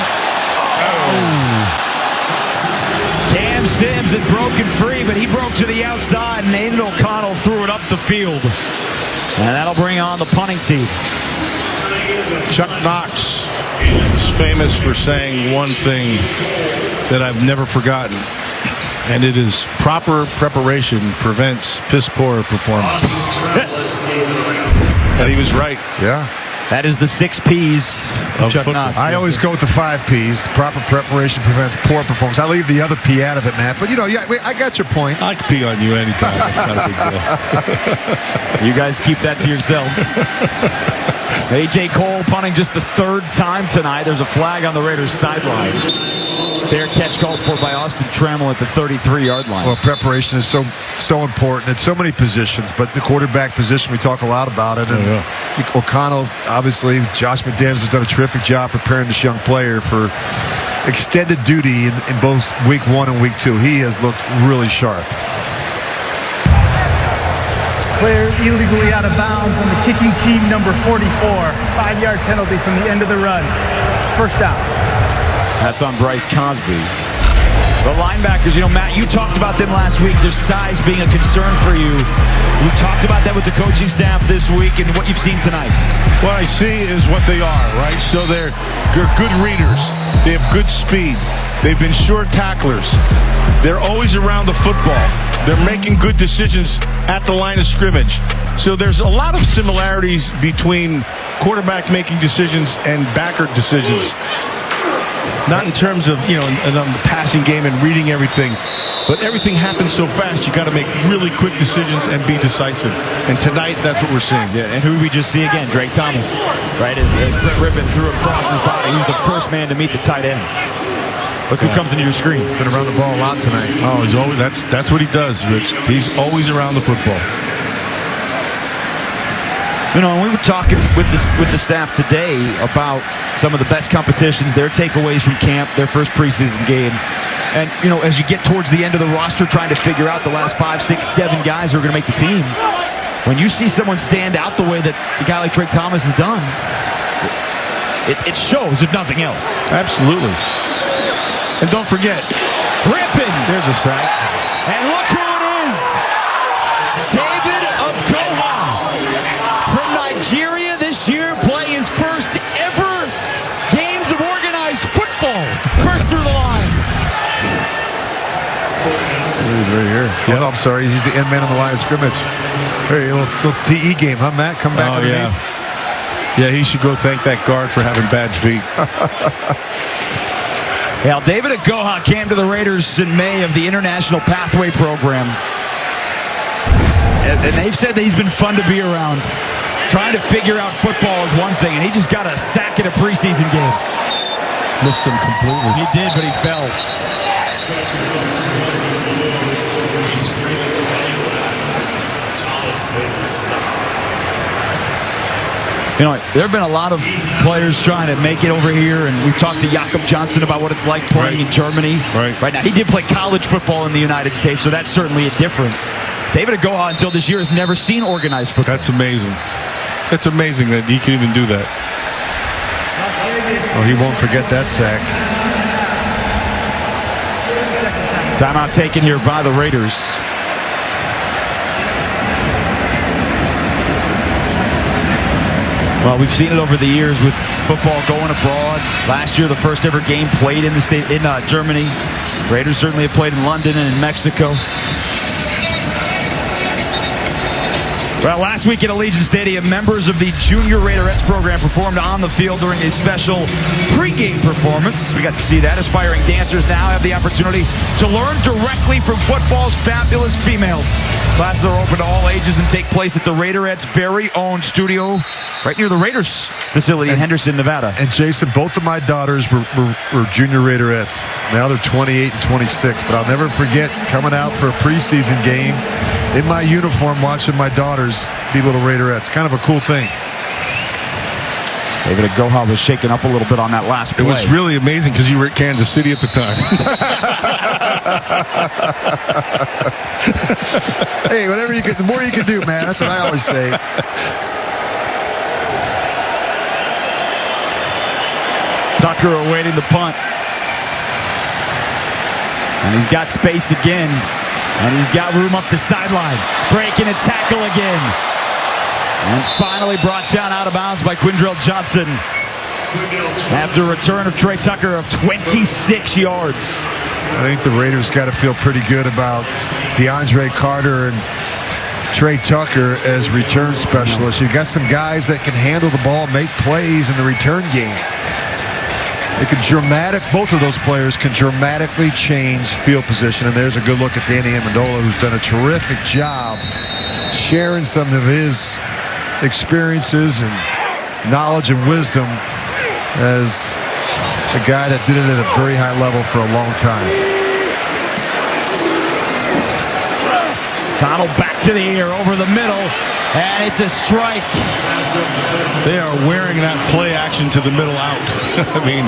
Cam Sims had broken free, but he broke to the outside, and Aiden O'Connell threw it up the field. And that'll bring on the punting team. Chuck Knox is famous for saying one thing that I've never forgotten, and it is proper preparation prevents piss-poor performance. And he was right. Yeah. That is the 6 Ps of Chuck Knox. I always go with the 5 Ps. Proper preparation prevents poor performance. I leave the other P out of it, Matt. But, I got your point. I can pee on you anytime. That's not a big deal. You guys keep that to yourselves. A.J. Cole punting just the 3rd time tonight. There's a flag on the Raiders' sideline. Fair catch called for by Austin Trammell at the 33-yard line. Well, preparation is so important at so many positions, but the quarterback position, we talk a lot about it. And O'Connell, obviously, Josh McDaniels has done a terrific job preparing this young player for extended duty in both week 1 and week 2. He has looked really sharp. Player illegally out of bounds on the kicking team, number 44. 5-yard penalty from the end of the run. It's first down. That's on Bryce Cosby. The linebackers, Matt, you talked about them last week. Their size being a concern for you. You talked about that with the coaching staff this week and what you've seen tonight. What I see is what they are, right? So they're good readers. They have good speed. They've been sure tacklers. They're always around the football. They're making good decisions at the line of scrimmage. So there's a lot of similarities between quarterback making decisions and backer decisions. Not in terms of, on the passing game and reading everything, but everything happens so fast, you got to make really quick decisions and be decisive. And tonight, that's what we're seeing. Yeah, and who did we just see again? Drake Thomas, right? As Brett Rippon threw across his body, he's the first man to meet the tight end. Look who comes into your screen. Been around the ball a lot tonight. Oh, he's always that's what he does, Rich. He's always around the football. And we were talking with the staff today about some of the best competitions, their takeaways from camp, their first preseason game. And, as you get towards the end of the roster, trying to figure out the last 5, 6, 7 guys who are going to make the team, when you see someone stand out the way that a guy like Drake Thomas has done, it shows, if nothing else. Absolutely. And don't forget, Rippon. There's a sack. And look who it is. David Ogoha from Nigeria this year, playing his first ever games of organized football. Burst through the line. He's right here. Yeah, I'm sorry. He's the end man on the line of scrimmage. Hey, a little TE game, huh, Matt? Come back underneath. Yeah, he should go thank that guard for having bad feet. Yeah, David Ogoha came to the Raiders in May of the International Pathway Program. And they've said that he's been fun to be around. Trying to figure out football is one thing, and he just got a sack in a preseason game. Missed him completely. He did, but he fell. There have been a lot of players trying to make it over here, and we've talked to Jakob Johnson about what it's like playing in Germany. Right now, he did play college football in the United States, so that's certainly a difference. David Ogoha, until this year, has never seen organized football. That's amazing. It's amazing that he can even do that. Oh, he won't forget that sack. Timeout taken here by the Raiders. Well, we've seen it over the years with football going abroad. Last year, the first ever game played in Germany. Raiders certainly have played in London and in Mexico. Well, last week at Allegiant Stadium, members of the Junior Raiderettes program performed on the field during a special pregame performance. We got to see that. Aspiring dancers now have the opportunity to learn directly from football's fabulous females. Classes are open to all ages and take place at the Raiderettes' very own studio right near the Raiders facility in Henderson, Nevada. And Jason, both of my daughters were Junior Raiderettes. Now they're 28 and 26, but I'll never forget coming out for a preseason game in my uniform watching my daughters be little Raiderettes. Kind of a cool thing. David Ogoha was shaken up a little bit on that last play. It was really amazing because you were at Kansas City at the time. Hey, whatever you can, the more you can do, man. That's what I always say. Tucker awaiting the punt. And he's got space again. And he's got room up the sideline. Breaking a tackle again. And finally brought down out of bounds by Quindrell Johnson. After a return of Trey Tucker of 26 yards. I think the Raiders got to feel pretty good about DeAndre Carter and Trey Tucker as return specialists. You've got some guys that can handle the ball, make plays in the return game. Both of those players can dramatically change field position, and there's a good look at Danny Amendola, who's done a terrific job sharing some of his experiences and knowledge and wisdom as a guy that did it at a very high level for a long time. Connell back to the air over the middle, and it's a strike. They are wearing that play action to the middle out. I mean,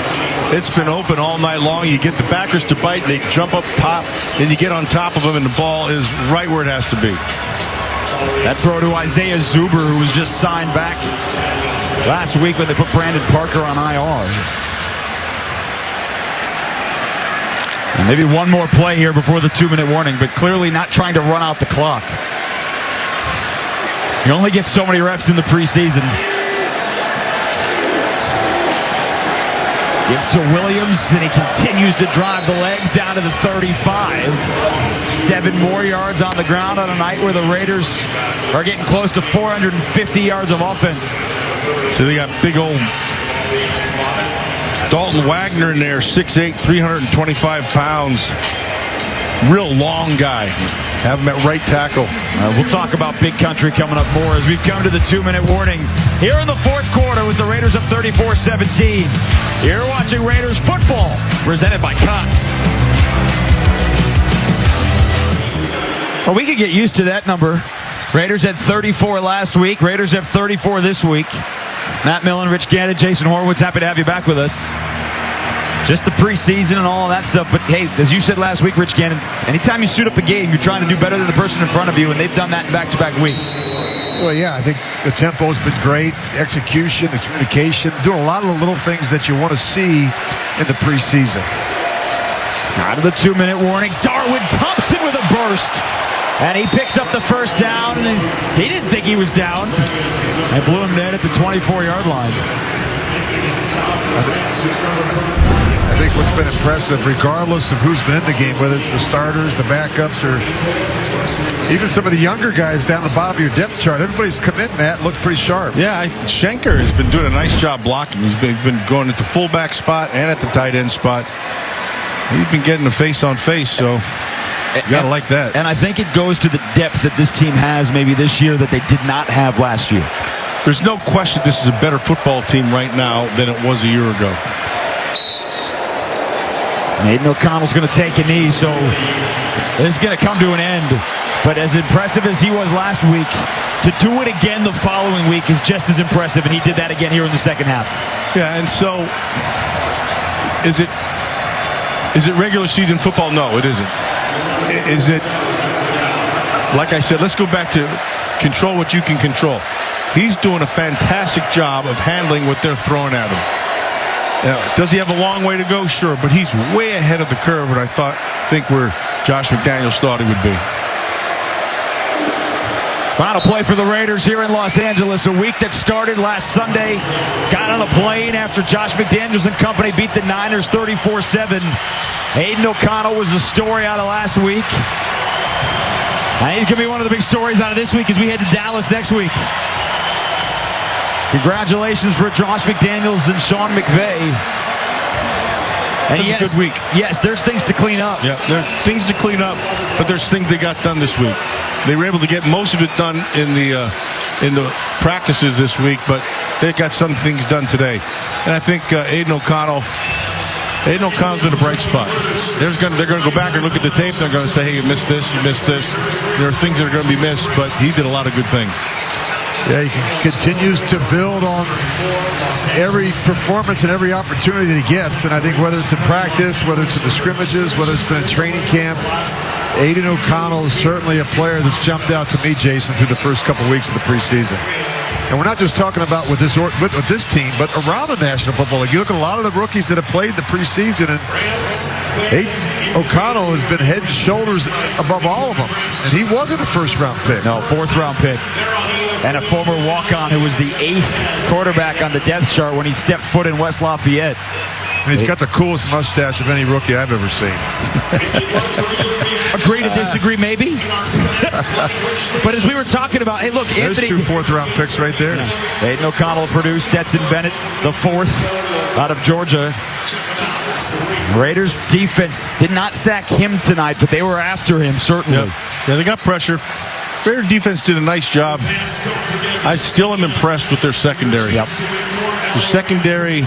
it's been open all night long. You get the backers to bite, they jump up top, then you get on top of them, and the ball is right where it has to be. That throw to Isaiah Zuber, who was just signed back last week when they put Brandon Parker on IR. And maybe one more play here before the 2-minute warning, but clearly not trying to run out the clock. You only get so many reps in the preseason. Give to Williams, and he continues to drive the legs down to the 35. 7 more yards on the ground on a night where the Raiders are getting close to 450 yards of offense. So they got big old Dalton Wagner in there, 6'8", 325 pounds. Real long guy. Have him at right tackle. We'll talk about Big Country coming up more as we've come to the 2-minute warning here in the fourth quarter with the Raiders up 34-17. You're watching Raiders football presented by Cox. Well, we could get used to that number. Raiders had 34 last week. Raiders have 34 this week. Matt Millen, Rich Gannon, Jason Horowitz, happy to have you back with us. Just the preseason and all that stuff. But, hey, as you said last week, Rich Gannon, anytime you suit up a game, you're trying to do better than the person in front of you, and they've done that in back-to-back weeks. Well, yeah, I think the tempo's been great. Execution, the communication, doing a lot of the little things that you want to see in the preseason. Out of the 2-minute warning, Darwin Thompson with a burst. And he picks up the first down, and he didn't think he was down. And blew him dead at the 24-yard line. I think what's been impressive, regardless of who's been in the game, whether it's the starters, the backups, or even some of the younger guys down the bottom of your depth chart, everybody's come in, Matt, looked pretty sharp. Yeah, Schenker has been doing a nice job blocking. He's been going at the fullback spot and at the tight end spot. He's been getting the face-on-face, so you got to like that. And I think it goes to the depth that this team has maybe this year that they did not have last year. There's no question this is a better football team right now than it was a year ago. Aiden O'Connell's going to take a knee, so this is going to come to an end. But as impressive as he was last week, to do it again the following week is just as impressive, and he did that again here in the second half. Yeah, and so is it regular season football? No, it isn't. Is it, like I said, let's go back to control what you can control. He's doing a fantastic job of handling what they're throwing at him. Does he have a long way to go? Sure, but he's way ahead of the curve what I think where Josh McDaniels thought he would be. Final play for the Raiders here in Los Angeles. A week that started last Sunday. Got on a plane after Josh McDaniels and company beat the Niners 34-7. Aiden O'Connell was the story out of last week. And he's going to be one of the big stories out of this week as we head to Dallas next week. Congratulations for Josh McDaniels and Sean McVay. And yes, a good week. Yes, there's things to clean up. Yeah, there's things to clean up, but there's things they got done this week. They were able to get most of it done in the practices this week, but they got some things done today. And I think Aiden O'Connell's in a bright spot. They're going to go back and look at the tape. They're going to say, hey, you missed this, you missed this. There are things that are going to be missed, but he did a lot of good things. Yeah, he continues to build on every performance and every opportunity that he gets. And I think whether it's in practice, whether it's in the scrimmages, whether it's been in training camp, Aiden O'Connell is certainly a player that's jumped out to me, Jason, through the first couple weeks of the preseason. And we're not just talking about with this team, but around the National Football League. You look at a lot of the rookies that have played in the preseason, and Aiden O'Connell has been head and shoulders above all of them. And he wasn't a first-round pick. No, fourth-round pick. And a former walk-on who was the 8th quarterback on the depth chart when he stepped foot in West Lafayette. And he's got the coolest mustache of any rookie I've ever seen. Agree to disagree, maybe. But as we were talking about, hey, look, there's Anthony. 2 fourth-round picks right there. Aiden O'Connell produced Stetson Bennett, the 4th out of Georgia. Raiders defense did not sack him tonight, but they were after him, certainly. Yeah, they got pressure. Raider defense did a nice job. I still am impressed with their secondary. Yep. The secondary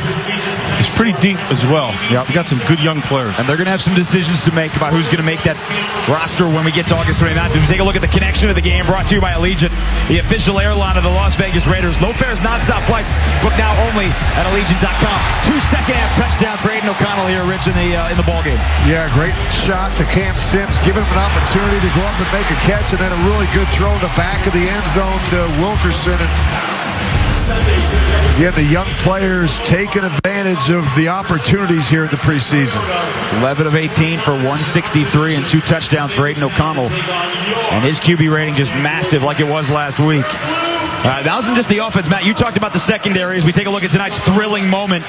is pretty deep as well. Yep. You got some good young players. And they're going to have some decisions to make about who's going to make that roster when we get to August 29th. We take a look at the connection of the game brought to you by Allegiant, the official airline of the Las Vegas Raiders. Low fares, nonstop flights. Book now only at Allegiant.com. 2 second-half touchdowns for Aiden O'Connell here, Rich, in the ball game. Yeah, great shot to Cam Sims, giving him an opportunity to go up and make a catch, and then a really good throw in the back of the end zone to Wilkerson. And yeah, the young players taking advantage of the opportunities here in the preseason. 11 of 18 for 163 and 2 touchdowns for Aiden O'Connell. And his QB rating just massive like it was last week. That wasn't just the offense, Matt. You talked about the secondary as we take a look at tonight's thrilling moment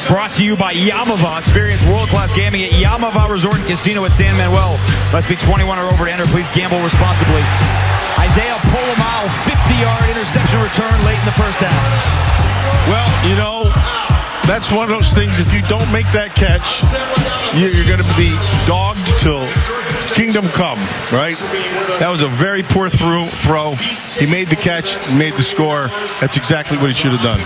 brought to you by Yamava. Experience world-class gaming at Yamava Resort and Casino at San Manuel. Must be 21 or over to enter. Please gamble responsibly. Isaiah Polamalu, 50-yard interception return late in the first half. Well, you know, that's one of those things. If you don't make that catch, you're going to be dogged till kingdom come, right? That was a very poor throw. He made the catch, he made the score. That's exactly what he should have done.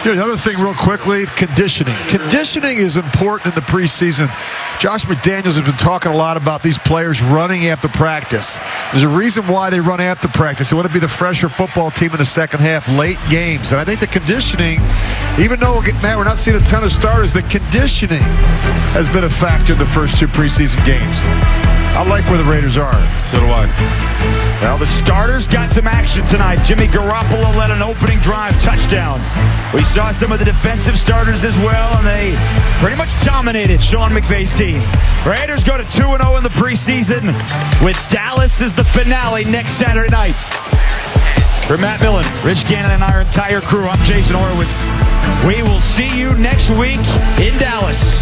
Another thing real quickly, conditioning. Conditioning is important in the preseason. Josh McDaniels has been talking a lot about these players running after practice. There's a reason why they run after practice. They want to be the fresher football team in the second half, late games. And I think the conditioning, even though, Matt, we're not seeing a ton of starters, the conditioning has been a factor in the first 2 preseason games. I like where the Raiders are. So do I. Well, the starters got some action tonight. Jimmy Garoppolo led an opening drive touchdown. We saw some of the defensive starters as well, and they pretty much dominated Sean McVay's team. Raiders go to 2-0 in the preseason with Dallas as the finale next Saturday night. For Matt Millen, Rich Gannon, and our entire crew, I'm Jason Horowitz. We will see you next week in Dallas.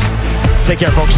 Take care, folks.